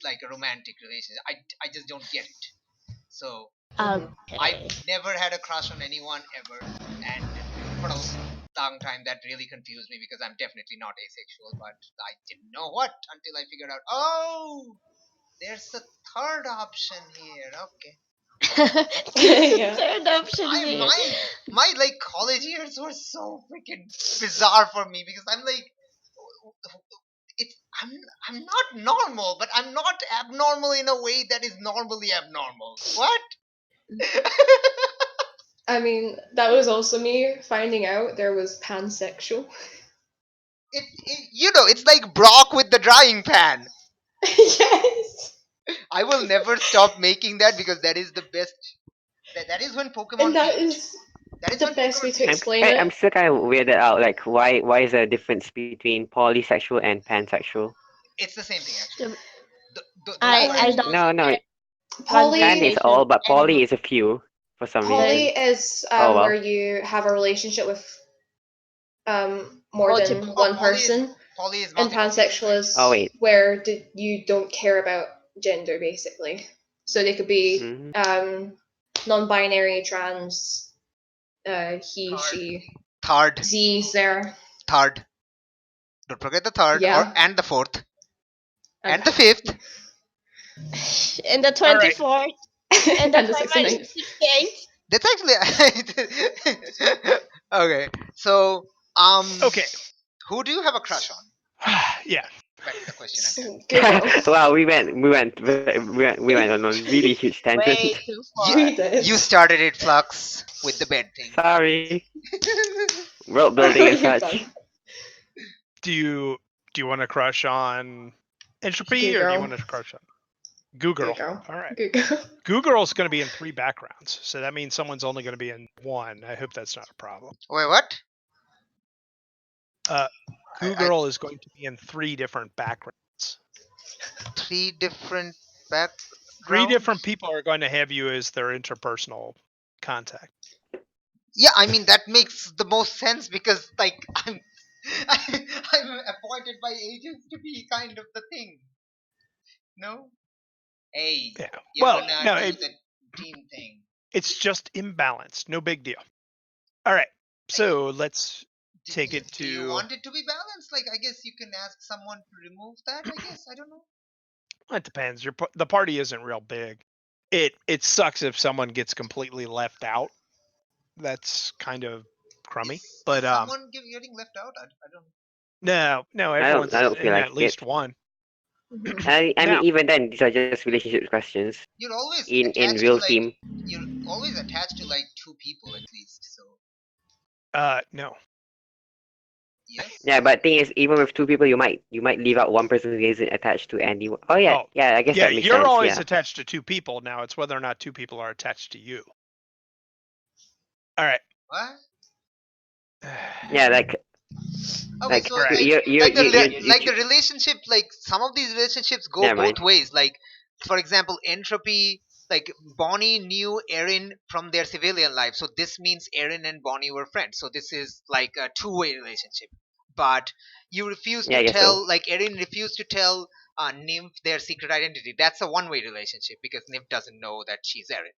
like a romantic relationship. I just don't get it. So I've Okay. never had a crush on anyone ever, and for a long time that really confused me because I'm definitely not asexual. But I didn't know what until I figured out. Oh, there's a third option here. Okay. Yeah. Third option I here. my like college years were so freaking bizarre for me because I'm like it's I'm not normal, but I'm not abnormal in a way that is normally abnormal. What? I mean, that was also me finding out there was pansexual. You know, it's like Brock with the drying pan. Yes! I will never stop making that because that is the best. That is when Pokemon And that age. is That is the when best way Pokemon to age. explain I'm it. still kind of weirded out. Like, why is there a difference between polysexual and pansexual? It's the same thing actually. Those I are I actually. don't No, no. get Pan is Poly all, conversation but and poly is a few for some poly reason. is Oh where well. you have a relationship with more than multiple. Oh, one person, poly is and multiple people, pansexual right? Oh is wait. where you don't care about gender basically. So they could be Hmm. non-binary, trans, he, Third. she, Third. Z's there. Third. Don't forget the third or Yeah. and the fourth And, and the fifth. And the All right. 24th and the and the 69th. 568th. That's actually okay. So Okay. who do you have a crush on? Yeah. Back to the question at hand. Google. Wow, we went on a really huge tangent. Way too You, far. We did. you started it, Flux, with the bed thing. Sorry. World building and You're such. done. Do you want to crush on Entropy or do you want to crush on Goo Girl? Google. All right. Google. Goo Girl's going to be in 3 backgrounds, so that means someone's only going to be in 1. I hope that's not a problem. Wait, what? Goo Girl is going to be in 3 different backgrounds. 3 different backgrounds? 3 different people are going to have you as their interpersonal contact. Yeah, I mean that makes the most sense because like I'm appointed by agents to be kind of the thing. No? Hey, Yeah. you're Well, gonna no, do the team thing. it's just imbalanced. No big deal. All right. So let's take it Do you to. want it to be balanced? Like, I guess you can ask someone to remove that. I guess I don't know. It depends. The party isn't real big. It sucks if someone gets completely left out. That's kind of crummy. Is But someone getting left out? I don't. no, everyone's I don't feel in like at least one. Mhm. I mean, Now, even then, these are just relationship questions You're always in attached to real like. team. You're always attached to like 2 people at least. So no. yes. Yeah, but thing is, even with 2 people, you might leave out one person who isn't attached to anyone. Oh yeah, Oh, yeah. I guess yeah, that makes you're sense. always Yeah. attached to 2 people. Now it's whether or not 2 people are attached to you. All right. What? Yeah, like Okay, like so Alright. like the relationship, like some of these relationships go Never both mind. ways. Like for example, Entropy, like Bonnie knew Erin from their civilian life, so this means Erin and Bonnie were friends. So this is like a two-way relationship. But you refuse Yeah, to I guess so. tell, like Erin refused to tell Nymph their secret identity. That's a one-way relationship because Nymph doesn't know that she's Erin.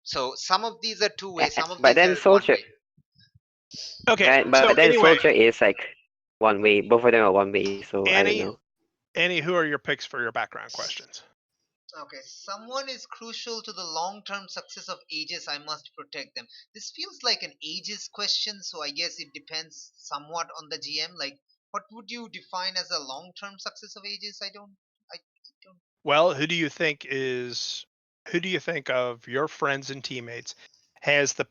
So some of these are two-way, some of But these then are Soldier, one-way. Okay. but So then anyway, Soldier is like one way. Both of them are one way. So I don't Annie, know. who are your picks for your background questions? Okay, someone is crucial to the long-term success of Aegis. I must protect them. This feels like an Aegis question, so I guess it depends somewhat on the GM. Like, what would you define as a long-term success of Aegis? I don't. Well, who do you think of your friends and teammates has the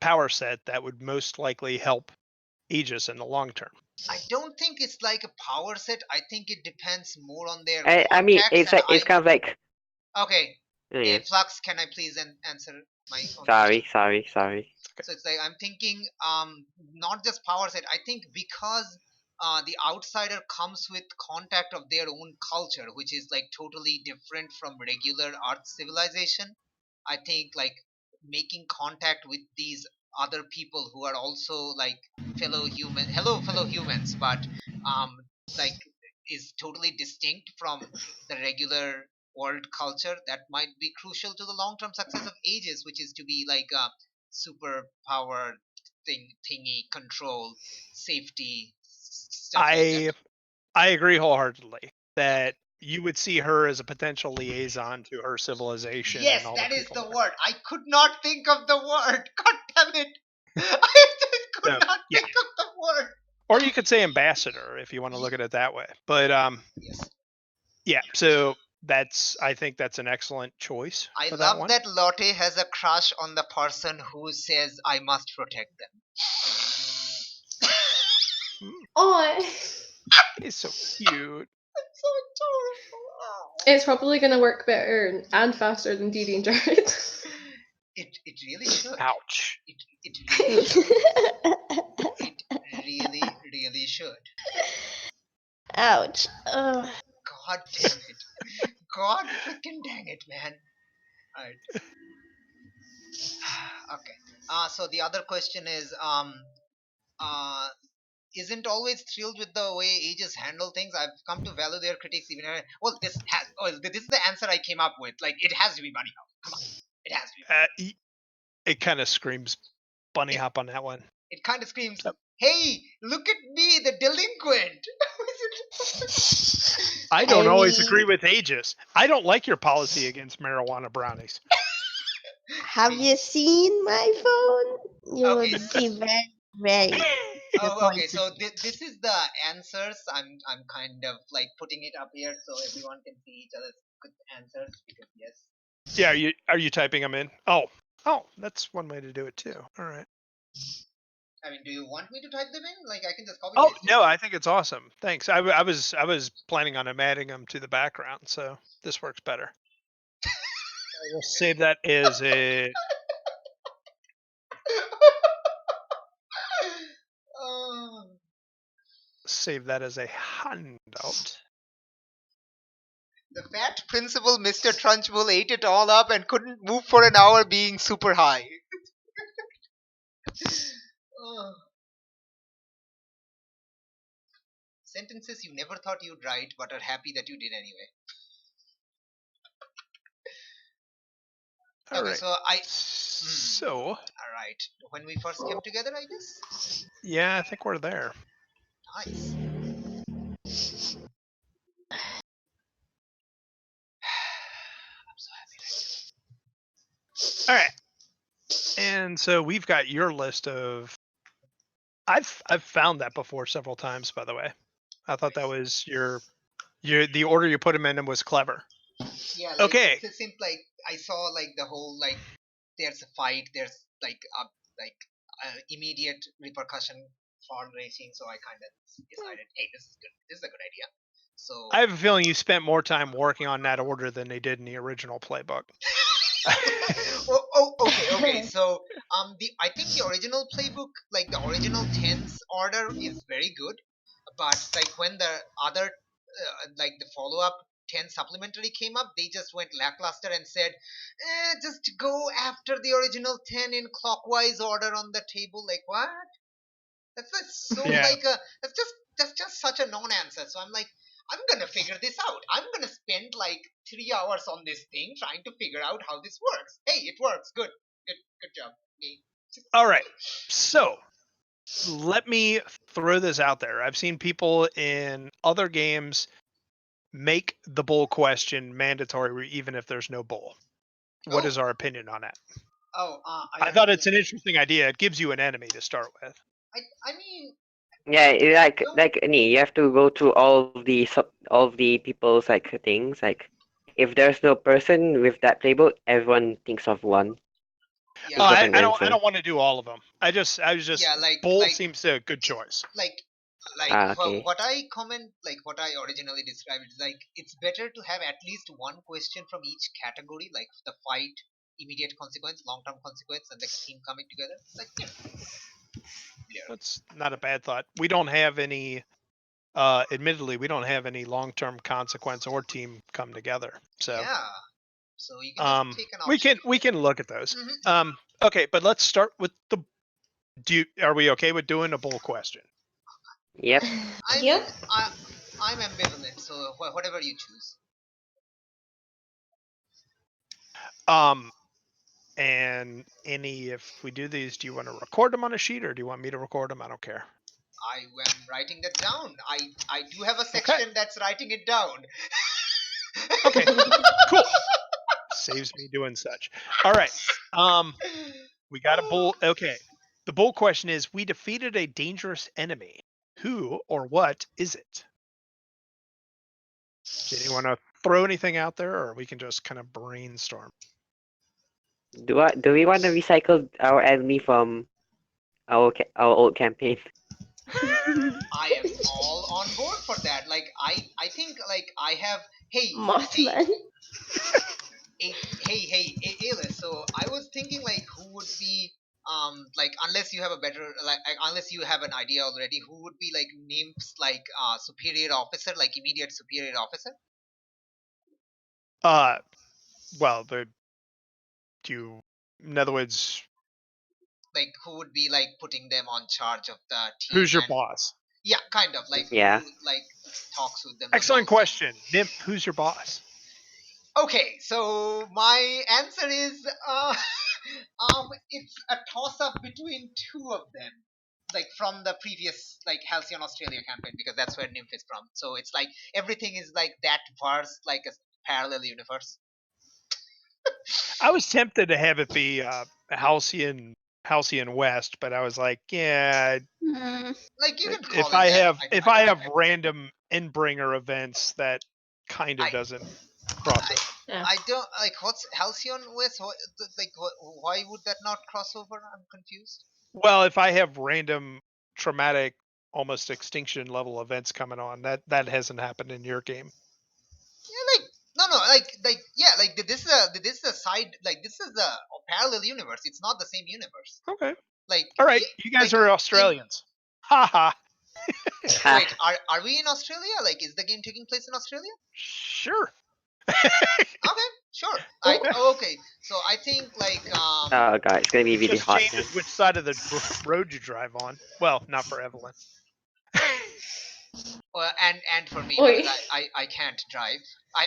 power set that would most likely help Aegis in the long term? I don't think it's like a power set. I think it depends more on their I mean, contacts and it's kind of like. Okay, Yeah. Flux, can I please answer my own Sorry, question? sorry. So it's like I'm thinking, not just power set. I think because the outsider comes with contact of their own culture, which is like totally different from regular Earth civilization. I think like making contact with these other people who are also like fellow humans, but um, like is totally distinct from the regular world culture. That might be crucial to the long-term success of Aegis, which is to be like super power thingy control safety stuff like that. I agree wholeheartedly that you would see her as a potential liaison to her civilization and Yes, all the that is people the there. word. I could not think of the word. God damn it. I just could So, not yeah. think of the word. Or you could say ambassador if you want to look at it that way. But Yes. yeah, so I think that's an excellent choice I for that love one. that Lotte has a crush on the person who says I must protect them. Oh, He's so cute. So adorable. it's probably gonna work better and faster than Dee Dee and Jared. It really should. Ouch. It really should. It really should. Ouch. Ugh. God damn it. God freaking dang it, man. Alright. Okay. So the other question is, uh, isn't always thrilled with the way Aegis handle things. I've come to value their critics even. This is the answer I came up with. Like, it has to be Bunny Hop. Come on, it has to be. It kind of screams bunny It- hop on that one. It kind of screams, So- "Hey, look at me, the delinquent." I don't I always mean- agree with Aegis. I don't like your policy against marijuana brownies. Have you seen my phone? You Okay. would be very, very Oh, okay. disappointed. So this is the answers. I'm kind of like putting it up here so everyone can see each other's good answers because yes. Yeah, are you typing them in? Oh, that's one way to do it too. All right. I mean, do you want me to type them in? Like, I can just copy Oh paste it. no, I think it's awesome. Thanks. I was planning on adding them to the background, so this works better. I will save that as a Oh. handout. The fat principal, Mr. Trunchbull, ate it all up and couldn't move for an hour being super high. Oh. Sentences you never thought you'd write but are happy that you did anyway. All Okay, right. so So, alright. When we first came together, I guess? yeah, I think we're there. Nice. I'm so happy right All right. And so we've got your list of I've found that before several times, by the way. I thought that was the order you put them in was clever. Yeah, like Okay. it seems like I saw like the whole like there's a fight, there's like immediate repercussion for racing, so I kind of decided, hey, this is good. This is a good idea. So I have a feeling you spent more time working on that order than they did in the original playbook. okay. So I think the original playbook, like the original tens order, is very good, but like when the other like the follow up 10 supplementary came up, they just went lackluster and said, just go after the original 10 in clockwise order on the table. Like what? That's so Yeah. like a that's just such a non-answer. So I'm like, I'm gonna figure this out. I'm gonna spend like 3 hours on this thing trying to figure out how this works. Hey, it works. Good job. Me. All right. So let me throw this out there. I've seen people in other games make the bull question mandatory even if there's no bull. What Oh. is our opinion on that? Oh, I thought it's an interesting idea. It gives you an enemy to start with. I mean, Yeah, no. like Ani, you have to go through all the people's like things. Like, if there's no person with that playbook, everyone thinks of one. Yeah, Think of I an don't answer. want to do all of them. I was just yeah, like bull like seems a good choice. like Okay. what I comment, like what I originally described is like it's better to have at least one question from each category, like the fight, immediate consequence, long term consequence, and the team coming together. Like yeah. That's not a bad thought. We don't have any admittedly we don't have any long-term consequence or team come together. So Yeah. So you can just take an we option. can look at those. Mhm. Okay, but let's start with the are we okay with doing a bull question? Yep. I Yep. mean, I'm ambivalent, so whatever you choose. And if we do these, do you want to record them on a sheet or do you want me to record them? I don't care. I am writing that down. I do have a section that's writing it down. Okay. Cool. Saves me doing such. All right. We got a bull. Okay. The bull question is: we defeated a dangerous enemy. Who or what is it? Does anyone want to throw anything out there, or we can just kind of brainstorm? Do we want to recycle our enemy from our old campaign? I am all on board for that. Like I think like I have Mothman. Aillas. So I was thinking like who would be like unless you have a better unless you have an idea already, who would be like names like superior officer, like immediate superior officer? Well, in other words, Like who would be like putting them on charge of the team? who's your and- boss? Yeah, kind of like Yeah. who like talks with them. the Excellent most. question, Nymph. Who's your boss? Okay, so my answer is it's a toss up between two of them. Like from the previous like Halcyon Australia campaign, because that's where Nymph is from. So it's like everything is like that verse, like a parallel universe. I was tempted to have it be Halcyon West, but I was like, yeah, Hmm. Like you can call if it I that. have I if don't I have mind. random Endbringer events, that kind of I- doesn't cross over. Yeah. I don't like what's Halcyon West. Why would that not cross over? I'm confused. Well, if I have random traumatic, almost extinction level events coming on, that hasn't happened in your game. Yeah, like no, like yeah, like this is a side, like this is a parallel universe. It's not the same universe. Okay. Like All right. yeah, You guys like, are Australians. Haha. Ha. Wait, are we in Australia? Like, is the game taking place in Australia? Sure. Okay, sure. Okay. So I think like Oh god, it's gonna be It really just hot then. changes which side of the road you drive on. Well, not for Evelyn. and for me, Oi. because I can't drive.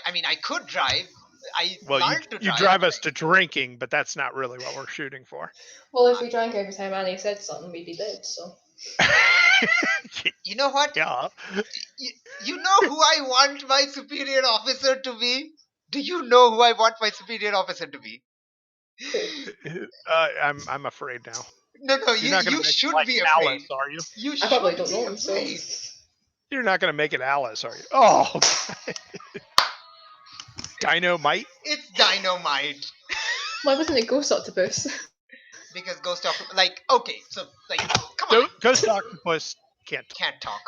I mean I could drive. I Well, learned to you drive. drive but us to drinking, but that's not really what we're shooting for. Well, if we drank every time Annie said something, we'd be dead, so. you know what? Yeah. You know who I want my superior officer to be? Do you know who I want my superior officer to be? I'm afraid now. No, You're you not going to you make it should like be afraid. Alice, are you? You I should probably don't be know him, so. afraid. You're not going to make it Alice, are you? Oh, Dynamite. It's dynamite. Why wasn't it Ghost Octopus? Because Ghost Octopus, like, okay, so, like, come on, Ghost Octopus can't. can't talk.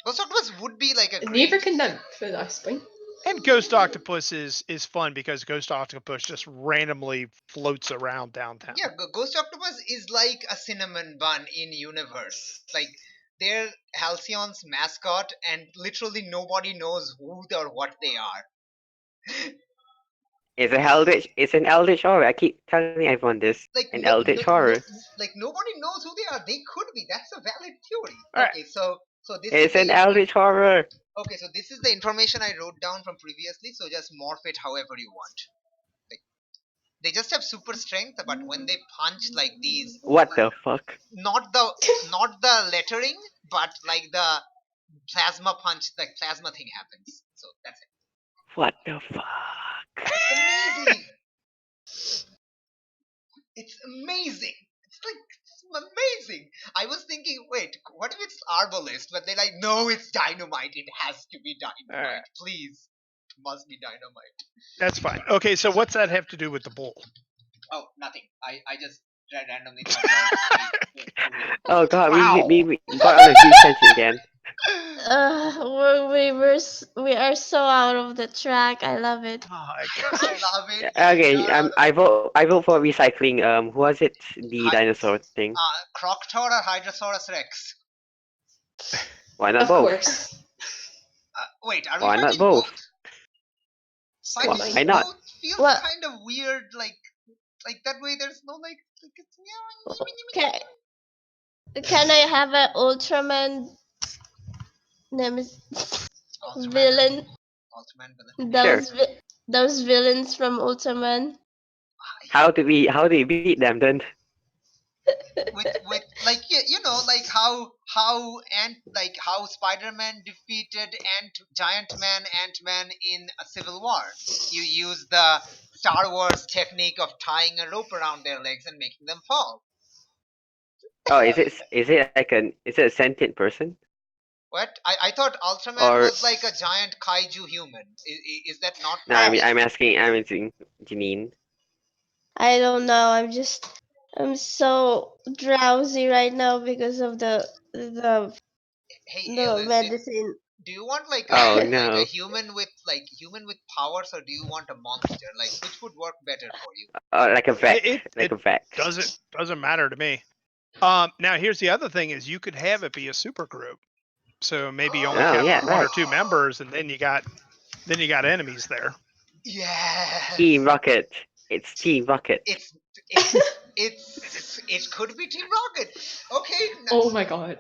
Ghost Octopus would be like a Neither great. can them, for this point. And Ghost Octopus is fun because Ghost Octopus just randomly floats around downtown. Yeah, Ghost Octopus is like a cinnamon bun in universe. Like, they're Halcyon's mascot, and literally nobody knows who or what they are. It's an eldritch horror. I keep telling everyone this. Like An eldritch horror. like nobody knows who they are. They could be. That's a valid theory. All right. Okay, so this It's is an the eldritch horror. okay, so this is the information I wrote down from previously. So just morph it however you want. Like, they just have super strength, but when they punch like these, What the fuck? not the lettering, but like the plasma punch, like plasma thing happens. So that's it. What the fuck? It's amazing. It's amazing. It's amazing. I was thinking, wait, what if it's Arbalist? But they're like, no, it's dynamite. It has to be dynamite. Alright. Please. It must be dynamite. That's fine. Okay, so what's that have to do with the bull? Oh, nothing. I just randomly thought Oh god, Wow. we got on a huge tangent again. We are so out of the track. I love it. Oh my I love it. Okay, We are I vote for recycling. Who was it? The Hi- dinosaur thing. Croctor or Hydrosaurus Rex? Why not Of both? course. Wait, are we Why not fighting both? Fighting Why Why not? both feels Well- kind of weird. Like that way. There's no like it's Can I have an Ultraman Ultraman, villain? Ultraman villain. Those villains from Ultraman. How do we beat them then? with like you know like how Spider-Man defeated Ant-Man in a Civil War. You use the Star Wars technique of tying a rope around their legs and making them fall. Oh, is it a sentient person? What? I thought Ultraman Or- was like a giant kaiju human. Is that not? No, I'm asking Janine. I don't know. I'm so drowsy right now because of the Hey, Aillas, medicine. do you want like Oh, like no. a human with powers, or do you want a monster? Like, which would work better for you? Like a vet. It a vet. doesn't matter to me. Now here's the other thing: is you could have it be a super group. So maybe you only Oh, count yeah, one or right. two members, and then you got enemies there. Yeah. Team Rocket. It's Team Rocket. It could be Team Rocket. Okay. Oh my god.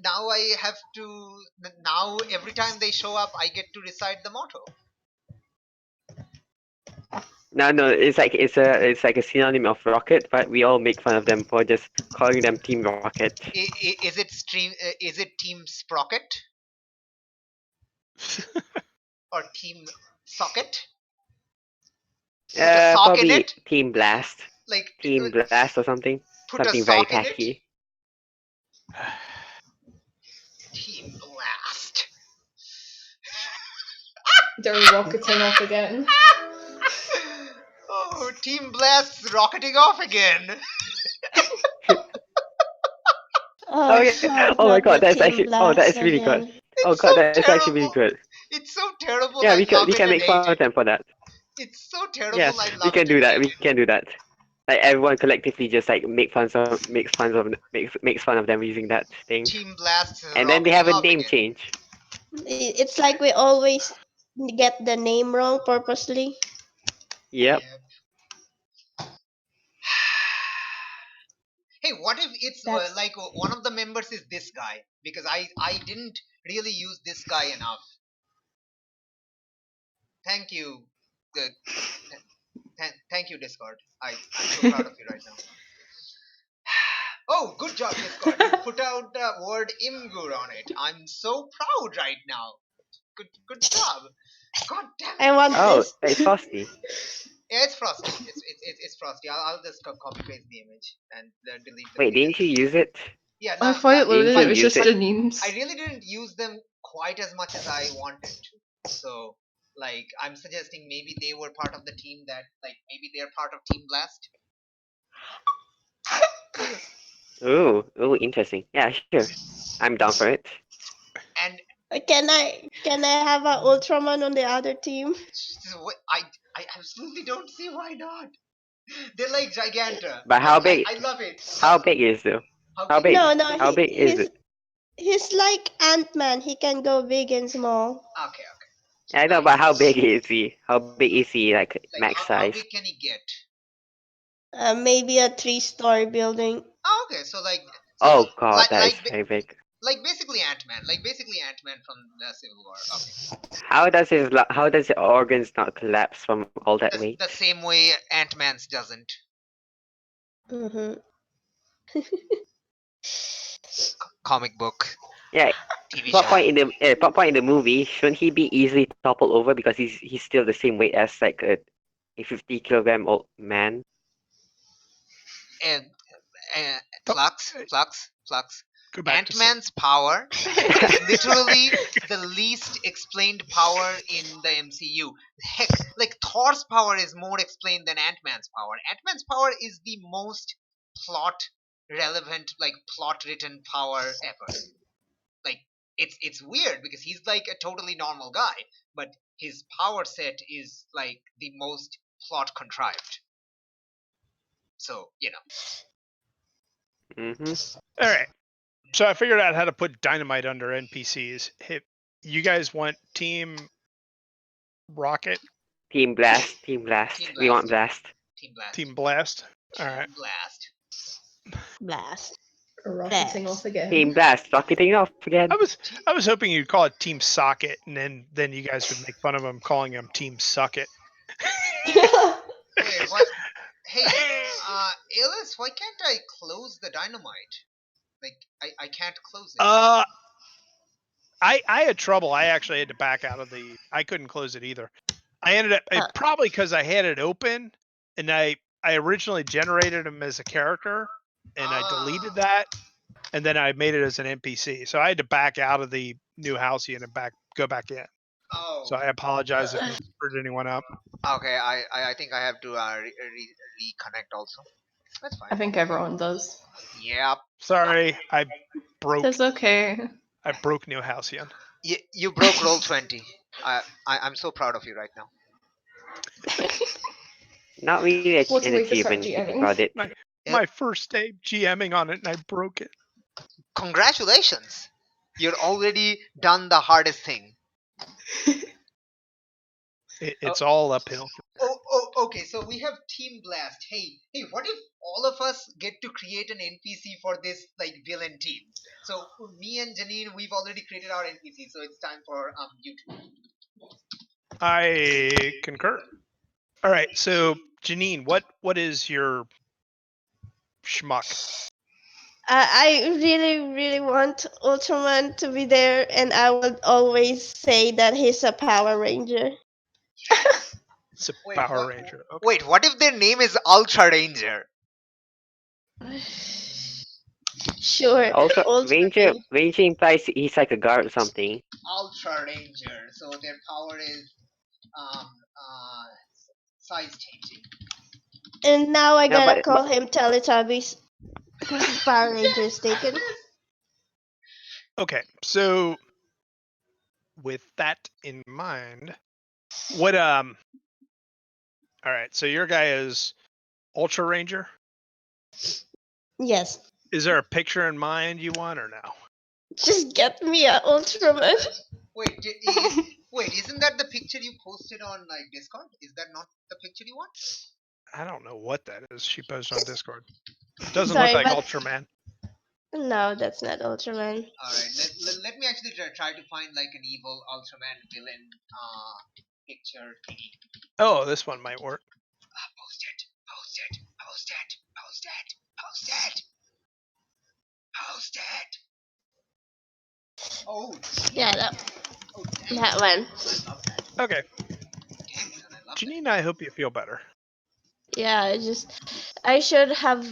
Now I have to. Now every time they show up, I get to recite the motto. No, it's like a synonym of rocket, but we all make fun of them for just calling them Team Rocket. Is it Team Sprocket or Team Socket? Put a sock in Probably it? Team Blast. Like Team Blast or something. put Something a very sock in it? tacky. Team Blast. They're rocketing off again. Oh, Team Blast's rocketing off again. Oh, yeah. God, Oh my not god, the that's Team actually Blast that's really again. good. Oh god, that's actually really terrible. good. It's so terrible. Yeah, I we love can it and make hate fun of it. them for that. It's so terrible. Yeah, I love we can it do and that. hate We it. can do that. Like everyone collectively just like makes fun of them using that thing, Team Blast. and then they have a rocketing name off change. It's like we always get the name wrong purposely. Yep. again. Hey, what if it's That's- like one of the members is this guy? Because I didn't really use this guy enough. Thank you. Thank you, Discord. I'm so proud of you right now. Oh, good job, Discord. You put out the word Imgur on it. I'm so proud right now. Good job. God damn it. I want Oh, this. it's Frosty. Yeah, it's Frosty. It's Frosty. I'll just copy paste the image and then delete the Wait, picture. didn't you use it? Yeah, I no, thought it loaded. Didn't It was you just use Janine's. I really didn't use them quite as much as I wanted to. So, like, I'm suggesting maybe they were part of the team that, like, maybe they're part of Team Blast. Ooh, interesting. Yeah, sure. I'm down for it. And Can I have an Ultraman on the other team? I absolutely don't see why not. They're like Giganta. But how big? I love it. How big is though? How big? No, How big is it? he's like Ant-Man. He can go big and small. Okay. I know, but how big is he? How big is he? Like Like, max how size? big can he get? Maybe a 3-story building. Oh, okay. So like, Oh god, that is like, very big. like basically Ant-Man. Like basically Ant-Man from the Civil War. Okay. How does his organs not collapse from all that weight? The same way Ant-Man's doesn't. Mm-hmm. Comic book. Yeah. TV Plot show. point in the movie, shouldn't he be easily toppled over because he's still the same weight as like a 50-kilogram old man? And Flux. Go back to some- Ant-Man's power is literally the least explained power in the MCU. Heck, like Thor's power is more explained than Ant-Man's power. Ant-Man's power is the most plot relevant, like plot written power ever. Like it's weird because he's like a totally normal guy, but his power set is like the most plot contrived. So, you know. Mm-hmm. All right. So I figured out how to put dynamite under NPCs. Hey, you guys want Team Rocket, Team Blast. We want Blast. Team Blast. Team Blast? All right. Blast. Blast. Rocketing off again. Team Blast. Rocketing off again. I was hoping you'd call it Team Socket, and then you guys would make fun of him calling him Team Sucket. Wait, what? Hey, Aillas, why can't I close the dynamite? Like, I can't close it. I had trouble. I actually had to back out of the. I couldn't close it either. I ended up probably because I had it open, and I originally generated him as a character, and I deleted that, and then I made it as an NPC. So I had to back out of the new Halcyon and go back in. Oh. So I apologize if I screwed anyone up. Okay, I think I have to reconnect also. That's fine. I think everyone does. Yep. Sorry, I broke. It's okay. I broke new Halcyon. You broke Roll20. I'm so proud of you right now. Not really What's an the way to start achievement if you GMing? got it. My first day GMing on it, and I broke it. Congratulations! You're already done the hardest thing. It's all uphill. Okay, so we have Team Blast. Hey, what if all of us get to create an NPC for this, like, villain team? So, me and Janine, we've already created our NPC, so it's time for you two. I concur. All right, so Janine, what is your schmuck? I really want Ultraman to be there, and I would always say that he's a Power Ranger. It's a Power Ranger. Okay. Wait, what if their name is Ultra Ranger? Sure. Also, Ultra Ranger implies he's like a guard or something. Ultra Ranger. So their power is size changing. And now I Yeah, gotta call him Teletubbies because his Power Ranger is taken. Okay, so with that in mind, what all right, so your guy is Ultra Ranger? Yes. Is there a picture in mind you want or no? Just get me a Ultraman. Wait, isn't that the picture you posted on like Discord? Is that not the picture you want? I don't know what that is she posted on Discord. Doesn't Sorry, look like but- Ultraman. No, that's not Ultraman. Alright, let me actually try to find like an evil Ultraman villain picture thingy. Oh, this one might work. Post it. Oh. Yeah, that one. Okay. I love Janine, I hope you feel better. Yeah, I should have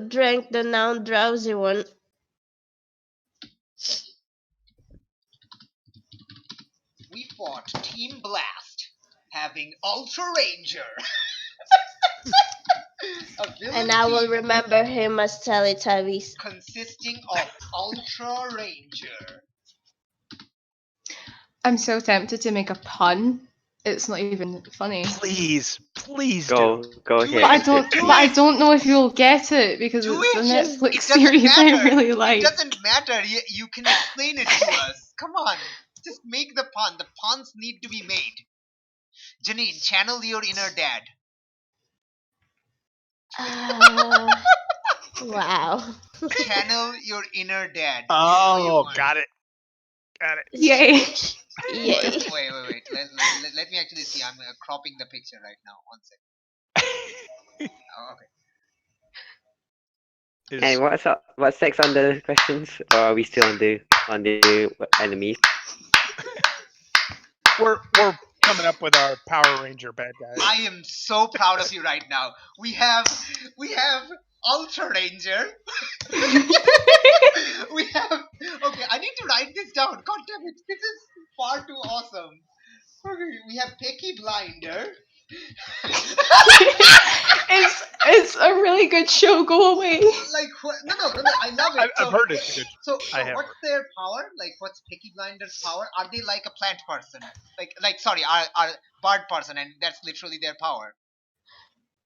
drank the now drowsy one. We fought Team Blast, having Ultra Ranger. A villain And I will team remember him as Teletubbies. consisting of Ultra Ranger. I'm so tempted to make a pun. It's not even funny. Please do. Go Do ahead. But I it. don't. Do But I it. don't know if you'll get it because Do it's a it. Netflix It doesn't series I matter. really like. It doesn't matter. You can explain it to us. Come on. Just make the pun. The puns need to be made. Janine, channel your inner dad. Wow. Channel your inner dad. Oh, got it. Yay! Yay. Wait. Let me actually see. I'm cropping the picture right now. 1 second. Oh, okay. And what's next on the questions? Or are we still on the enemies? We're coming up with our Power Ranger bad guys. I am so proud of you right now. We have Ultra Ranger. We have okay. I need to write this down. God damn it! This is far too awesome. Okay, we have Peaky Blinder. It's a really good show. Go away. Like what? No. I love it. I've heard it's good. So I have what's heard. their power? Like what's Peaky Blinders' power? Are they like a plant person? Like sorry, are bird person, and that's literally their power.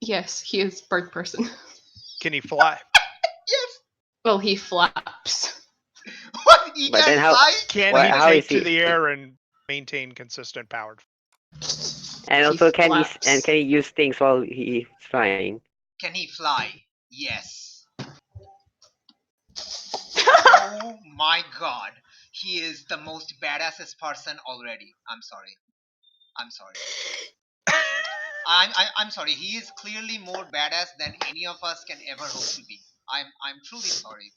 Yes, he is bird person. Can he fly? Yes. Well, he flaps. What? He But then can how- fly? Can Well, he how take is to he- the air and maintain consistent power? And He also, flaps. can he use things while he's flying? Can he fly? Yes. Oh my god. He is the most badassest person already. I'm sorry. I'm sorry. He is clearly more badass than any of us can ever hope to be. I'm truly sorry,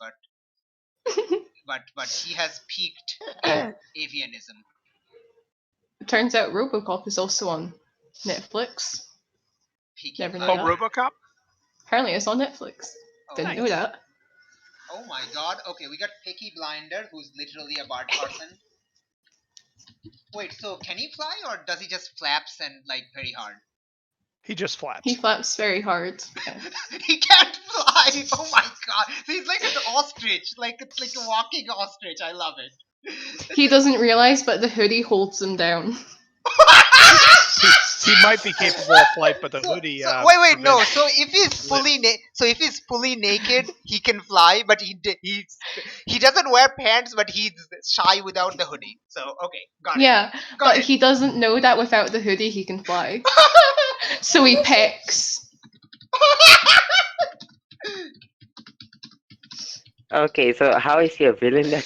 but he has peaked in avianism. It turns out RoboCop is also on Netflix. Peaky Never know Oh, that. RoboCop? Apparently, it's on Netflix. Oh, Didn't know nice. that. Oh my god. Okay, we got Peaky Blinder, who's literally a bard person. Wait, so can he fly or does he just flaps and like very hard? He just flaps. He flaps very hard. Yeah. He can't fly. Oh my god. He's like an ostrich, like a walking ostrich. I love it. He doesn't realize, but the hoodie holds him down. He might be capable of flight, but the hoodie. Wait, no. prevents- So if he's fully naked, he can fly, but he doesn't wear pants, but he's shy without the hoodie. So okay, got it. Yeah, Got but it. he doesn't know that without the hoodie he can fly. So he pecks. Okay, so how is he a villain then?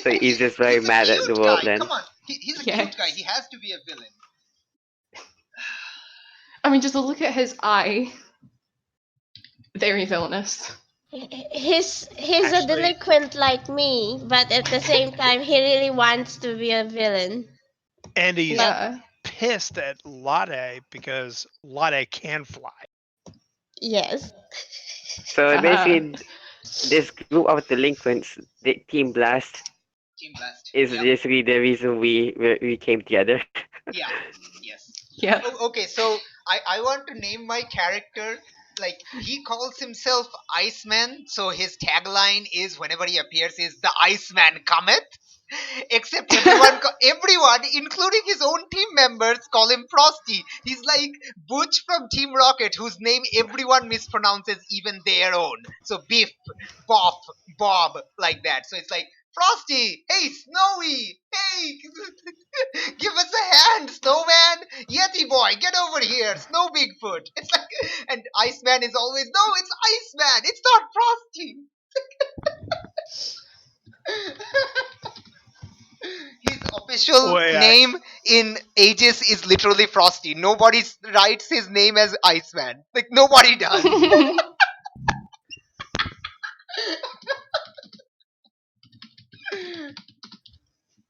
So he's just very he's a mad at cute the world guy. then? Come on, he's a Yes. cute guy. He has to be a villain. I mean, just look at his eye. Very villainous. He's Actually- a delinquent like me, but at the same time, he really wants to be a villain. And he's Yeah. pissed at Lade because Lade can fly. Yes. So basically, this group of delinquents, the Team Blast, Team Blast. is Yep. basically the reason we came together. Yeah. Yes. Yeah. Okay, so I want to name my character. Like he calls himself Iceman, so his tagline is whenever he appears is the Iceman cometh. Except everyone, including his own team members, call him Frosty. He's like Butch from Team Rocket, whose name everyone mispronounces, even their own. So Biff, Bop, Bob, like that. So it's like Frosty, hey Snowy, hey, give us a hand, Snowman, Yeti boy, get over here, Snow Bigfoot. It's like, and Iceman is always, no, it's Iceman, it's not Frosty. His official name in Aegis is literally Frosty. Nobody writes his name as Iceman. Like, nobody does.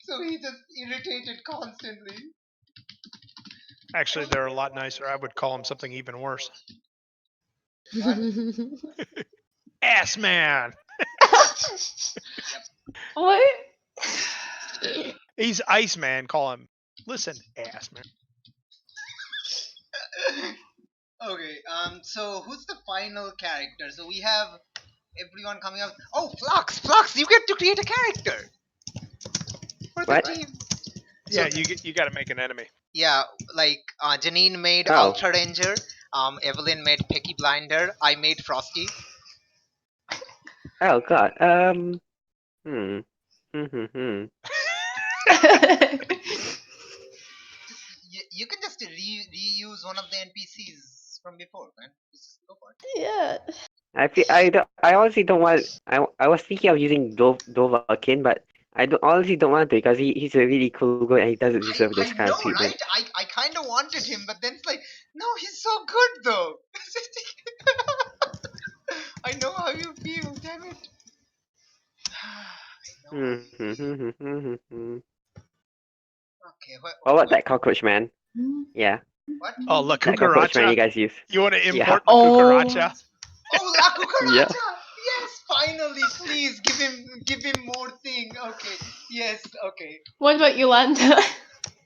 So he's just irritated constantly. Actually, they're a lot nicer. I would call him something even worse. Ass man. What? He's Iceman. Call him. Listen, ass man. Okay, so who's the final character? So we have everyone coming up. Oh, Flux, you get to create a character for the What? team. Yeah, you got to make an enemy. Yeah, like Janine made Oh. Ultra Ranger, Evelyn made Pecky Blinder, I made Frosty. Oh God. Hmm. Hmm. You can just reuse one of the NPCs from before, man. Just go for it. Yeah. I honestly don't want. I was thinking of using Dovahkiin, but I honestly don't want to because he's a really cool guy and he doesn't deserve I this kind know, of treatment. right? I kind of wanted him, but then it's like, no, he's so good though. I know how you feel, damn it. I know how you feel. Okay, What about that cockroach man? Yeah, what? Oh, La that cockroach man you Cucaracha. guys use. You want to Yeah. import La Cucaracha? Oh, La Cucaracha! Yeah. Yes, finally, please give him more thing. Okay, yes, okay. What about Yolanda?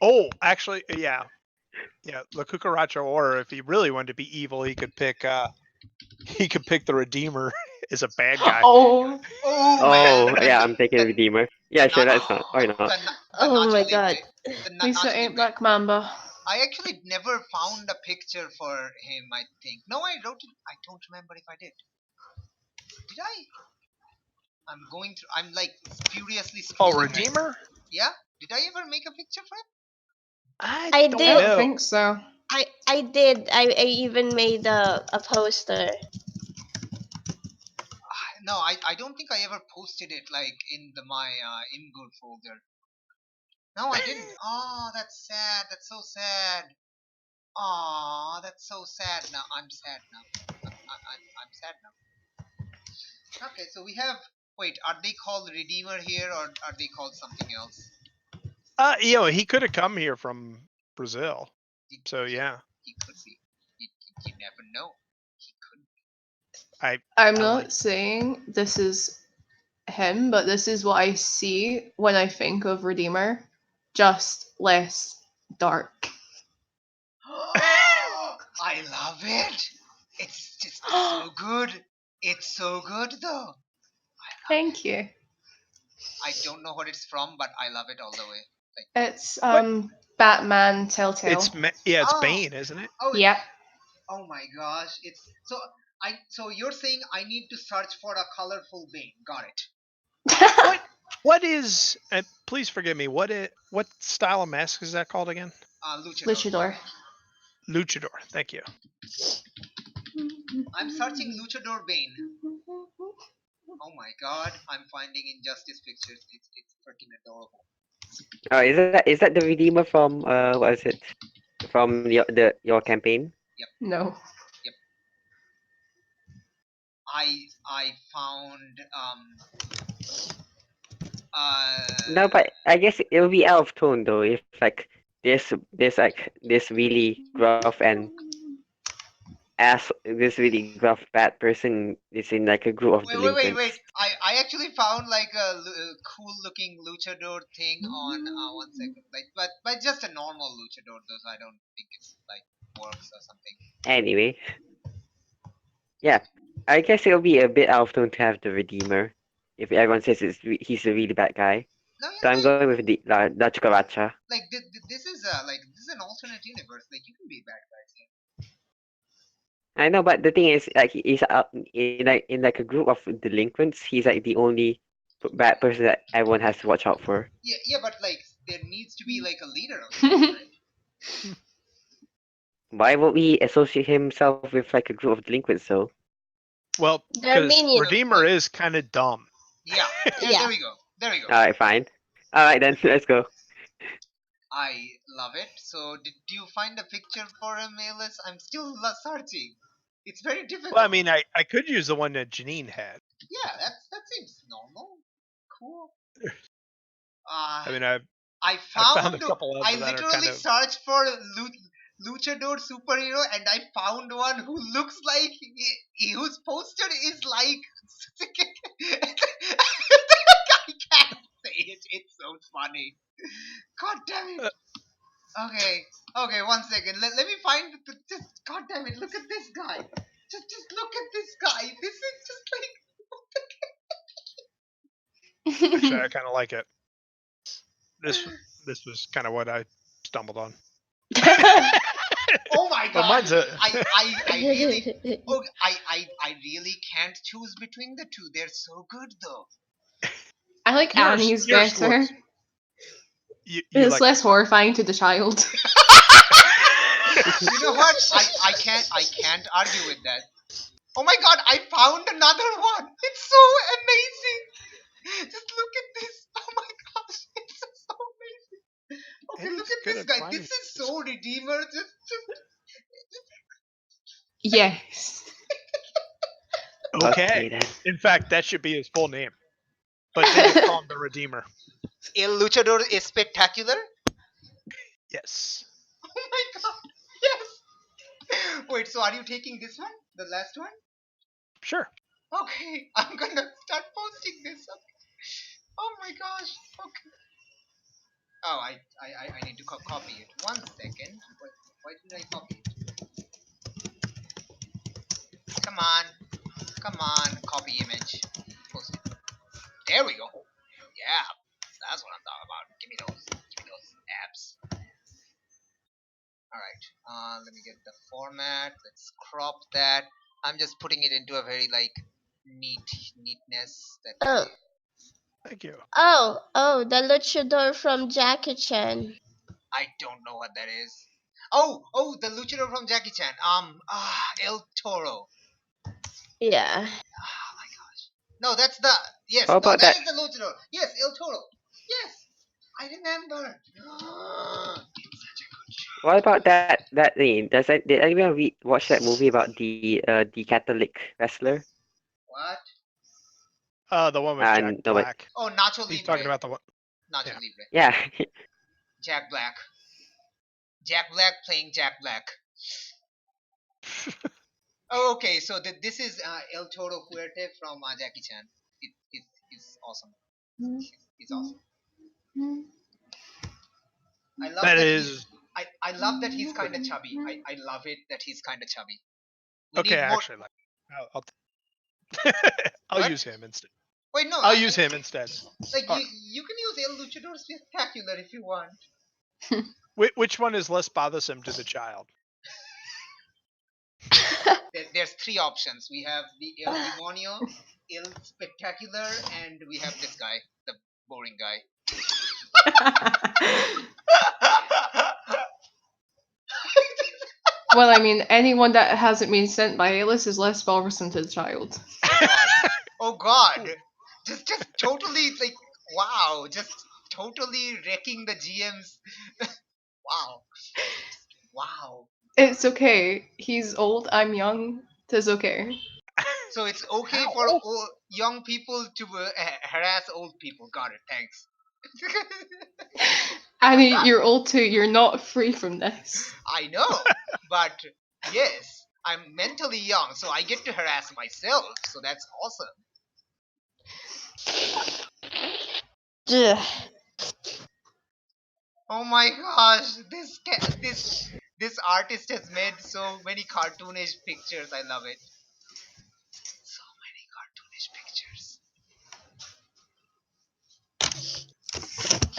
Oh, actually, yeah. La Cucaracha, or if he really wanted to be evil, he could pick the Redeemer as a bad guy. Oh. Oh, Oh man. yeah, I'm taking Redeemer. Yeah, sure, that's not. Why not? The Oh my Nacho god. Libre. The Lisa Nacho ain't Libre. Black Mamba. I actually never found a picture for him, I think. No, I wrote it. I don't remember if I did. Did I? I'm going through. I'm like furiously Oh, scrolling. Redeemer? Yeah? Did I ever make a picture for him? I I don't I did. don't know. think so. I did. I even made a poster. No, I don't think I ever posted it like in my Imgur folder. No, I didn't. Oh, that's sad. That's so sad. Oh, that's so sad. Now I'm sad now. I'm sad now. Okay, so we have. Wait, are they called Redeemer here, or are they called something else? He could have come here from Brazil. So yeah, He could be. You never know. He could be. I'm I not like- saying this is him, but this is what I see when I think of Redeemer. Just less dark. I love it. It's just so good. It's so good though. Thank you. I don't know what it's from, but I love it all the way. It's Batman Telltale. it's Oh. Bane, isn't it? Oh Yeah. Oh my gosh! It's so. So you're saying I need to search for a colorful Bane? Got it. What is? Please forgive me. What style of mask is that called again? Luchador. Luchador. Luchador. Thank you. I'm searching Luchador Bane. Oh my god! I'm finding Injustice pictures. It's freaking adorable. Oh, is that the Redeemer from what is it? From your campaign? No. I found No, but I guess it'll be out of tone though if like there's like this really gruff and this really gruff bad person is in like a group of delinquents. wait. I actually found like a cool looking luchador thing on 1 second. Like but just a normal luchador though, so I don't think it's like works or something. Anyway. Yeah. I guess it'll be a bit out of tone to have the Redeemer. If everyone says he's a really bad guy. No, So I'm going with the La Cucaracha. like this is an alternate universe. Like you can be bad guys here. I know, but the thing is, like, he's out in like a group of delinquents. He's like the only bad person that everyone has to watch out for. Yeah, but like there needs to be like a leader of sorts, right? Why won't he associate himself with like a group of delinquents though? Well, They're because minions. Redeemer is kind of dumb. Yeah. Yeah. There we go. Alright, fine. Alright then, let's go. I love it. So did you find a picture for him, Aillas? I'm still searching. It's very difficult. Well, I mean, I could use the one that Janine had. Yeah, that seems normal. Cool. I mean, I found a found. couple of I them that are literally kind of- searched for luchador superhero, and I found one who looks like whose poster is like. I can't say it. It's so funny. God damn it. Okay, 1 second. Let me find just. God damn it! Look at this guy. Just look at this guy. This is just like. Actually, I kind of like it. This was kind of what I stumbled on. Oh my But god! mine's a I really. Oh, I really can't choose between the two. They're so good though. I like Yours- Annie's yours better. looks- you It's like less horrifying to the child. You know what? I can't argue with that. Oh my god! I found another one. It's so amazing. Just look at this. Oh my gosh! It's so amazing. Okay, Eddie's look at good this at guy. finding This is so redeemer. Just. Yes. okay. then. In fact, that should be his full name. But they just call him the Redeemer. El Luchador is spectacular. Yes. Oh my god! Yes. Wait. So are you taking this one? The last one? Sure. Okay. I'm gonna start posting this. Okay. Oh my gosh. Okay. Oh, I need to copy it. 1 second. Why did I copy it? Come on, copy image. Post it. There we go. Yeah, that's what I'm talking about. Give me those apps. All right. Let me get the format. Let's crop that. I'm just putting it into a very like neatness that. Oh. Thank you. Oh, the luchador from Jackie Chan. I don't know what that is. Oh, the luchador from Jackie Chan. El Toro. Yeah. Oh my gosh. No, that's the yes. How No, about that that? is the luchador. Yes, El Toro. Yes, I remember. What about that thing? Did anyone watch that movie about the Catholic wrestler? What? The one with Jack No, but Black. Oh, Nacho Libre. He's talking about the one. Nacho yeah. Libre. yeah, Jack Black. Jack Black playing Jack Black. Oh, okay. So this is El Toro Fuerte from Jackie Chan. It's awesome. It's awesome. I love That that is I love that he's kind of chubby. I love it that he's kind of chubby. We okay. need more. Actually, like I'll I'll What? use him instead. Wait, no. I'll use him instead. Like Or- you can use El Luchador Spectacular if you want. Which one is less bothersome to the child? There's 3 options. We have the El Demonio, El Spectacular, and we have this guy, the boring guy. Well, I mean, anyone that hasn't been sent by Aillas is less bothersome to the child. Oh god. Just totally like wow, just totally wrecking the GM's. Wow. Wow. It's okay. He's old, I'm young. It's okay. So it's okay for young people to harass old people. Got it. Thanks. Annie, you're old too. You're not free from this. I know, but yes, I'm mentally young, so I get to harass myself. So that's awesome. Ugh. Oh my gosh, this artist has made so many cartoonish pictures. I love it. So many cartoonish pictures.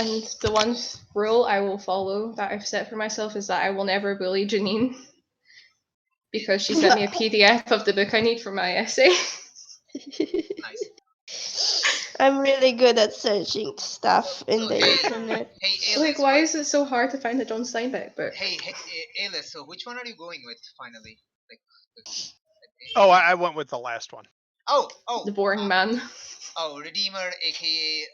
And the one rule I will follow that I've set for myself is that I will never bully Janine. Because she sent me a PDF of the book I need for my essay. Nice. I'm really good at searching stuff in So, the hey, internet. hey, Like, Aillas, why is it so hard to find a John Steinbeck book? Hey, Aillas, so which one are you going with finally? Like, Oh, I went with the last one. The boring man. Oh, Redeemer, aka.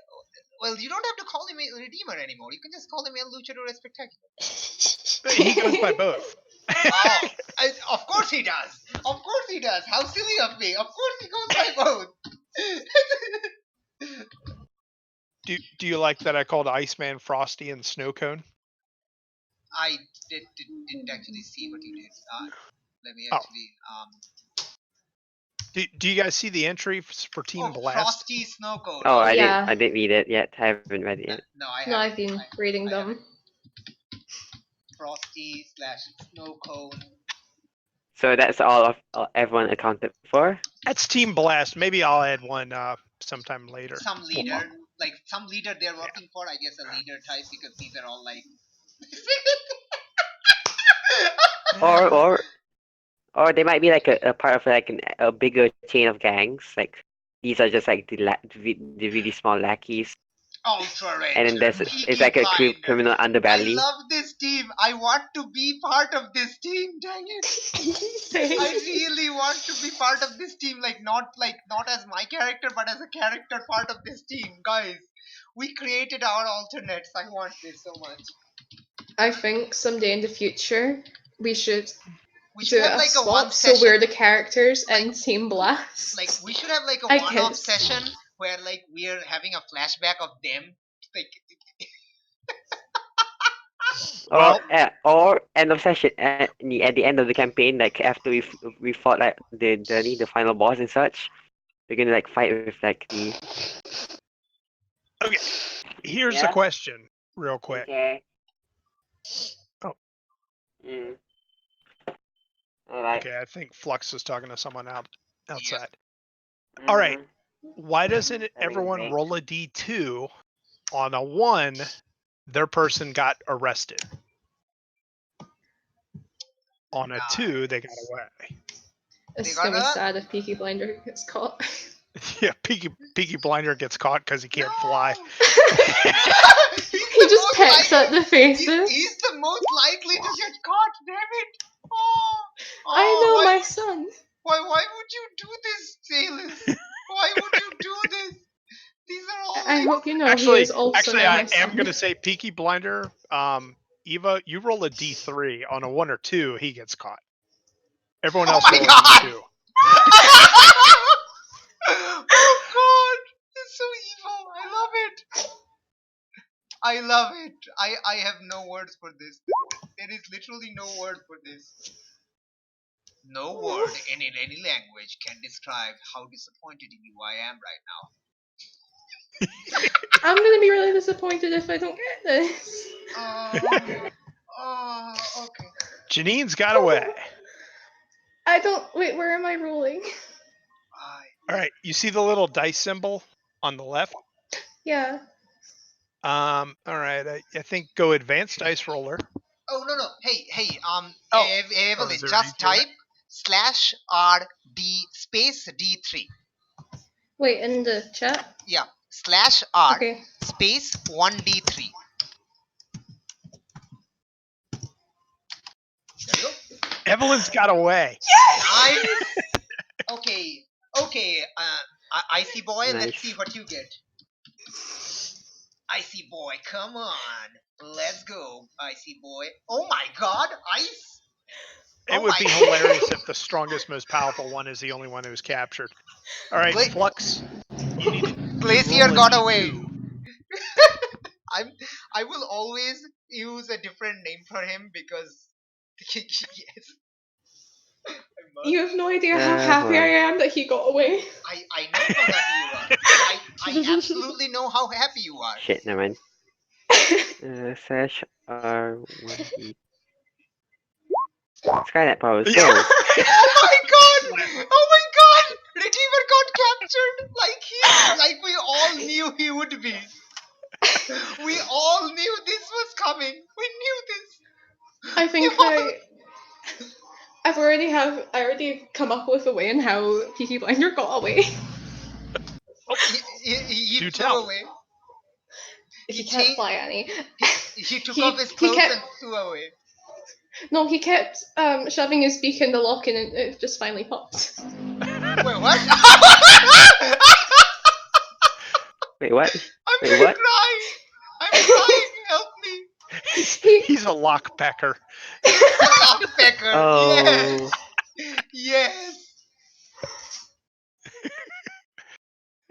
Well, you don't have to call him a Redeemer anymore. You can just call him El Luchador Spectacular. He goes by both. Oh, of course he does. Of course he does. How silly of me. Of course he goes by both. Do you like that I called Iceman Frosty and Snow Cone? I didn't actually see what you did. Let me Oh. actually. Do you guys see the entry for Team Blast? Frosty Snow Cone. Oh, I Yeah. didn't read it yet. I haven't read it yet. No, I haven't. No, I've been reading I them. haven't. Frosty / Snow Cone. So that's all of everyone accounted for. That's Team Blast. Maybe I'll add one sometime later. Some leader, like some leader they're working for. I guess a leader type because these are all like. Or they might be like a part of like a bigger chain of gangs. Like these are just like the really small lackeys, Ultra Ranger. and then there's Peaky it's like a Blinders. criminal I underbelly. love this team. I want to be part of this team. Dang it! I really want to be part of this team. Not as my character, but as a character part of this team, guys. We created our alternates. I want this so much. I think someday in the future we should We should do have a like a swap one so session. we're the characters Like- and Team Blast. Like we should have like a I one-off guess. session where like we're having a flashback of them. Like Or end of session at the end of the campaign, like after we fought like the final boss and such, we're gonna like fight with like the. Okay, here's Yeah? a question, real quick. Okay. Oh. Alright. Okay, I think Flux is talking to someone outside. Mhm. All right. Why doesn't Having a everyone break. roll a d2? On a 1, their person got arrested. On a 2, they got away. It's They gonna be gotta- sad if Peaky Blinder gets caught. Yeah, Peaky Blinder gets caught because he can't fly. He just pecks at the faces. He's the most likely to get caught. Damn it! I know why my would- son. Why would you do this, Sailors? Why would you do this? These are all. I hope you know he Actually, is also now I my son. am going to say Peaky Blinder. Eva, you roll a d3. On a 1 or 2, he gets caught. Everyone Oh else my roll God! a d2. Oh God! It's so evil. I love it. I love it. I have no words for this. There is literally no word for this. No word in any language can describe how disappointed in you I am right now. I'm gonna be really disappointed if I don't get this. Okay. Janine's got away. I don't. Wait, where am I rolling? All right, you see the little dice symbol on the left? Yeah. All right, I think go advanced dice roller. Oh no. Hey. is Evelyn, there just a redo type /RD space D3. Wait, in the chat. Yeah, /R Okay. space 1D3. There you go. Evelyn's got away. Nice. Okay. Icy boy, let's Nice. see what you get. Icy boy, come on. Let's go, Icy boy. Oh my God, ice. It Oh would my be God. hilarious if the strongest, most powerful one is the only one who's captured. All right, Gla- Flux, you need to Glacier roll a got D2. away. I will always use a different name for him because yes. I must. You have no idea how happy boy. I am that he got away. I know how happy you are. I absolutely know how happy you are. Shit, never mind. /R1D. Skynet powers, go! Oh my God! Retriever got captured like we all knew he would be. We all knew this was coming. We knew this. I think I already come up with a way in how Peaky Blinder got away. He Do flew tell. away. He can't fly, Annie. He took He- off his he clothes kept- and flew away. No, he kept shoving his beak in the lock and it just finally popped. Wait, what? Wait, what? I'm Wait, gonna what? cry. I'm crying. Help me. He's a lockpecker. Lockpecker. Oh. Yes. Yes.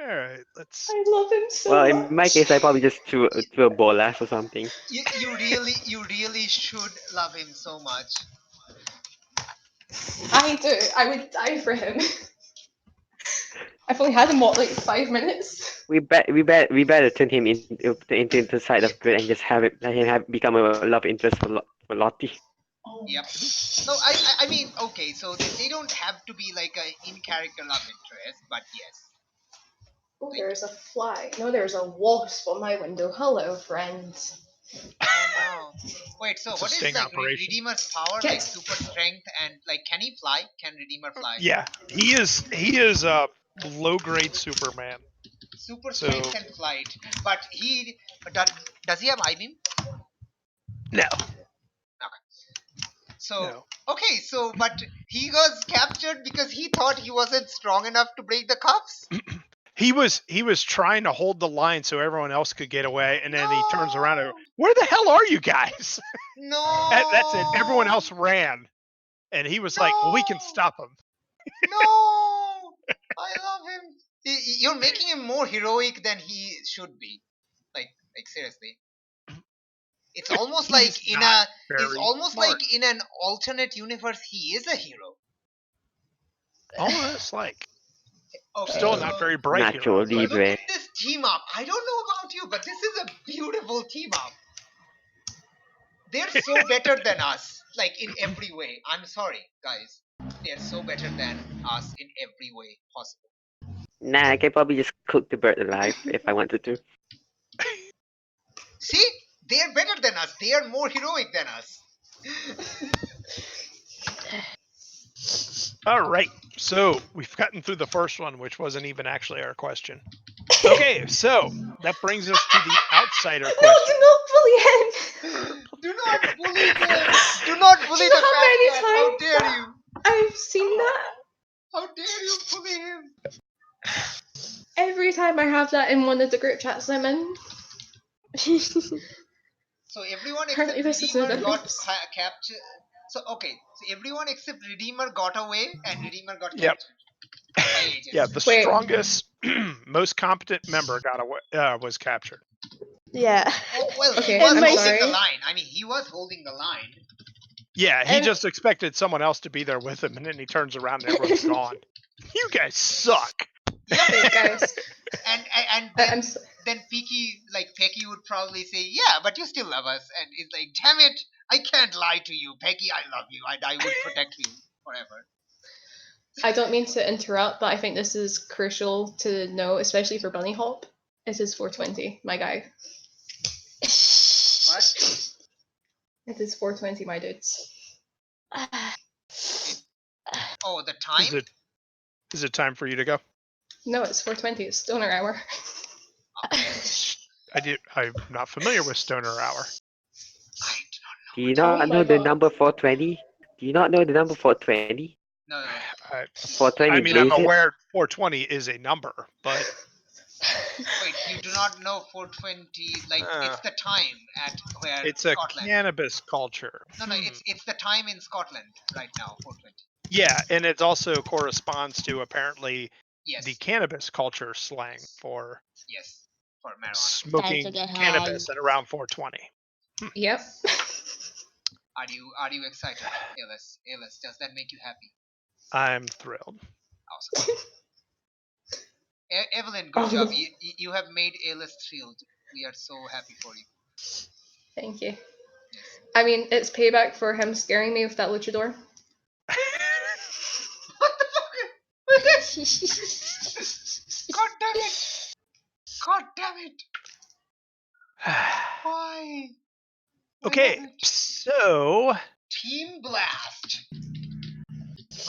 All right, let's. I love him so Well, much. in my case, I probably just threw a bolas or something. You really should love him so much. I do. I would die for him. I've only had him what, like 5 minutes? We better turn him into the side of good and just let him become a love interest for Lottie. Oh. Yep. No, I mean, okay, so they don't have to be like a in-character love interest, but yes. Oh, there's a fly. No, there's a wasp on my window. Hello, friends. Oh no. Wait, so It's a what is sting like operation. Redeemer's power? Get- Like super strength and like can he fly? Can Redeemer fly? Yeah, he is a low grade Superman. Super So- strength and flight, but does he have eye beam? No, So no. okay, so but he was captured because he thought he wasn't strong enough to break the cuffs. He was trying to hold the line so everyone else could get away, and then he turns around and, No! where the hell are you guys? No. That's it. Everyone else ran, and he was like, well, we can No! stop him. No, I love him. You're making him more heroic than he should be. Like seriously. It's almost He's like in not it's very almost smart. like in an alternate universe he is a hero. Almost like Okay, still so not very bright Nacho hero. look Libre. at this team up. I don't know about you, but this is a beautiful team up. They're so better than us, like in every way. I'm sorry, guys. They're so better than us in every way possible. Nah, I can probably just cook the bird alive if I wanted to. See? They're better than us. They are more heroic than us. All right, so we've gotten through the first one, which wasn't even actually our question. Okay, so that brings us to the outsider No, question. do not bully him! Do not bully him. Do not bully Do you the know how many fat cat. How times dare that- you? I've seen that. How dare you bully him? Every time I have that in one of the group chats I'm in. So everyone Apparently except this is no Redeemer got difference. captured. So okay, so everyone except Redeemer got away and Redeemer got Yep. captured. By Aegis. Yeah, the Wait. strongest, most competent member got away, was captured. Yeah. Oh, well, Okay, he was I'm holding sorry. the line. I mean, he was holding the line. Yeah, he And- just expected someone else to be there with him, and then he turns around and everyone's gone. You guys suck. Wait, guys. And then, I'm s- then Pecky would probably say, "Yeah, but you still love us." And it's like, "Damn it, I can't lie to you, Pecky. I love you, and I would protect you forever." I don't mean to interrupt, but I think this is crucial to know, especially for Bunny Hop. It is 420, my guy. What? It is 420, my dudes. Oh, the time? Is it time for you to go? No, it's 420. It's stoner hour. I'm not familiar with Stoner Hour. Do you not Oh know my the God. number 420? Do you not know the number 420? No. I 420 mean, I'm blaze it? aware 420 is a number, but Wait, you do not know 420? Like, it's the time at where it's a Scotland. cannabis culture. No, it's the time in Scotland right now. 420. Yeah, and it also corresponds to apparently Yes. the cannabis culture slang for Yes. For marijuana. smoking get high. cannabis at around 420. Yep. Are you excited, Aillas? Aillas, does that make you happy? I'm thrilled. Awesome. Evelyn, good job. You have made Aillas thrilled. We are so happy for you. Thank you. Yes. I mean, it's payback for him scaring me with that luchador. What the fuck? God damn it! God damn it! Why? I Okay, love it. so Team Blast.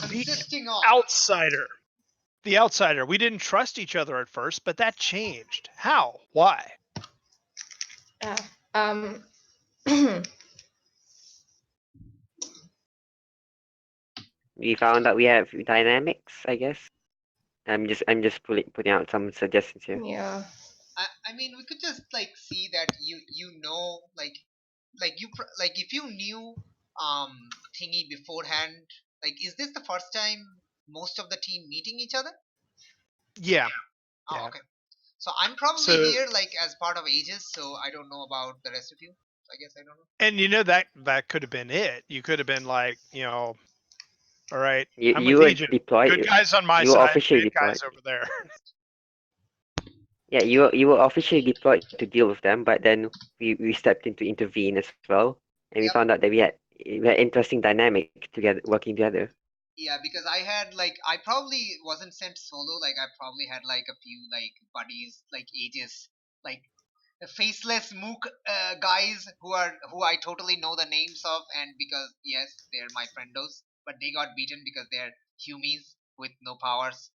Consisting of outsider. The outsider. We didn't trust each other at first, but that changed. How? Why? Um. We found out we have dynamics, I guess. I'm just putting out some suggestions here. Yeah. I mean, we could just like see that you know like if you knew thingy beforehand, like is this the first time most of the team meeting each other? Yeah. Oh, Yeah. okay. So I'm probably So- here like as part of Aegis, so I don't know about the rest of you. I guess I don't know. And you know that could have been it. You could have been like, all right, You I'm you with were Egypt. deployed. Good guys on my you were side, officially bad guys deployed. over there. Yeah, you were officially deployed to deal with them, but then we stepped in to intervene as well, and we Yep. found out that we had interesting dynamic together, working together. Yeah, because I had like I probably wasn't sent solo. Like I probably had like a few like buddies, like Aegis, like the faceless mook guys who I totally know the names of, and because yes, they're my friendos, but they got beaten because they're humies with no powers.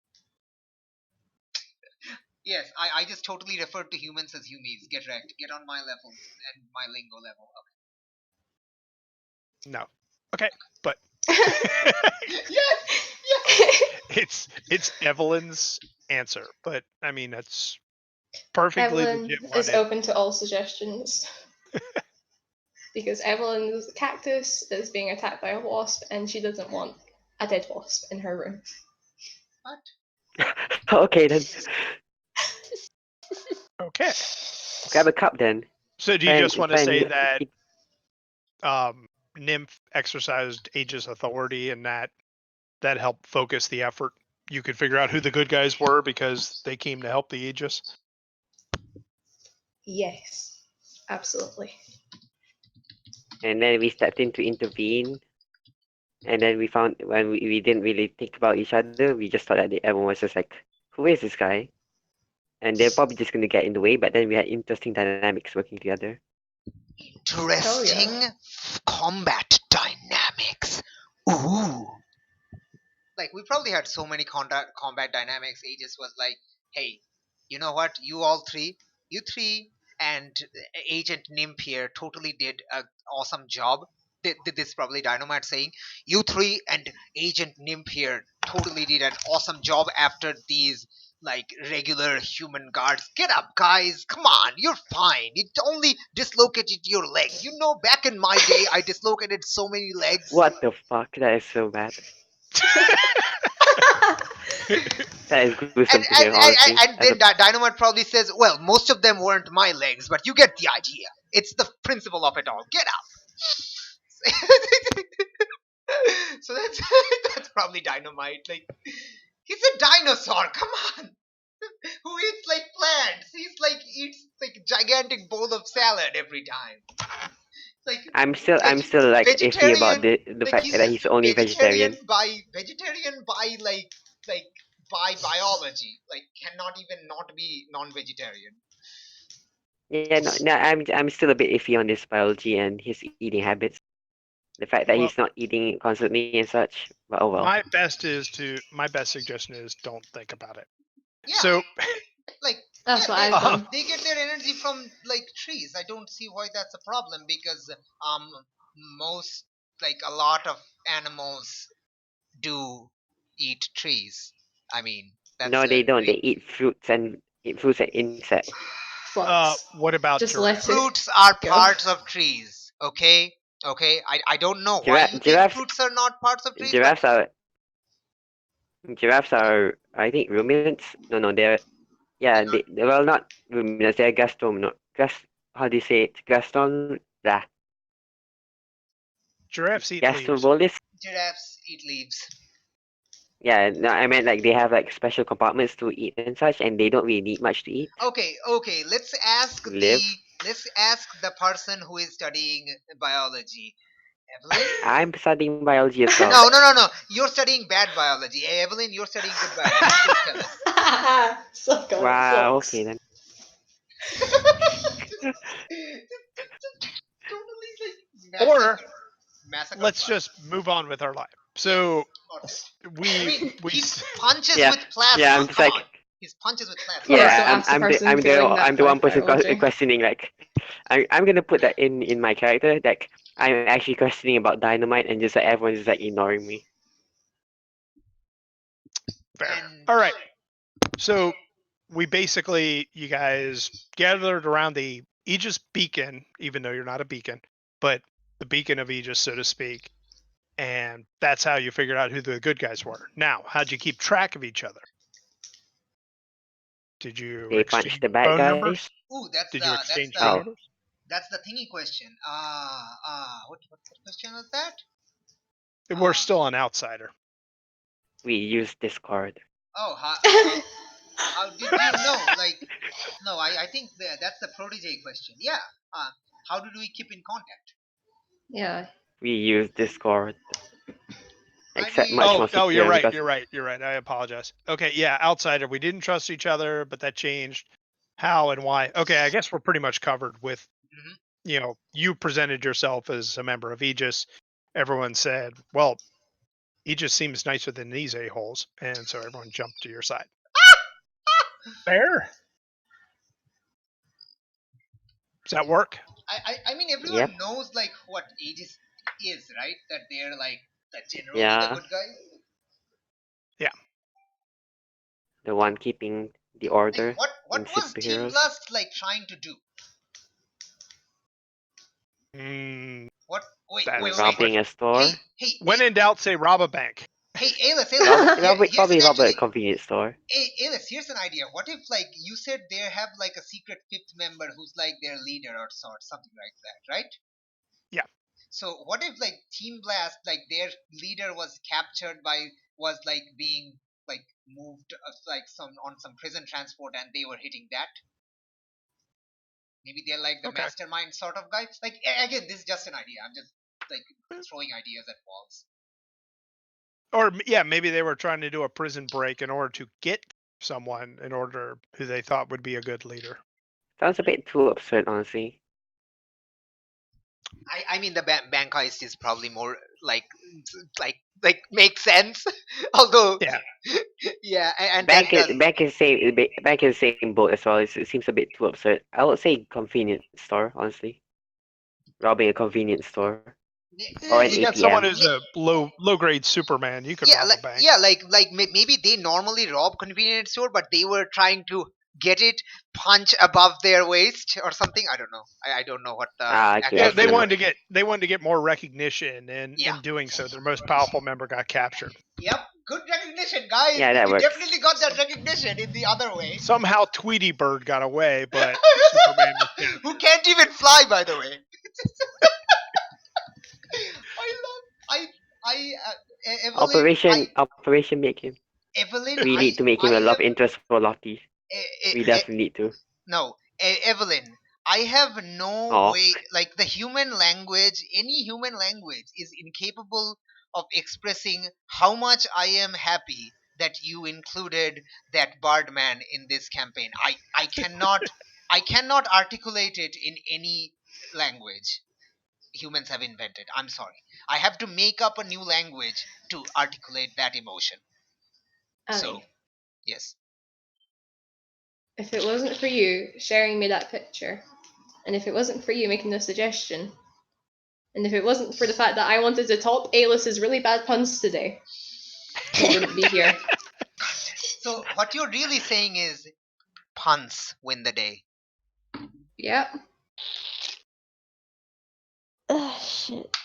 Yes, I just totally referred to humans as humies. Get wrecked. Get on my level and my lingo level. No. Okay, but Okay. Yes. it's Evelyn's answer. But I mean, that's perfectly Evelyn legit. is What open to all suggestions. Because Evelyn is a cactus that is being attacked by a wasp, and she doesn't want a dead wasp in her room. What? Okay then, Okay. grab a cup then. So do you just want to Try and say lift that it. Nymph exercised Aegis authority and that helped focus the effort? You could figure out who the good guys were because they came to help the Aegis. Yes, absolutely. And then we stepped in to intervene, and then we found when we didn't really think about each other, we just thought that everyone was just like, who is this guy? And they're probably just gonna get in the way. But then we had interesting dynamics working together. Interesting combat dynamics. Ooh. Like we probably had so many combat dynamics. Aegis was like, "Hey, you know what? You three, and Agent Nymph here totally did an awesome job." This is probably Dynamite saying, "You three and Agent Nymph here totally did an awesome job after these." Like regular human guards, get up, guys! Come on, you're fine. You only dislocated your leg. You know, back in my day, I dislocated so many legs. What the fuck? That is so bad. That is gruesome to hear, honestly. And then Dynamite probably says, "Well, most of them weren't my legs, but you get the idea. It's the principle of it all. Get up." So that's that's probably Dynamite. Like he's a dinosaur. Come on. Who eats like plants? He's like eats like a gigantic bowl of salad every time. Like I'm still like iffy about the fact that he's only vegetarian. vegetarian by by biology. Like cannot even not be non-vegetarian. Yeah, no, I'm still a bit iffy on this biology and his eating habits. The fact that Well- he's not eating constantly and such. But oh well. My best suggestion is don't think about it. Yeah. So Like That's what they, I've done. they get their energy from like trees. I don't see why that's a problem because most like a lot of animals do eat trees. I mean that's No, they don't. great. They eat fruits and insects. But what about just giraffes? let it Fruits are go. parts of trees. Okay. I don't know why you think Giraffes. fruits are not parts of trees. But Giraffes are I think ruminants. No, they're they're well not ruminants. They're gaston. No, how do you say it? Gaston. Giraffes eat leaves. Gastrobolus. giraffes eat leaves. Yeah, no, I meant like they have like special compartments to eat and such, and they don't really need much to eat. Okay. Let's ask Live. the person who is studying biology. Evelyn? I'm studying biology as well. No. You're studying bad biology. Hey, Evelyn, you're studying good biology. Please tell us. Suck on it, Wow. folks. Okay then. Totally Or massacre let's fun. just move on with our life. So I we mean, we he s- punches Yeah, with plasma. yeah, I'm just Come like on. His punches with plasma. Please don't yeah. ask the person failing that I'm the one part person biology. questioning. Like, I'm gonna put that in my character. Like, I'm actually questioning about dynamite, and just like everyone's just like ignoring me. fair. And All right. So we basically, you guys gathered around the Aegis beacon, even though you're not a beacon, but the beacon of Aegis, so to speak. And that's how you figured out who the good guys were. Now, how'd you keep track of each other? Did you They punch exchange the bad phone guys. numbers? Ooh, that's Did the you exchange that's phone the Oh. numbers? that's the thingy question. What question was that? We're still an outsider. We use Discord. Oh, how did you know? Like, no, I think that's the protege question. Yeah. How do we keep in contact? Yeah. We use Discord. I Except mean- much Oh, more oh, secure you're right. because You're right. I apologize. Okay, yeah, outsider. We didn't trust each other, but that changed. How and why? Okay, I guess we're pretty much covered with. Mhm. You know, you presented yourself as a member of Aegis. Everyone said, "Well, Aegis seems nicer than these a-holes," and so everyone jumped to your side. Fair. Does that work? I mean, everyone Yep. knows like what Aegis is, right? That they're like generally Yeah. the good guys. the one keeping the Like, order what in was Team superheroes. Blast like trying to do? Mm, What? Wait, That wait, is wait. Robbing a store. Hey, when in doubt, say rob a bank. Aillas, Probably rob a convenience store. Hey, Aillas, here's an idea. What if, like, you said they have like a secret fifth member who's like their leader or something like that, right? Yeah. So what if like Team Blast, like their leader was captured was like being like moved like on some prison transport and they were hitting that? Maybe they're like the Okay. mastermind sort of guy. Like again, this is just an idea. I'm just like throwing ideas at walls. Or yeah, maybe they were trying to do a prison break in order to get someone in order who they thought would be a good leader. Sounds a bit too absurd, honestly. I mean the bank heist is probably more like makes sense. Although Yeah. yeah, and Back that in back in the same boat as well. It seems a bit too absurd. I would say convenience store, honestly. Robbing a convenience store or an You got ATM. someone who's a low grade Superman. You could rob a bank. like maybe they normally rob convenience store, but they were trying to get it punch above their waist or something. I don't know. I don't know what the Okay, Yeah, I they see. wanted to get more recognition, and Yeah. in doing so, their most powerful member got captured. Yep, good recognition, guys. Yeah, that We works. definitely got that recognition in the other way. Somehow, Tweety Bird got away, but Superman was captured. Who can't even fly, by the way. Operation make him. Evelyn, We need to make him a love interest for Lottie. We definitely need to. No, Evelyn, I have no Aw. way. Like the human language, any human language is incapable of expressing how much I am happy that you included that Bardman in this campaign. I cannot articulate it in any language humans have invented. I'm sorry. I have to make up a new language to articulate that emotion. Annie, So, yes. if it wasn't for you sharing me that picture, and if it wasn't for you making the suggestion, and if it wasn't for the fact that I wanted to top Aillas's really bad puns today, we wouldn't be here. So, what you're really saying is puns win the day. Yep. Shit.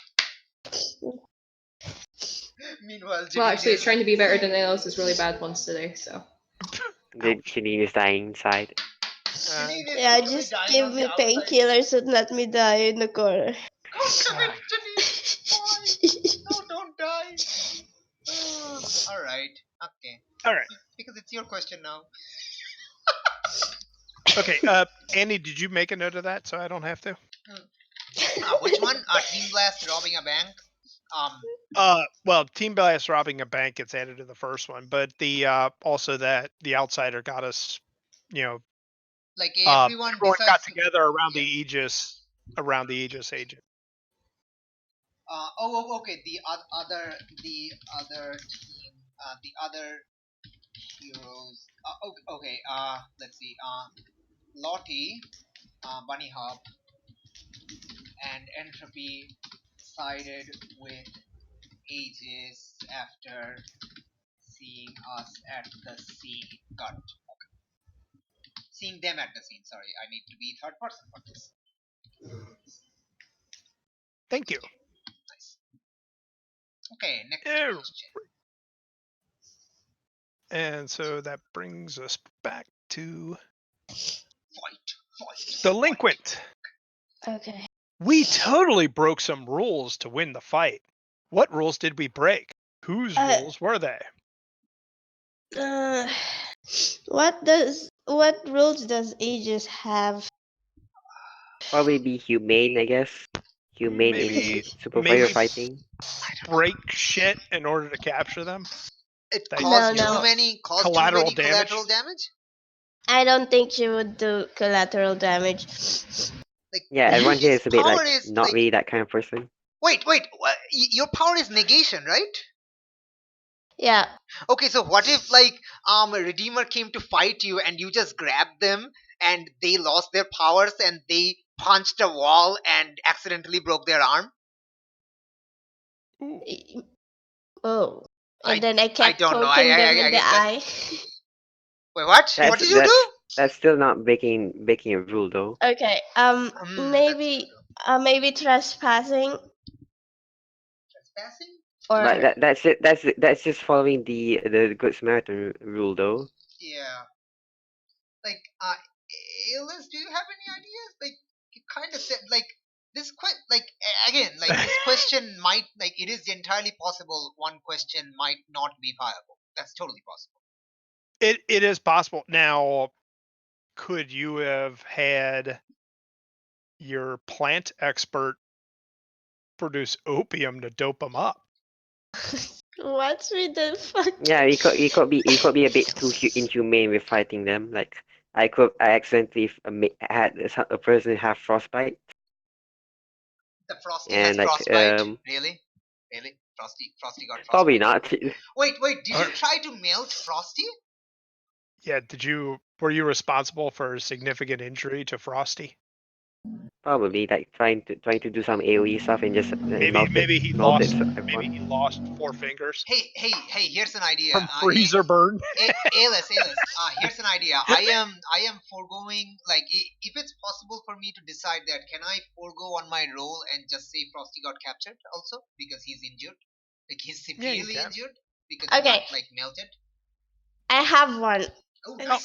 Meanwhile, Well, actually, it's trying to be better than Aillas's really bad ones today, so. The Janine is dying inside. Yeah, just give me painkillers and let me die in the corner. No, don't die. All right. Okay. All right. Because it's your question now. Okay. Andy, did you make a note of that so I don't have to? Which one? Team Blast robbing a bank. Well, Team Blast robbing a bank gets added to the first one, but the also that the outsider got us, you know, like everyone got together around the Aegis agent. Okay. The other team, the other heroes. Okay. Let's see. Lottie, Bunny Hop, and Entropy sided with Aegis after seeing us at the scene. Got it. Okay. Seeing them at the scene. Sorry, I need to be third person for this. Thank you. Nice. Okay, next Ew. question. And so that brings us back to Fight. delinquent. Okay. We totally broke some rules to win the fight. What rules did we break? Whose rules were they? Uh, what rules does Aegis have? Probably be humane, I guess. Humane Maybe in super firefighting. break shit in order to capture them. It That caused No, too no. many Collateral collateral damage. I don't think she would do collateral damage. Like Yeah, everyone here his is a bit power like is not like really that kind of person. wait. Your power is negation, right? Yeah. Okay, so what if like a Redeemer came to fight you and you just grabbed them and they lost their powers and they punched a wall and accidentally broke their arm? Ooh. Oh. And then I I kept don't know. poking them in the eye. Wait, what? What did you do? That's still not breaking a rule though. Okay. Maybe Maybe trespassing trespassing. or But that's just following the Good Samaritan rule though. Yeah. Like, Aillas, do you have any ideas? Like, you kind of said like this again like this question might like it is entirely possible one question might not be viable. That's totally possible. It is possible. Now, could you have had your plant expert produce opium to dope them up? what's with the fuck? Yeah, he could be a bit too inhumane with fighting them. Like I accidentally had a person have frostbite. The Frosty And has like frostbite. Really? Frosty got probably frostbite. not. Wait, did you Alright. try to melt Frosty? Yeah, were you responsible for a significant injury to Frosty? Probably like trying to do some AoE stuff and just Maybe he melt it. lost 4 fingers Hey, here's an idea. from freezer burn. Aillas, here's an idea. I am foregoing like if it's possible for me to decide that, can I forego on my roll and just say Frosty got captured also because he's injured, like he's Yeah, you severely can. injured because he Okay. got like melted. I have one. Oh, nice.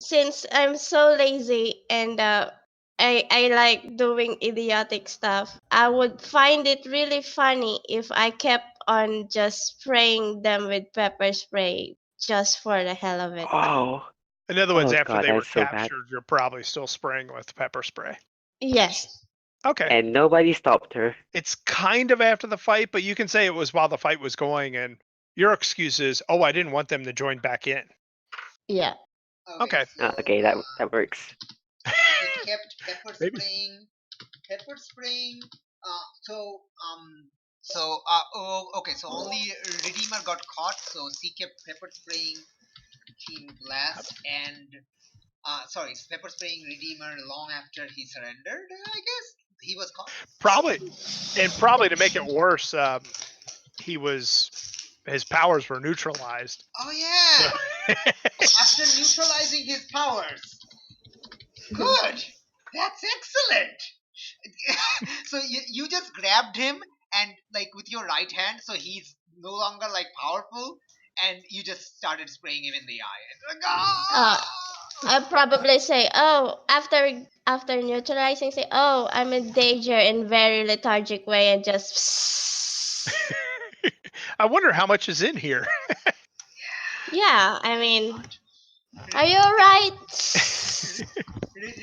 Since I'm so lazy and I like doing idiotic stuff, I would find it really funny if I kept on just spraying them with pepper spray just for the hell of it. Oh, In other words, Oh, after God, they were that's so bad. captured, you're probably still spraying with pepper spray. Yes. Okay. And nobody stopped her. It's kind of after the fight, but you can say it was while the fight was going, and your excuse is, oh, I didn't want them to join back in. Yeah. Okay. So, Okay, that works. it kept pepper Maybe. spraying. Okay, so only Redeemer got caught, so she kept pepper spraying Team Blast and pepper spraying Redeemer long after he surrendered. I guess he was caught. Probably to make it worse, his powers were neutralized. Oh yeah! So After neutralizing his powers. Good. That's excellent. So you just grabbed him and like with your right hand, so he's no longer like powerful, and you just started spraying him in the eye. And, like, ah! I'd probably say, oh, after neutralizing, say, oh, I'm in danger in very lethargic way, and just. I wonder how much is in here. Yeah, I mean, are you alright?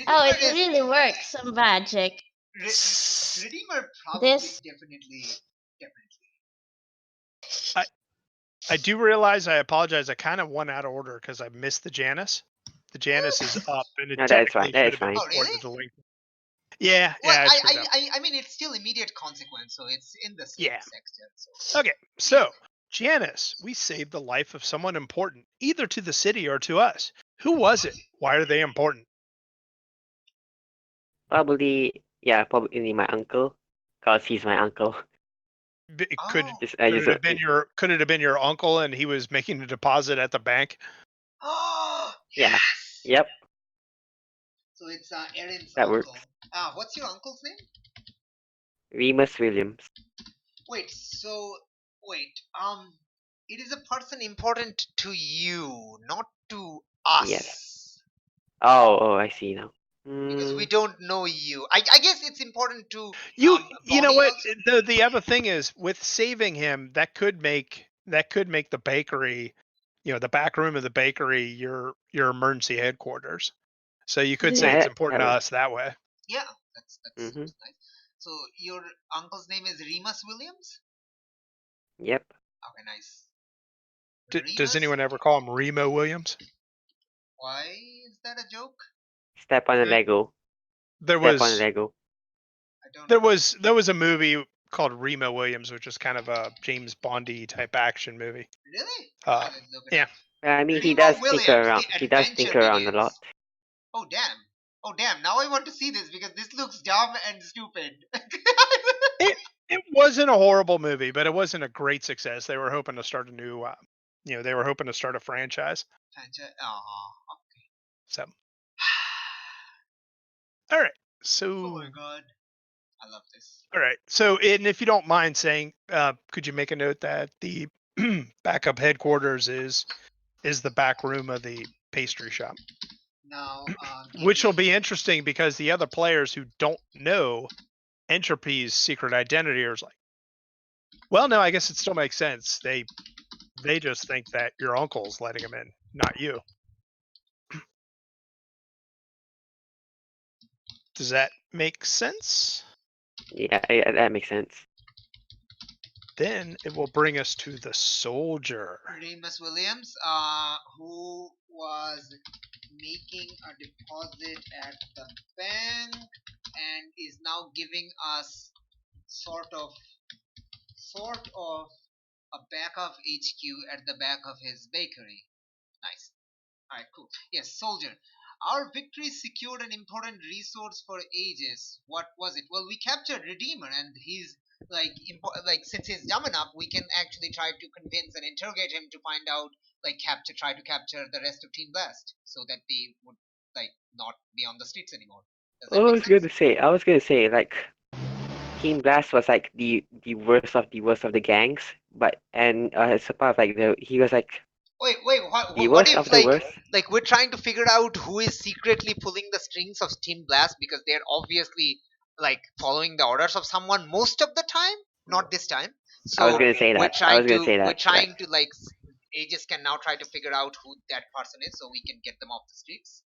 Oh, it Redeemer really works. Some magic. Redeemer probably This. definitely. I do realize, I apologize, I kind of went out of order because I missed the Janus. The Janus is up, and it No, that is technically fine. That should is have been fine. Oh, before really? the delinquent. Yeah, Well, I screwed up. I mean, it's still immediate consequence, so it's in the same Yeah. section. So. Okay, so Janus, we saved the life of someone important, either to the city or to us. Who was it? Why are they important? Probably my uncle, cause he's my uncle. Could Oh. it have been your uncle and he was making a deposit at the bank? Oh, Yeah. yes. Yep. So it's Erin's That uncle. works. What's your uncle's name? Remus Williams. Wait, it is a person important to you, not to Us. Yes. Oh, I see now. Because we Mm, don't know you. I guess it's important to You know Bonnie what? also. The other thing is with saving him, that could make the bakery, the back room of the bakery, your emergency headquarters. So you could say yeah, it's that important to would. us that way. Yeah, that's Mm-hmm. nice. So your uncle's name is Remus Williams? Yep. Okay, nice. Does Remus? anyone ever call him Remo Williams? Why is that a joke? Step on a Uh, Lego. There Step on a was Lego. I don't there know. was a movie called Remo Williams, which is kind of a James Bondy type action movie. Really? Uh, Let's look it yeah. up. I mean, he Remo does tinker Williams, around. The He does Adventure tinker around a Begins. lot. Oh damn. Oh damn. Now I want to see this because this looks dumb and stupid. It wasn't a horrible movie, but it wasn't a great success. They were hoping to start a new, they were hoping to start a franchise. Oh. So, all right. Oh So, my god. I love this. all right. So, and if you don't mind saying, could you make a note that the backup headquarters is the back room of the pastry shop, Now, which will be interesting because the other players who don't know Entropy's secret identity are like, well, no, I guess it still makes sense. They just think that your uncle's letting them in, not you. Does that make sense? Yeah, that makes sense. Then it will bring us to the soldier. Remus Williams, who was making a deposit at the bank and is now giving us sort of a backup HQ at the back of his bakery. Nice. Alright, cool. Yes, soldier. Our victory secured an important resource for ages. What was it? Well, we captured Redeemer, and he's since he's dumb enough, we can actually try to convince and interrogate him to find out, try to capture the rest of Team Blast, so that they would not be on the streets anymore. Does that I make was sense? gonna say, like, Team Blast was like the worst of the gangs, and as a part of he was like Wait, the what worst if of the worst. we're trying to figure out who is secretly pulling the strings of Team Blast because they're obviously following the orders of someone most of the time, not this time. I was So gonna say we're that. I was trying gonna to say we're that. trying to Aegis can now try to figure out who that person is so we can get them off the streets.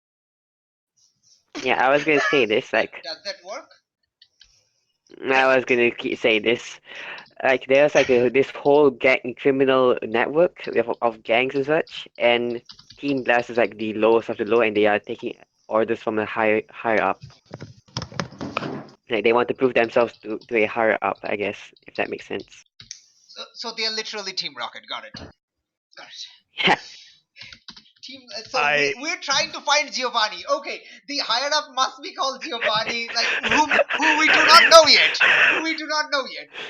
Yeah, I was gonna say this. Does that work? I was gonna say this. Like, there's this whole gang criminal network of gangs and such, and Team Blast is like the lowest of the low, and they are taking orders from a higher up. Like, they want to prove themselves to a higher up, I guess, if that makes sense. So they're literally Team Rocket. Got it. Yeah. So we're trying to find Giovanni. Okay, the higher up must be called Giovanni, who we do not know yet.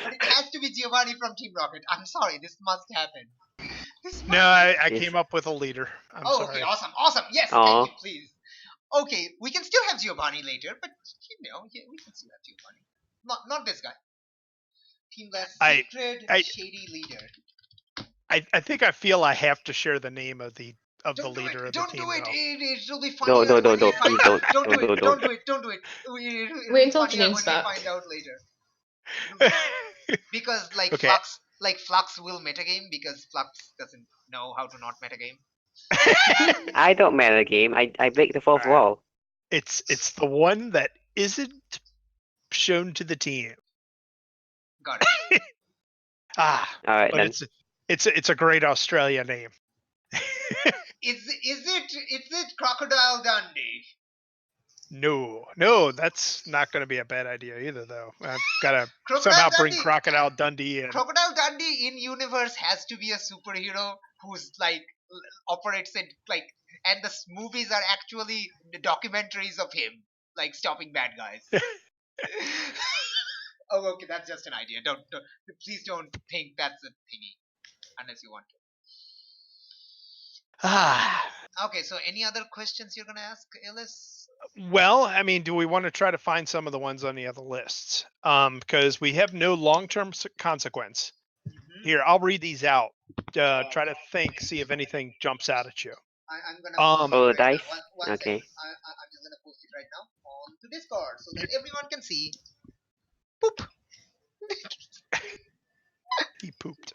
But it has to be Giovanni from Team Rocket. I'm sorry, this must happen. No, I came up with a leader. I'm sorry. Okay, awesome. Yes, Aw. thank you, please. Okay, we can still have Giovanni later, but we can still have Giovanni. Not this guy. Team Blast secret shady leader. I think I feel I have to share the name of the leader of the team. Don't do it. It'll be No, funnier. please don't. Don't do it. Wait until funnier Janine's when we back. find out later. Because Okay. Flux will metagame because Flux doesn't know how to not metagame. I don't metagame. I break the fourth Alright. wall. It's the one that isn't shown to the team. Got it. All right, but then. It's a great Australia name. Is it Crocodile Dundee? No, that's not going to be a bad idea either, though. I've got to somehow bring Crocodile Dundee in. Crocodile Dundee in universe has to be a superhero who's operates it and the movies are actually the documentaries of him stopping bad guys. Oh, okay, that's just an idea. Please don't think that's a thingy unless you want to. Okay, so any other questions you're gonna ask, Aillas? Well, I mean, do we want to try to find some of the ones on the other lists? Because we have no long-term consequence. Mm-hmm. Here, I'll read these out. Try to see if anything jumps out at you. I'm gonna Um, post it Oh, right now. dice? One Okay. second. I'm just gonna post it right now on to Discord so that everyone can see. Poop. He pooped.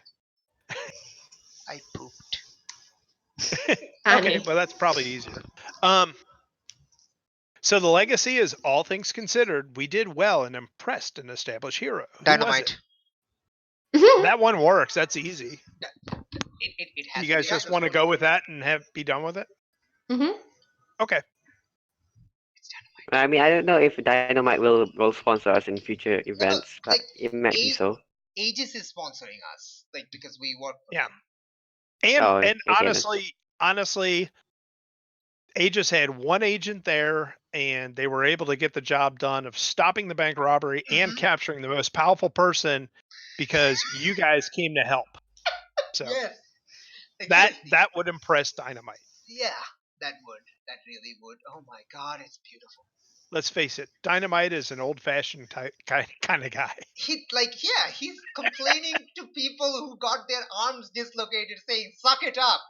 I pooped. Okay, Annie. well that's probably easier. So the legacy is all things considered, we did well and impressed an established hero. Who was it? Dynamite. That one works. That's easy. It Do has you guys it has just to want to score. go with that and be done with it? Mhm. Okay. It's Dynamite. I mean, I don't know if Dynamite will sponsor us in future No, events, but like it might be so. Aegis is sponsoring us, like because we work for Yeah. them. Oh, And okay then. honestly, Aegis had one agent there, and they were able to get the job done of stopping the bank robbery and Mhm. capturing the most powerful person because you guys came to help. So Yes. that Exactly. that would impress Dynamite. Yeah, that would. That really would. Oh my god, it's beautiful. Let's face it, Dynamite is an old-fashioned kind of guy. He's complaining to people who got their arms dislocated, saying, "Suck it up."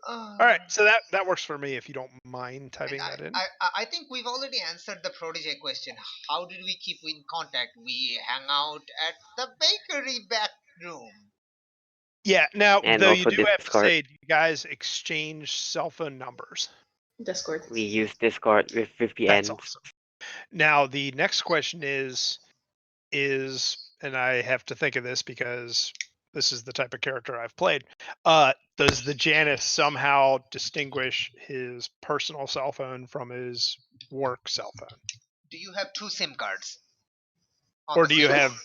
All right, so that works for me if you don't mind typing And that in. I think we've already answered the protege question. How did we keep in contact? We hang out at the bakery back room. Yeah, now And though you also do have to Discord. say you guys exchange cell phone numbers. Discord. We use Discord with That's VPNs. awesome. Now the next question is and I have to think of this because this is the type of character I've played. Does the Janus somehow distinguish his personal cell phone from his work cell phone? Do you have 2 SIM cards? On Or the do you same have phone?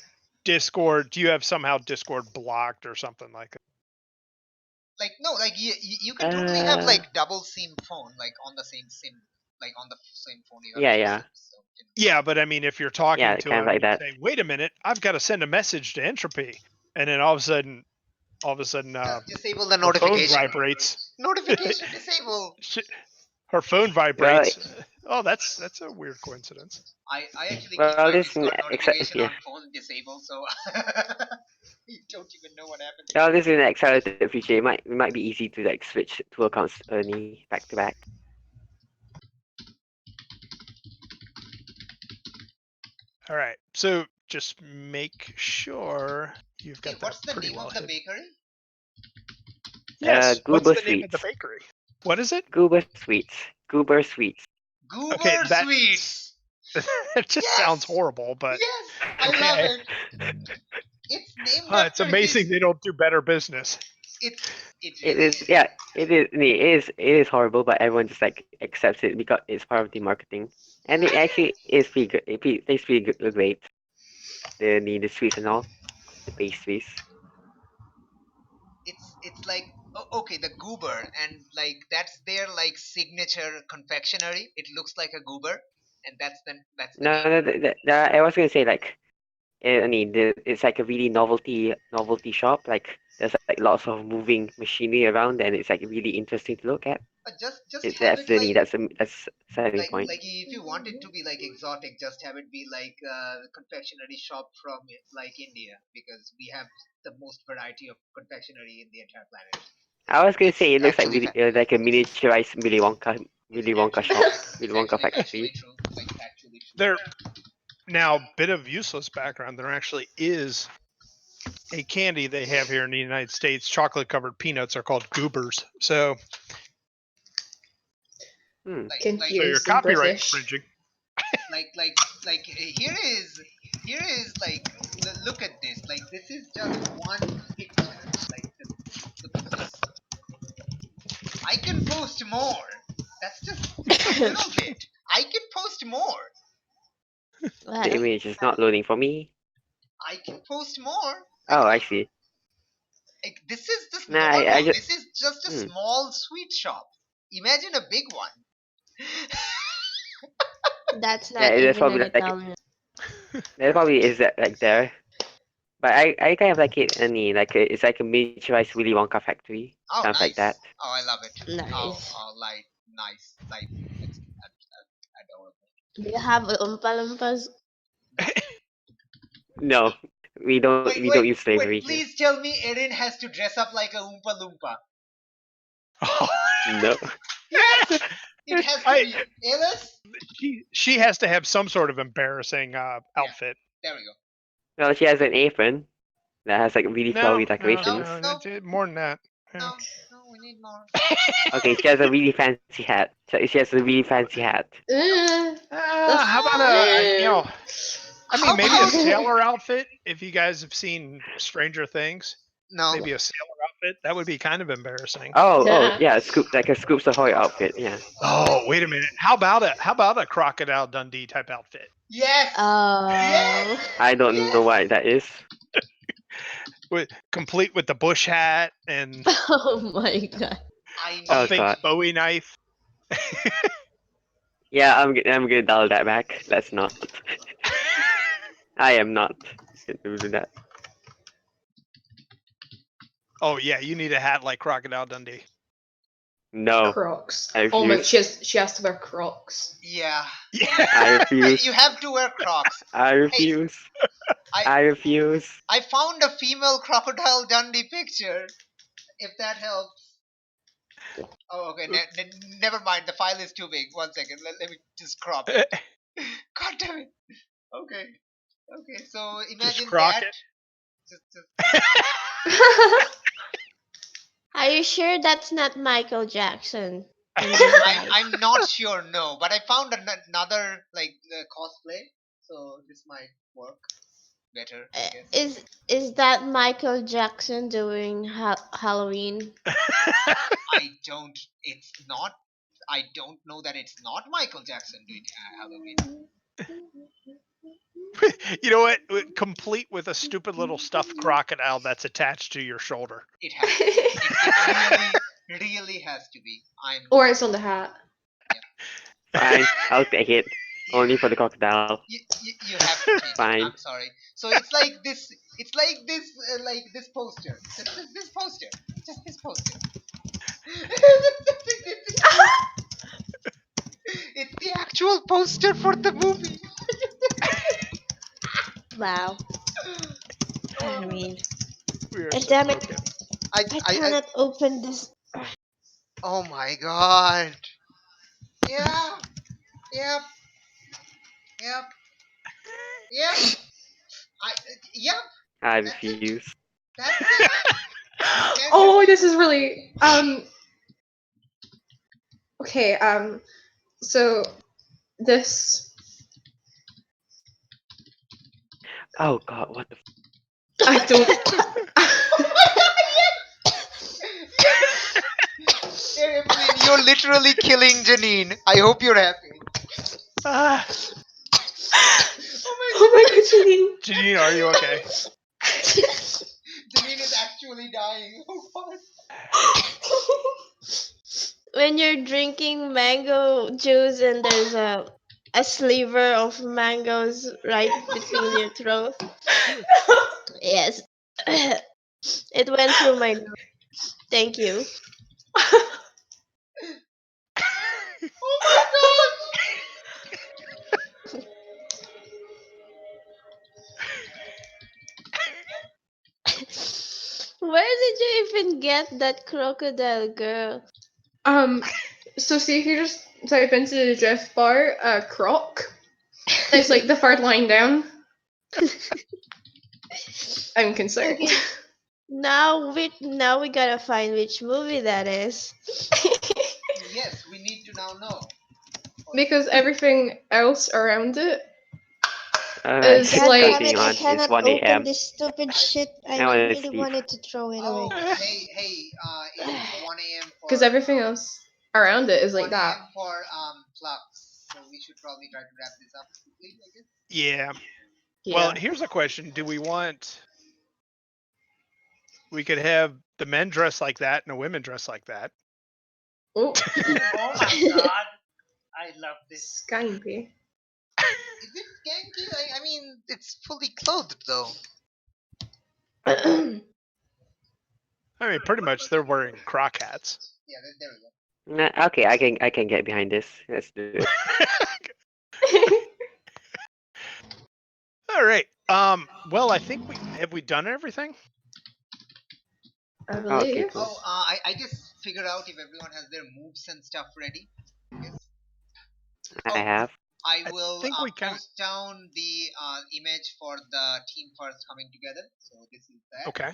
Discord? Do you have somehow Discord blocked or something like that? Like no, like you can totally have Uh, like double SIM phone, like on the same SIM, like on the same phone you have Yeah, 2 yeah. SIMs. So, Yeah, but I mean, if you're talking Yeah, to kind of him like and you that. say, "Wait a minute, I've got to send a message to Entropy," and then all of a sudden, just disable the her phone notification. vibrates. Notification disable. Her phone Well, vibrates. Oh, that's a weird coincidence. I actually keep well, my this Discord notification yeah. on phone disabled, so you don't even know what happens. Well, this is an accelerated feature. It might be easy to like switch 2 accounts back to back. All right, so just make sure you've got Hey, that what's the pretty name well of the hidden. bakery? Yes. What's Goober the name of the Sweets. bakery? What is it? Goober Sweets. Goober Sweets. Okay, Goober that's Sweets. it just sounds horrible, but Yes, I okay. love it. It's named after It's amazing his. they don't do better business. It It really is, yeah, it is horrible, but everyone just like accepts it because it's part of the marketing, and it actually is pretty good. It tastes pretty good, great. The sweets and all, the pastries. It's like okay, the goober, and like that's their like signature confectionery. It looks like a goober, and that's the No, name. no, I was gonna say like, I mean, it's like a really novelty shop. Like there's like lots of moving machinery around, and it's like really interesting to look at. Just have it like That's selling point. like if you want it to be like exotic, just have it be like a confectionery shop from like India, because we have the most variety of confectionery in the entire planet. I was gonna It's say it looks like actually really like a miniaturized it's Willy Wonka actually shop, it's Willy Wonka actually factually factory. true. Like factually true. There now, bit of useless background. There actually is a candy they have here in the United States. Chocolate covered peanuts are called goobers. So Hmm. Like so you're Confused and copyright British. infringing. like here is like look at this. Like this is just one picture. Like look at this. I can post more. That's just a little bit. I can post more. The Well, image is not loading for me. I can post more. Oh, I see. Like this is just Nah, normal. I just This is just a hmm. small sweet shop. Imagine a big one. that's Yeah, not there's even probably an like Italian. there probably is that like there, but I kind of like it. Any like it's like a miniaturized Willy Wonka factory, Oh, sounds like nice. that. Oh, I love it. Nice. Like nice. Like it's adorable. Do you have Oompa Loompas? No, We don't use slavery wait, here. please tell me Erin has to dress up like a Oompa Loompa. No. Yes! It has to be. Aillas? she has to have some sort of embarrassing outfit. There we go. Well, she has an apron that has like really flowery decorations. No. More than that. No, we need more. Okay, she has a really fancy hat. She has a really fancy hat. How about I How mean, maybe about- a sailor outfit. If you guys have seen Stranger Things, No. maybe a sailor outfit. That would be kind of embarrassing. Oh, yeah, like a Scoops Ahoy outfit. Yeah. Oh, wait a minute. How about a Crocodile Dundee type outfit? Yes! Oh. I don't know what that is. Complete with the bush hat and Oh my god. I Oh, a fake God. Bowie knife. Yeah, I'm gonna dial that back. Let's not. I am not gonna do that. Oh yeah, you need a hat like Crocodile Dundee. No, Crocs. I Oh my, refuse. she has to wear Crocs. Yeah. I refuse. You have to wear Crocs. I refuse. I refuse. I found a female Crocodile Dundee picture. If that helps. Oh, okay. Never mind. The file is too big. 1 second. Let me just crop it. God damn it. Okay. Okay. So imagine crock that. it. Just Are you sure that's not Michael Jackson? in disguise? I'm not sure. No, but I found another like cosplay. So this might work better. I guess. Is that Michael Jackson doing Halloween? I don't. It's not. I don't know that it's not Michael Jackson doing Halloween. You know what? Complete with a stupid little stuffed crocodile that's attached to your shoulder. It has to be. It really has to be. Or it's on the hat. Fine, I'll take it. Only for the crocodile. You have to take Fine. it. I'm sorry. So it's like this. It's like this poster. Just this poster. Just this poster. It's the actual poster for the movie. Wow. I mean, We are so damn it. broken. I cannot open this. Oh my god. Yeah. Yep. Yep. Yep. Yep. I refuse. That's it. Oh, this is really okay, so this Oh God, what the? I don't Evelyn, you're literally killing Janine. I hope you're happy. Ah, Oh my god, Janine. Janine, are you okay? Janine is actually dying. Oh god. When you're drinking mango juice and there's a sliver of mangoes right between your throat. Yes. It went through my nose. Thank you. Oh my god. Where did you even get that crocodile girl? So see if you just type into the address bar, croc. It's like the third line down. I'm concerned. Okay. Now we gotta find which movie that is. Yes, we need to now know. Because everything else around it It's God damn getting it, on. It's 1 a.m. this stupid shit. I wanna really sleep. wanted to throw it Oh, away. hey, it's 1 a.m. for. because everything else around it is 1 like that. a.m. for Flux. So we should probably try to wrap this up quickly, I guess. Yeah. Yeah. Well, here's a question: do we want? We could have the men dress like that and the women dress like that. Oh, Oh my god. I love this. skanky. Is it skanky? I mean, it's fully clothed though. I mean, pretty much they're wearing croc hats. Yeah, there we go. Nah, okay, I can get behind this. Let's do it. All right. Well, I think we done everything. I Okay, believe. cool. Oh, I just figured out if everyone has their moves and stuff ready. Yes. I have. I I will think we kind of. post down the image for the team first coming together. So this is that. Okay.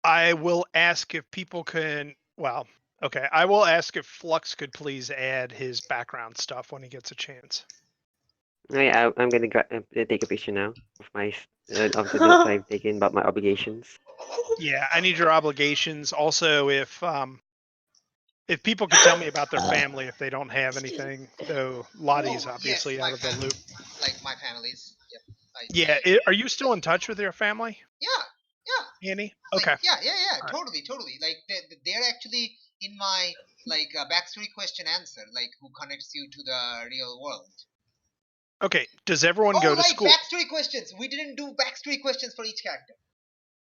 I will ask if people can. Well, okay. I will ask if Flux could please add his background stuff when he gets a chance. I'm gonna take a picture now of of the notes I've taken about my obligations. Yeah, I need your obligations. Also, if people could tell me about their family if they don't have anything, though Lottie's obviously yes, out of the loop. Like my family's. Yep. Yeah, are you still in touch with your family, Yeah. Annie? Like, Okay. yeah. Alright. Totally. Like they're actually in my like backstory question answer, like who connects you to the real world. Okay. Does everyone go to school? Backstory questions. We didn't do backstory questions for each character.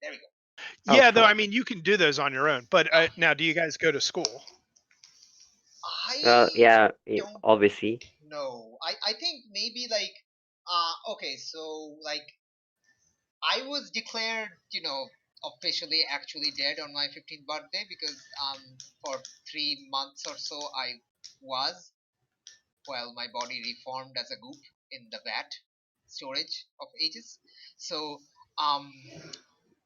There we go. Yeah, though fuck. I mean you can do those on your own. But now, do you guys go to school? Yeah, don't obviously. know. I think maybe like okay, so like I was declared, officially actually dead on my 15th birthday because for 3 months or so I was, well, my body reformed as a goop in the vat storage of ages. So um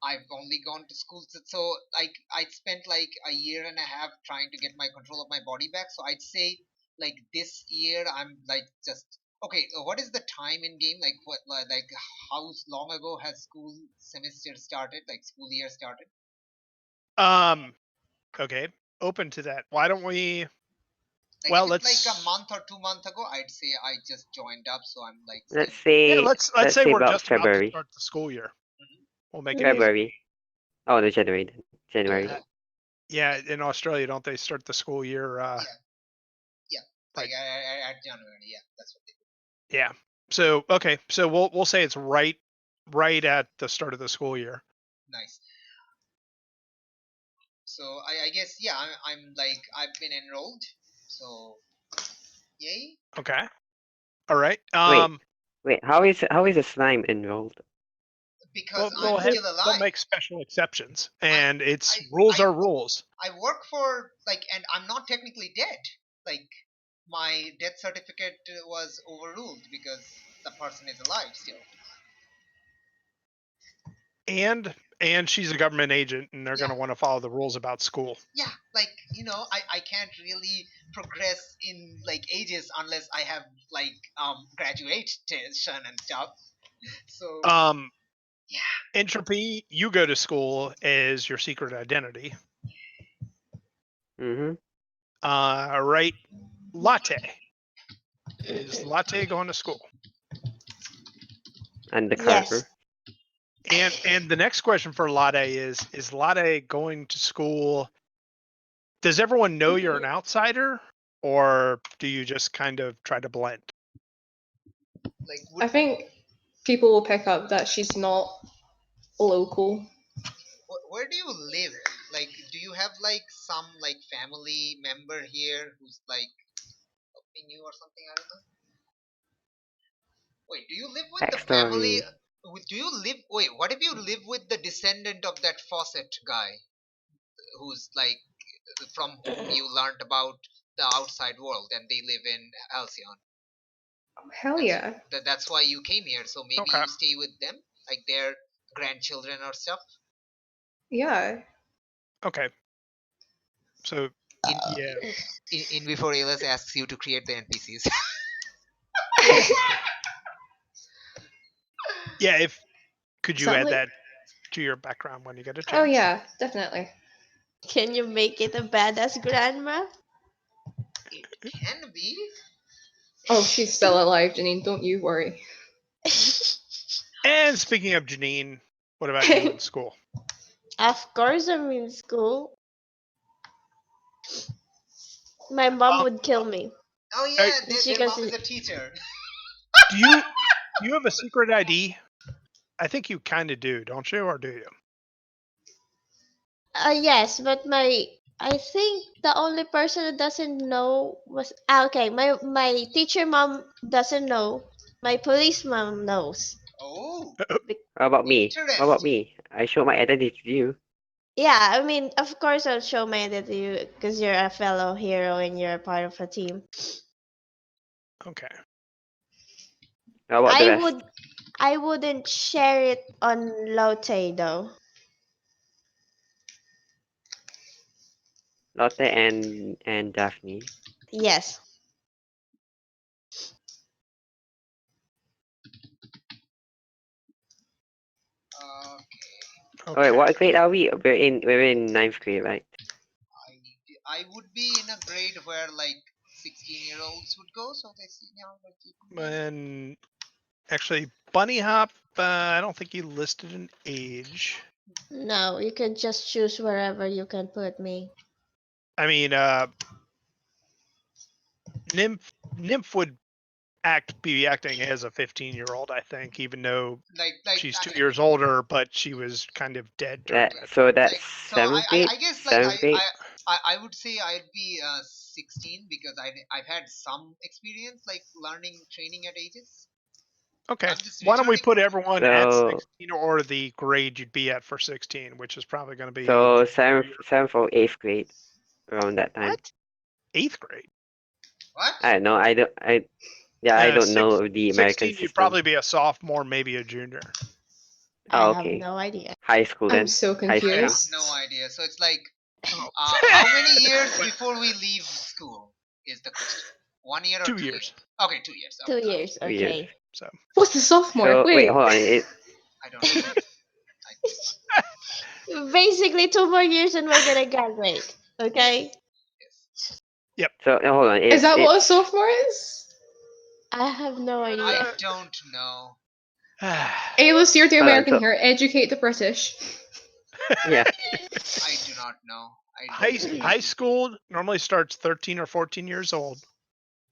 I've only gone to school, so like I spent like a year and a half trying to get my control of my body back. So I'd say like this year I'm like just okay. What is the time in game? Like like how long ago has school semester started? Like school year started? Okay. Open to that. Why don't we? Like Well, if it's let's. like a month or 2 months ago, I'd say I just joined up, so I'm like Let's still. Yeah, say let's let's say say we're about just about to February. start the school year. Mhm. We'll make it easy. February. Oh, no, January. Then. January. Yeah, in Australia, don't they start the school year? Yeah, Like like at January. Yeah, that's what they do. yeah. So okay, so we'll say it's right at the start of the school year. Nice. So I guess yeah, I'm like I've been enrolled, so yay. Okay. All right. Wait. How is a slime enrolled? Because Well, I'm still they'll alive. make special exceptions, I- and it's I- rules I- are rules. I work for like, and I'm not technically dead. Like my death certificate was overruled because the person is alive still. And she's a government agent, and they're going to want to follow the rules about school. Yeah, like I can't really progress in like ages unless I have like graduation and stuff. So yeah. Entropy, you go to school as your secret identity. Mm-hmm. Right. Latte. Is Latte going to school? Undercover. Yes. And the next question for Latte is Latte going to school? Does everyone know you're an outsider, or do you just kind of try to blend? Like I think people will pick up that she's not local. where do you live? Like, do you have like some like family member here who's like helping you or something? I don't know. Wait, do you live with the family? Backstory. Do you live? Wait, what if you live with the descendant of that Fawcett guy, who's like from whom you learned about the outside world, and they live in Halcyon? Hell yeah. That's why you came here. So maybe Okay. you stay with them, like their grandchildren or stuff. Yeah. Okay. So yeah. In before Aillas asks you to create the NPCs. Yeah, if could you Something add like- that to your background when you get a chance? Oh yeah, definitely. Can you make it a badass grandma? It can be. Oh, she's still alive, Janine. Don't you worry. And speaking of Janine, what about you in school? Of course, I'm in school. My mom would kill me. Oh yeah, She their goes mom is to- a teacher. Do you have a secret ID? I think you kind of do, don't you, or do you? Yes, but I think the only person who doesn't know was okay. My teacher mom doesn't know, My policeman knows. Oh, How about me? How about interesting. me? I show my identity to you. Yeah, I mean, of course I'll show my identity because you're a fellow hero and you're a part of a team. Okay. How about the rest? I wouldn't share it on Lotte though. Lotte and Daphne. Yes. Okay. Oh wait, Okay. what grade are we? We're in ninth grade, right? I would be in a grade where like 16-year-olds would go, so they see now like And actually, Bunny Hop, I don't think you listed an age. No, you can just choose wherever you can put me. I mean, Nymph would be acting as a 15-year-old, I think, even though like she's 2 years older, but she was kind of dead during that. So that's like so seventh grade. I guess like Seventh grade. I would say I'd be 16 because I've had some experience like learning training at ages. Okay. I'm just Why don't we returning- put everyone at So 16 or the grade you'd be at for 16, which is probably going to be so seventh or eighth grade, around that time. what? 8th grade. What? I don't know. I don't know the American 16, you'd system. probably be a sophomore, maybe a junior. Oh, I have okay. no idea. High school then. I'm so High school. confused. No idea. So it's like Oh. how many years before we leave school is the question. 1 year or 2 2 years. Okay, 2 years. 2 Okay. years, 2 years. okay. So What's a sophomore? So wait, Wait. hold on. I don't know. Basically 2 more years and we're gonna graduate. Okay? Yes. So hold on. Is that what a sophomore is? I have no I idea. don't know. Aillas, you're the Hold on, American so- here. Educate the British. Yeah. I do not know. high school normally starts 13 or 14 years old,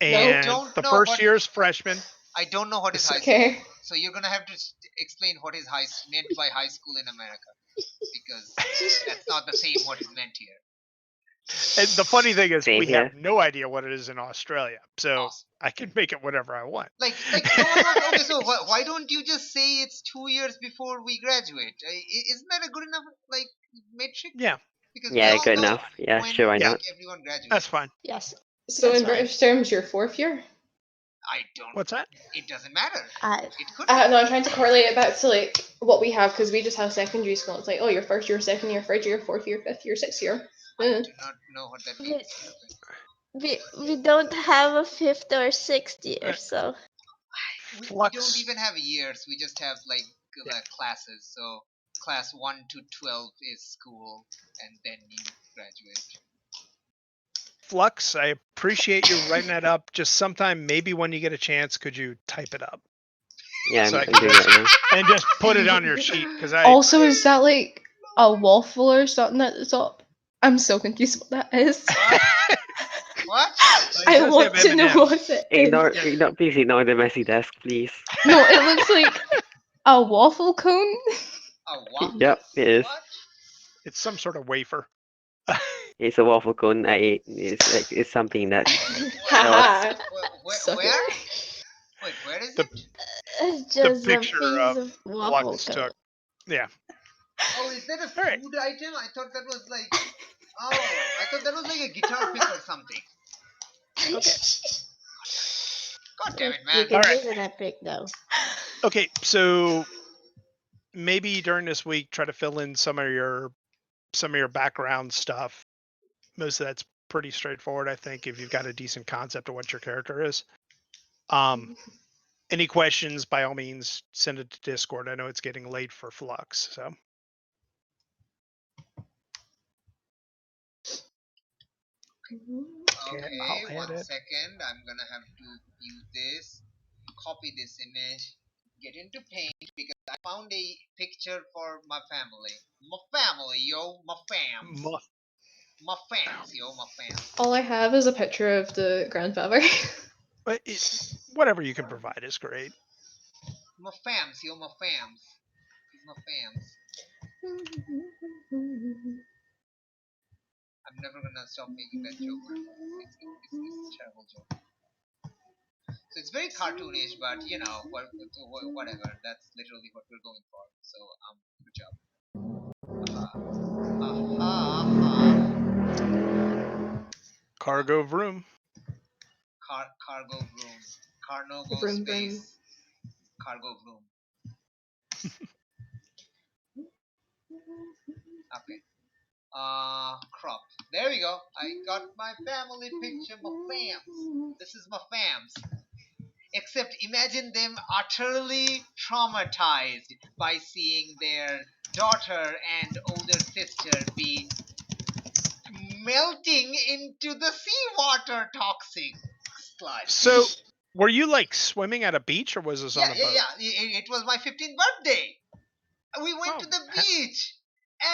No, and don't the know first what- year is freshman. I don't know what is high Okay. school. So you're gonna have to explain what is meant by high school in America, because that's not the same what is meant here. And the funny thing is, Same we here. have no idea what it is in Australia, so Awesome. I can make it whatever I want. Like no, okay. So why don't you just say it's 2 years before we graduate? Isn't that a good enough like metric? Yeah, Because we Yeah, all good know enough. Yeah, when sure, why Yeah. not? everyone graduates. that's fine. Yes. So That's in fine. British terms, you're fourth year? I don't. What's that? It doesn't matter. I It could. No, I'm trying to correlate it back to like what we have because we just have secondary school. It's like, oh, you're first year, second year, third year, fourth year, fifth year, sixth year. I Uh. do not know what that we, means. we don't have a 5th or 6th year, so We Flux. don't even have years. We just have like classes. So class 1 to 12 is school, and then you graduate. Flux, I appreciate you writing that up. Just sometime, maybe when you get a chance, could you type it up Yeah, So I I'm can doing just- that now. and just put it on your sheet? Because Also, is that like a waffle or something at the top? I'm so confused what that is. What? I does want have to know M&Ms. what it is. Please ignore the messy desk, please. No, it looks like a waffle cone. A waffle? Yep, it is. What? it's some sort of wafer. It's a waffle cone I ate. It's something that Haha. Where? Suck it. Wait, where is The- it? it's just a picture piece of of waffle Flux cone. took. Yeah. Oh, is that a All right. food item? I thought that was like. Oh, I thought that was like a guitar pick or something. God damn it, You man. can All right. use an epic though. Okay, so maybe during this week, try to fill in some of your background stuff. Most of that's pretty straightforward, I think, if you've got a decent concept of what your character is. Any questions, by all means, send it to Discord. I know it's getting late for Flux, so. Okay, I'll add one it. second. I'm gonna have to view this, copy this image, get into Paint because I found a picture for my family. My family, yo, my fams. My fams, yo, my fams. All I have is a picture of the grandfather. But whatever you can provide is great. My fams, yo, my fams. My fams. I'm never gonna stop making that joke. It's a terrible joke. So it's very cartoonish, but you know, whatever. That's literally what we're going for. So good job. Cargo vroom. Cargo vroom. Carnogo Vroom, space. Cargo vroom. Okay. Crop. There we go. I got my family picture, my fams. This is my fams. Except imagine them utterly traumatized by seeing their daughter and older sister be melting into the seawater toxic sludge. So, were you like swimming at a beach, or was this on a boat? Yeah. It was my 15th birthday. We went Oh, to the beach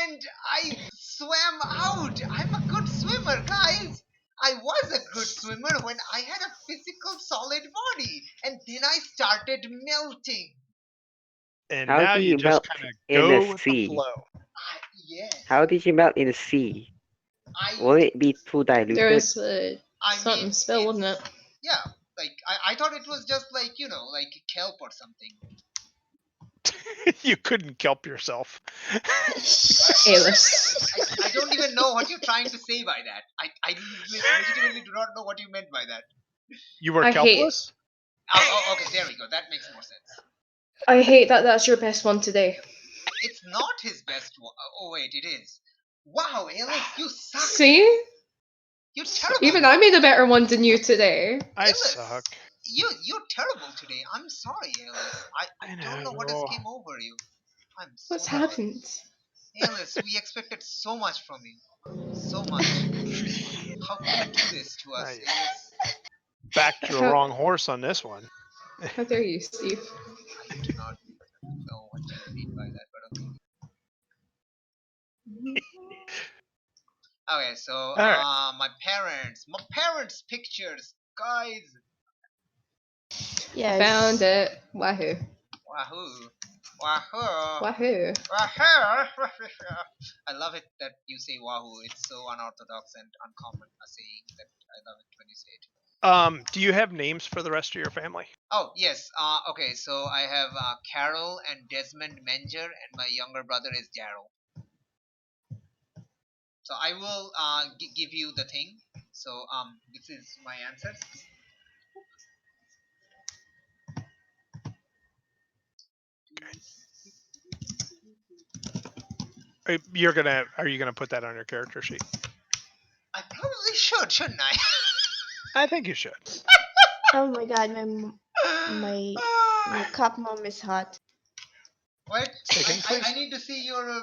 and I swam out. I'm a good swimmer, guys. I was a good swimmer when I had a physical solid body, and then I started melting. And How now do you you just melt kind of in go the with the sea? flow. Yes. How did you melt in the sea? I Won't it be too There diluted? was I something mean, spill, wasn't it? it's- yeah, like I thought it was just like, you know, like kelp or something. You couldn't kelp yourself. Aillas. I don't even know what you're trying to say by that. I legitimately do not know what you meant by that. You were I hate- kelpless? Okay, there we go. That makes more sense. I hate that that's your best one today. It's not his best one. Oh wait, it is. Wow, Aillas, you suck. See? You're terrible. Even I made a better one than you today. I Aillas, suck. You're terrible today. I'm sorry, Aillas. I don't know what has know. came over you. I'm so What's sorry. happened? Aillas, we expected so much from you. So much. How could you do this to us, Aye. Aillas? Backed the How- wrong horse on this one. How dare you, Steve? I do not know what you mean by that, but okay. Okay, so right. my parents' pictures, guys. Yes. Found it. Wahoo. Wahoo, wahoo, Wahoo. wahoo. I love it that you say wahoo. It's so unorthodox and uncommon a saying that I love it when you say it. Do you have names for the rest of your family? Oh yes. Okay, so I have Carol and Desmond Menger, and my younger brother is Daryl. So I will give you the thing. So this is my answers. Are you gonna put that on your character sheet? I probably should, shouldn't I? I think you should. Oh my god, my cop mom is hot. What? Second, I please. need to see your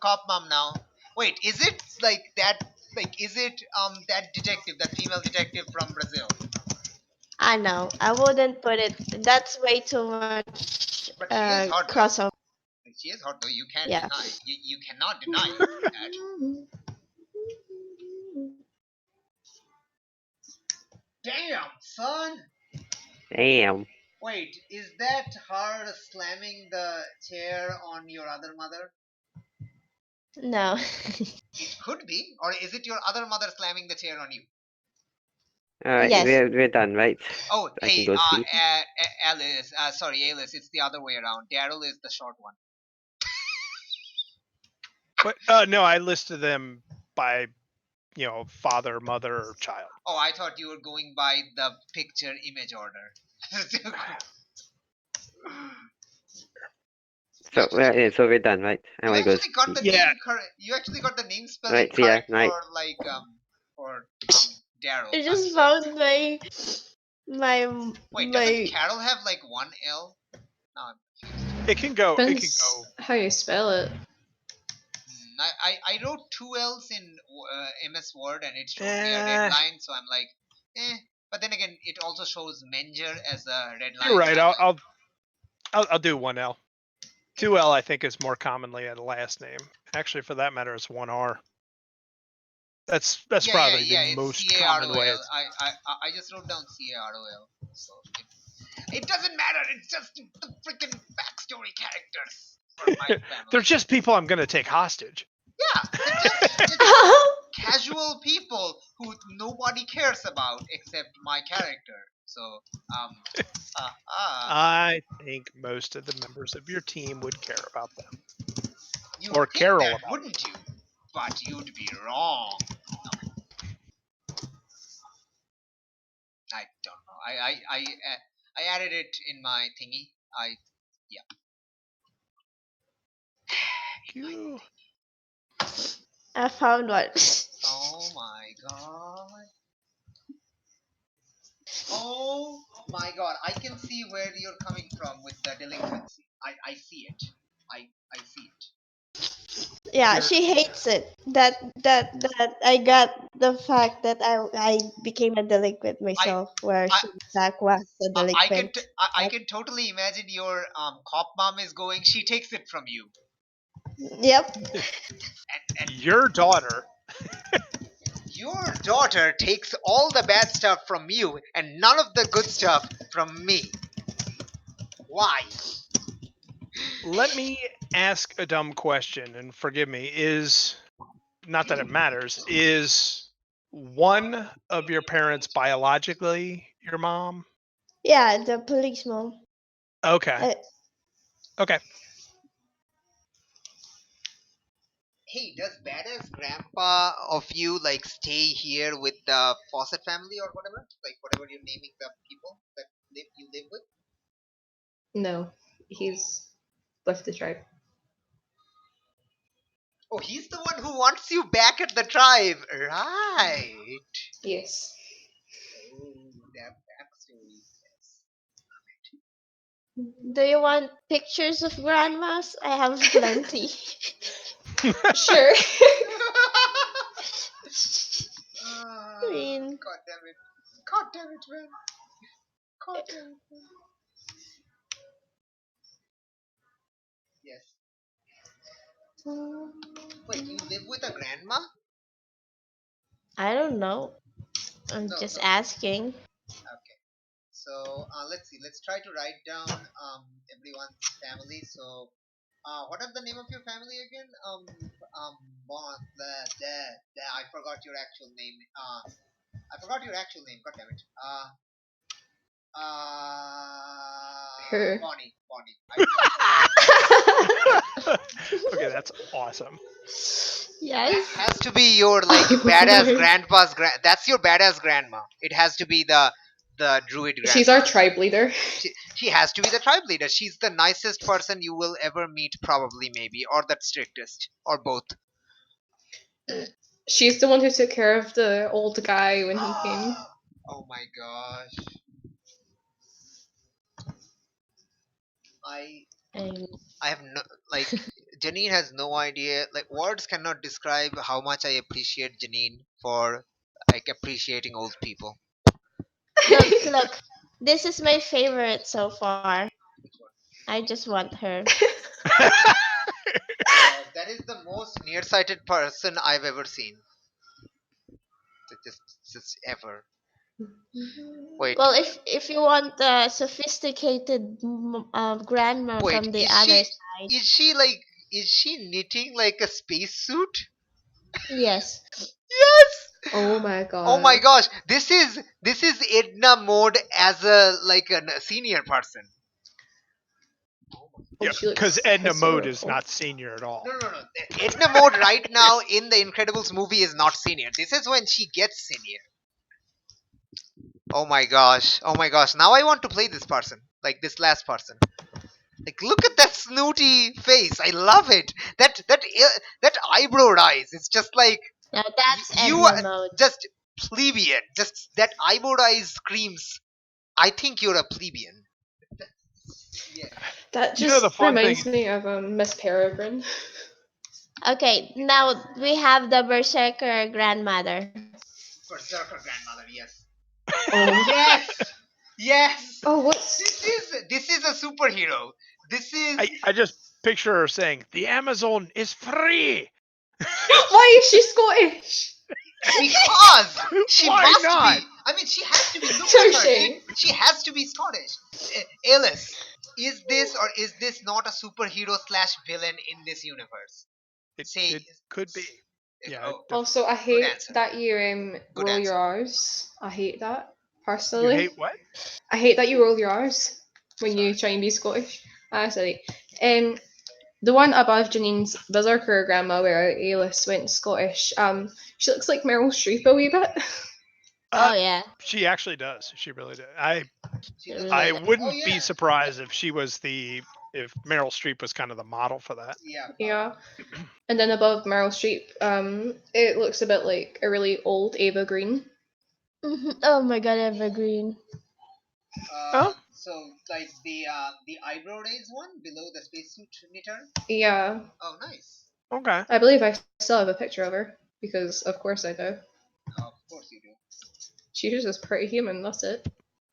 cop mom now. Wait, is it like that? Like, is it that detective, that female detective from Brazil? I know. I wouldn't put it. That's way too much But she is hot though. crossover. She is hot though. You can't Yeah. deny. You cannot deny that. Damn, son. Damn. Wait, is that her slamming the chair on your other mother? No. It could be, or is it your other mother slamming the chair on you? Alright, Yes. we're done, right? Oh, I hey, can go sleep. Alice. Sorry, Alice. It's the other way around. Daryl is the short one. But no, I listed them by, father, mother, or child. Oh, I thought you were going by the picture image order. So we're done, right? I You wanna go actually got the sleep. Yeah. name correct. You actually got the name spelling Right, see ya, correct night. for like for Daryl. I just I'm found my Wait, my doesn't Carol have like one L? No, I'm confused. It can go. Depends how you spell it. I wrote two L's in MS Word and it showed me a Eh. red line, so I'm like, eh. But then again, it also shows Menger as a red line. You're right. so I'm like, I'll do 1L. 2L I think is more commonly a last name. Actually, for that matter, it's 1R. That's probably the it's most common way. C-A-R-O-L. I just wrote down C-A-R-O-L. So it doesn't matter. It's just the freaking backstory characters for my family. They're just people I'm gonna take hostage. Yeah, they're just casual people who nobody cares about except my character. So, uh, I think most of the members of your team would care about them. you Or think Carol that, about wouldn't you? But you'd be wrong. I don't know. I added it in my thingy. you. I found one. Oh my god. Oh my god. I can see where you're coming from with the delinquency. I see it. I see it. Yeah, You're- she hates it. That I got the fact that I became a delinquent myself, where I- she back was a delinquent. I can totally imagine your cop mom is going. She takes it from you. Yep. And Your daughter. your daughter takes all the bad stuff from you and none of the good stuff from me. Why? Let me ask a dumb question, and forgive me. Is not that it matters. Is one of your parents biologically your mom? Yeah, the police mom. Okay. Okay. Hey, does badass grandpa of you like stay here with the Fawcett family or whatever? Like whatever you're naming the people that you live with? No, he's left the tribe. Oh, he's the one who wants you back at the tribe, right? Yes. Oh, that backstory. Do you want pictures of grandmas? I have plenty. Sure. I mean, God damn it. God damn it, man. God damn it, man. Yes. Wait, you live with a grandma? I don't know. I'm No, just no. asking. Okay. So let's see. Let's try to write down everyone's family. So what are the name of your family again? I forgot your actual name. I forgot your actual name. God damn it. Her. Bonnie. Bonnie. Okay, that's awesome. That Yes. has to be your like badass grandpa's that's your badass grandma. It has to be the druid grandma. She's our tribe leader. She has to be the tribe leader. She's the nicest person you will ever meet, probably, maybe, or the strictest, or both. She's the one who took care of the old guy when he came. Oh my gosh. And I have no like Janine has no idea. Like words cannot describe how much I appreciate Janine for like appreciating old people. look. This is my favorite so far. I just want her. That is the most nearsighted person I've ever seen. Just ever. Wait, Well, if you want a sophisticated grandma wait. from the other side, Is she like? Is she knitting like a spacesuit? yes. Yes. Oh my god. Oh my gosh. This is Edna mode as a like a senior person. Yeah, she looks because Edna Mode is hysterical. not senior at all. No. Edna mode right now in the Incredibles movie is not senior. This is when she gets senior. Oh my gosh. Oh my gosh. Now I want to play this person. Like this last person. Like look at that snooty face. I love it. That eyebrow rise. It's just like Now that's you Edna are mode. just plebeian. Just that eyebrow rise screams. I think you're a plebeian. Yeah. That You know, the just fun reminds thing- me of Miss Peregrine. Okay, now we have the berserker grandmother. Berserker grandmother. Yes. Oh. Yes. Yes. Oh, what's This is a superhero. This is I just picture her saying, "The Amazon is free." why is she Scottish? because she Why must not? be. I mean, she has to be. Look at her. Touche. She has to be Scottish. Aillas, is this or is this not a superhero slash villain in this universe? It could be. Yeah. Oh, Also, I hate answer. that you Good roll answer. your R's. I hate that. personally. You hate what? I hate that you roll your R's when you try and be Scottish. Ah, sorry. The one above Janine's Berserker grandma, where Aillas went Scottish. She looks like Meryl Streep a wee bit. Oh yeah. She actually does. She really does. She It looks really I like, does. wouldn't oh be yeah, surprised if she was if Meryl Streep was kind of the model for that. yeah. Yeah. And then above Meryl Streep, it looks a bit like a really old Ava Green. Oh my god, evergreen. Oh. So like the eyebrow raised one below the spacesuit knitter. Yeah. Oh, nice. Okay. I believe I still have a picture of her, because of course I do. Of course you do. She's just pretty human, that's it.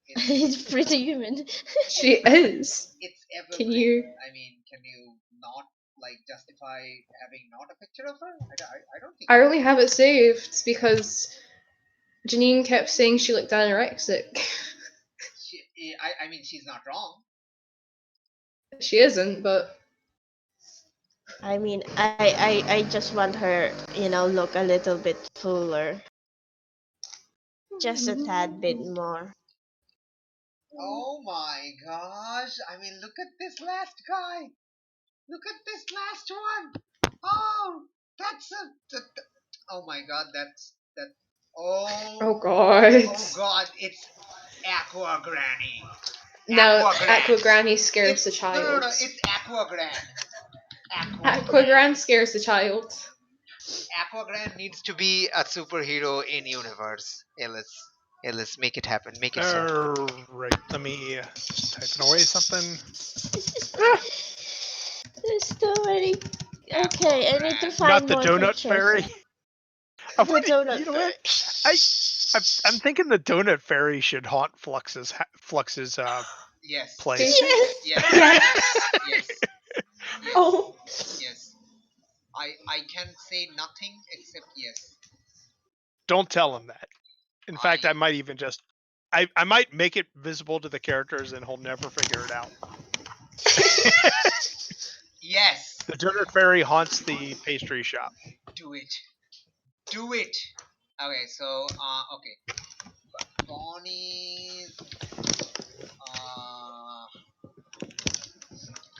It's pretty human. She is. It's evergreen. Can you... I mean, can you not like justify having not a picture of her? I don't think. I only have it saved because Janine kept saying she looked anorexic. I mean, she's not wrong. She isn't, but I mean, I just want her, look a little bit fuller. Just a tad bit more. Oh my gosh! I mean, look at this last guy. Look at this last one. Oh, that's oh my god, that's that. oh god. Oh god, it's Aqua Granny. No, Aqua Gran. Aqua Granny scares the No, child. no, it's Aqua Gran. Aqua Gran scares the child. Aqua Gran needs to be a superhero in universe. Aillas, make it happen. Make it so. Right. Let me typing away something. There's so many. Okay, I need to Not find the more donut pictures. fairy. The donut You know what? I'm thinking the donut fairy should haunt Flux's Yes. place. Yes. Yes. Yes. Yes. Oh. Yes. I can say nothing except yes. Don't tell him that. In fact, I might even just I might make it visible to the characters and he'll never figure it out. Yes. The donut fairy haunts the pastry shop. Do it. Do it. Okay, so okay. Bonnie's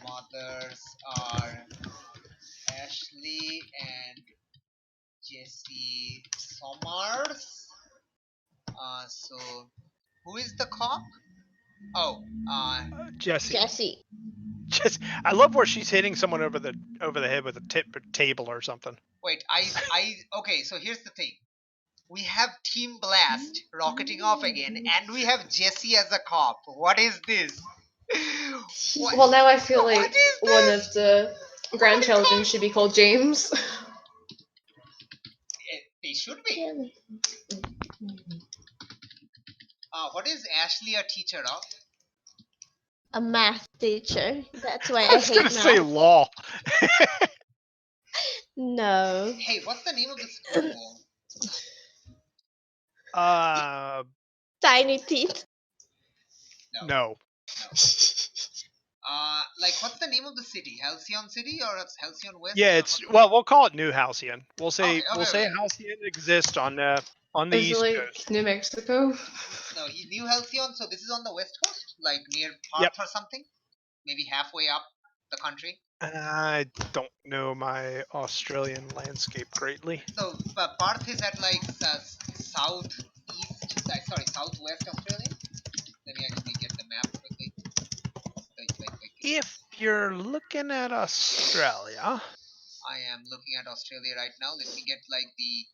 mothers are Ashley and Jesse Sommers. So who is the cop? Oh, Jesse. Jessie. Just I love where she's hitting someone over the head with a table or something. wait, okay, so here's the thing. We have Team Blast rocketing off again, and we have Jesse as a cop. What is this? What? Well, now I feel What like is one this? of the grandchildren should be called James. They should be. What is Ashley a teacher of? A math teacher. That's why I I was gonna hate say math. law. No. Hey, what's the name of the school? Tiny teeth. No. Like, what's the name of the city? Halcyon City or it's Halcyon West? Yeah, it's we'll call it New Halcyon. We'll say Okay. Halcyon exists on the Is it East like Coast. New Mexico? No, New Halcyon. So this is on the West Coast, like near Perth or something.Maybe halfway up the country. I don't know my Australian landscape greatly. So Perth is at like southwest Australia. Let me actually get the map quickly. If you're looking at Australia, I am looking at Australia right now. Let me get like the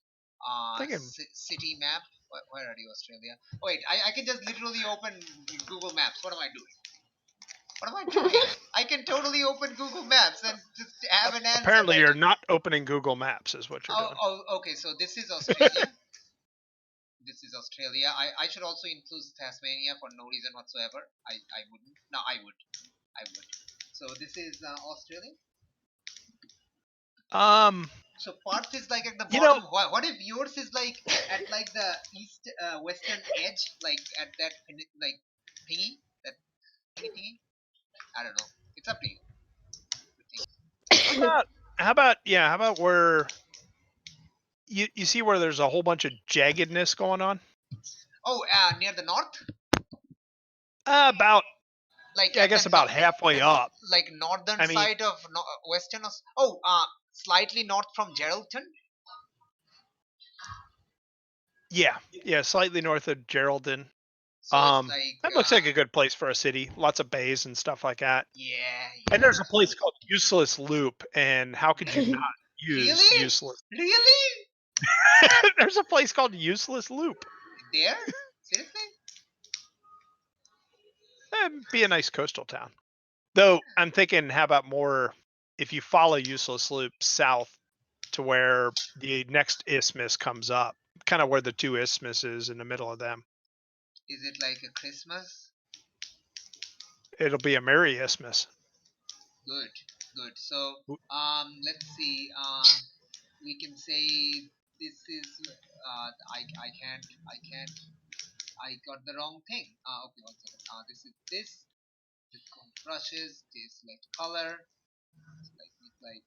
city map. Where are you, Australia? Oh, wait, I can just literally open Google Maps. What am I doing? What am I doing? I can totally open Google Maps and just have an answer. Apparently, you're not opening Google Maps, is what you're doing. Oh, okay. So this is Australia. This is Australia. I should also include Tasmania for no reason whatsoever. I wouldn't. No, I would. So this is Australia. So Perth is like at the bottom. What if yours is like at like the east western edge, like at that like thingy, that thingy? I don't know. It's up to you. How about where you see where there's a whole bunch of jaggedness going on? Oh, near the north? About, Like I at guess the about halfway up. like northern I mean- side of western. Slightly north from Geraldton. Yeah, slightly north of Geraldton. So it's like That looks like a good place for a city. Lots of bays and stuff like that. yeah. And there's a place called Useless Loop, and how could you not use Really? Useless? Really? There's a place called Useless Loop. There? Seriously? That'd be a nice coastal town. Though I'm thinking, how about more if you follow Useless Loop south to where the next isthmus comes up, kind of where the two isthmuses in the middle of them. Is it like a Christmas? It'll be a merry isthmus. Good, good. So let's see. We can say this is I got the wrong thing. Okay, one second. This is this. This called brushes. This like color. Like.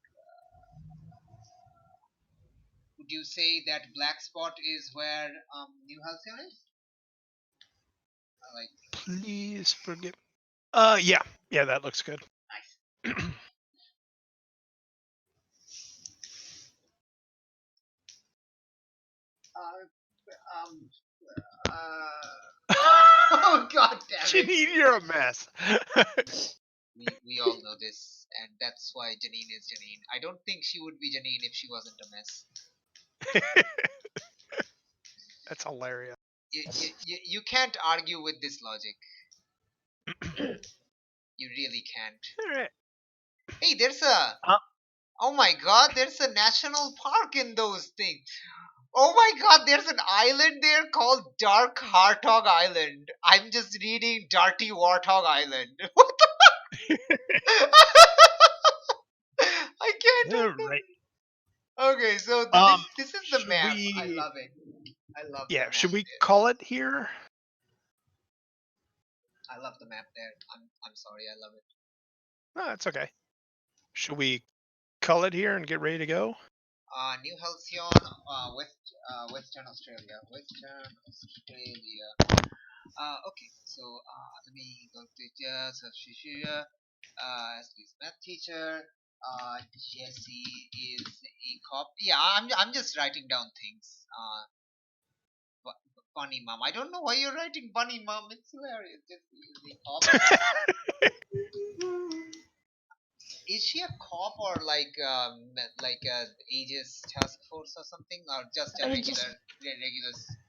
Would you say that black spot is where New Halcyon is? Like Please forgive. Yeah, that looks good. nice. Oh god damn it! Janine, you're a mess. We all know this, and that's why Janine is Janine. I don't think she would be Janine if she wasn't a mess. That's hilarious. You can't argue with this logic. You really can't. All right. Hey, there's a. Oh my god, there's a national park in those things. Oh my god, there's an island there called Dark Hartog Island. I'm just reading Dirty Warthog Island. What the I can't. All right. Okay, so this is the should map. we- I love it. I love the Yeah, map should we there. call it here? I love the map there. I'm sorry, I love it. No, that's okay. Should we call it here and get ready to go? New Halcyon, Western Australia. Okay, so let me go to just Shishira. He's math teacher. Jesse is a cop. Yeah, I'm just writing down things. Bunny mom. I don't know why you're writing bunny mom. It's hilarious. Jesse is a cop. Is she a cop or like a Aegis task force or something, or just a regular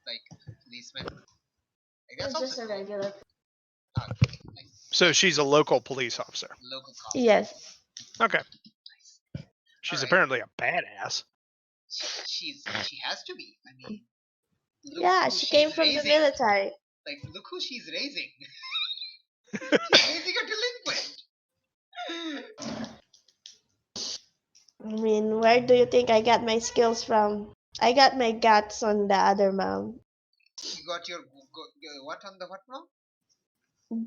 like policeman? I guess Just a regular. nice. So she's a local police officer. Local cop. Yes. Okay. Nice. She's Alright. apparently a badass. She has to be. I mean, look Yeah, who she she's came from the raising. military. Like, look who she's raising. She's raising a delinquent. I mean, where do you think I got my skills from? I got my guts on the other mom. You got your what on the what now?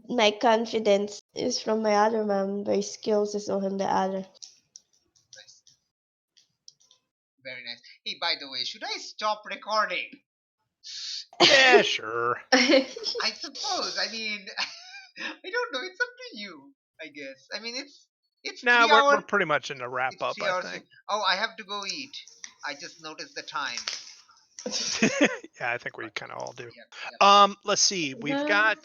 My confidence is from my other mom. My skills is on the other. Nice. Very nice. Hey, by the way, should I stop recording? Yeah, sure. I suppose. I mean, I don't know. It's up to you. I guess. I mean, it's Now 3 we're hours. pretty much in the wrap It's up, 3 I hours. think. Oh, I have to go eat. I just noticed the time. Yeah, I think we kind of all do. Yeah. Let's see. We've got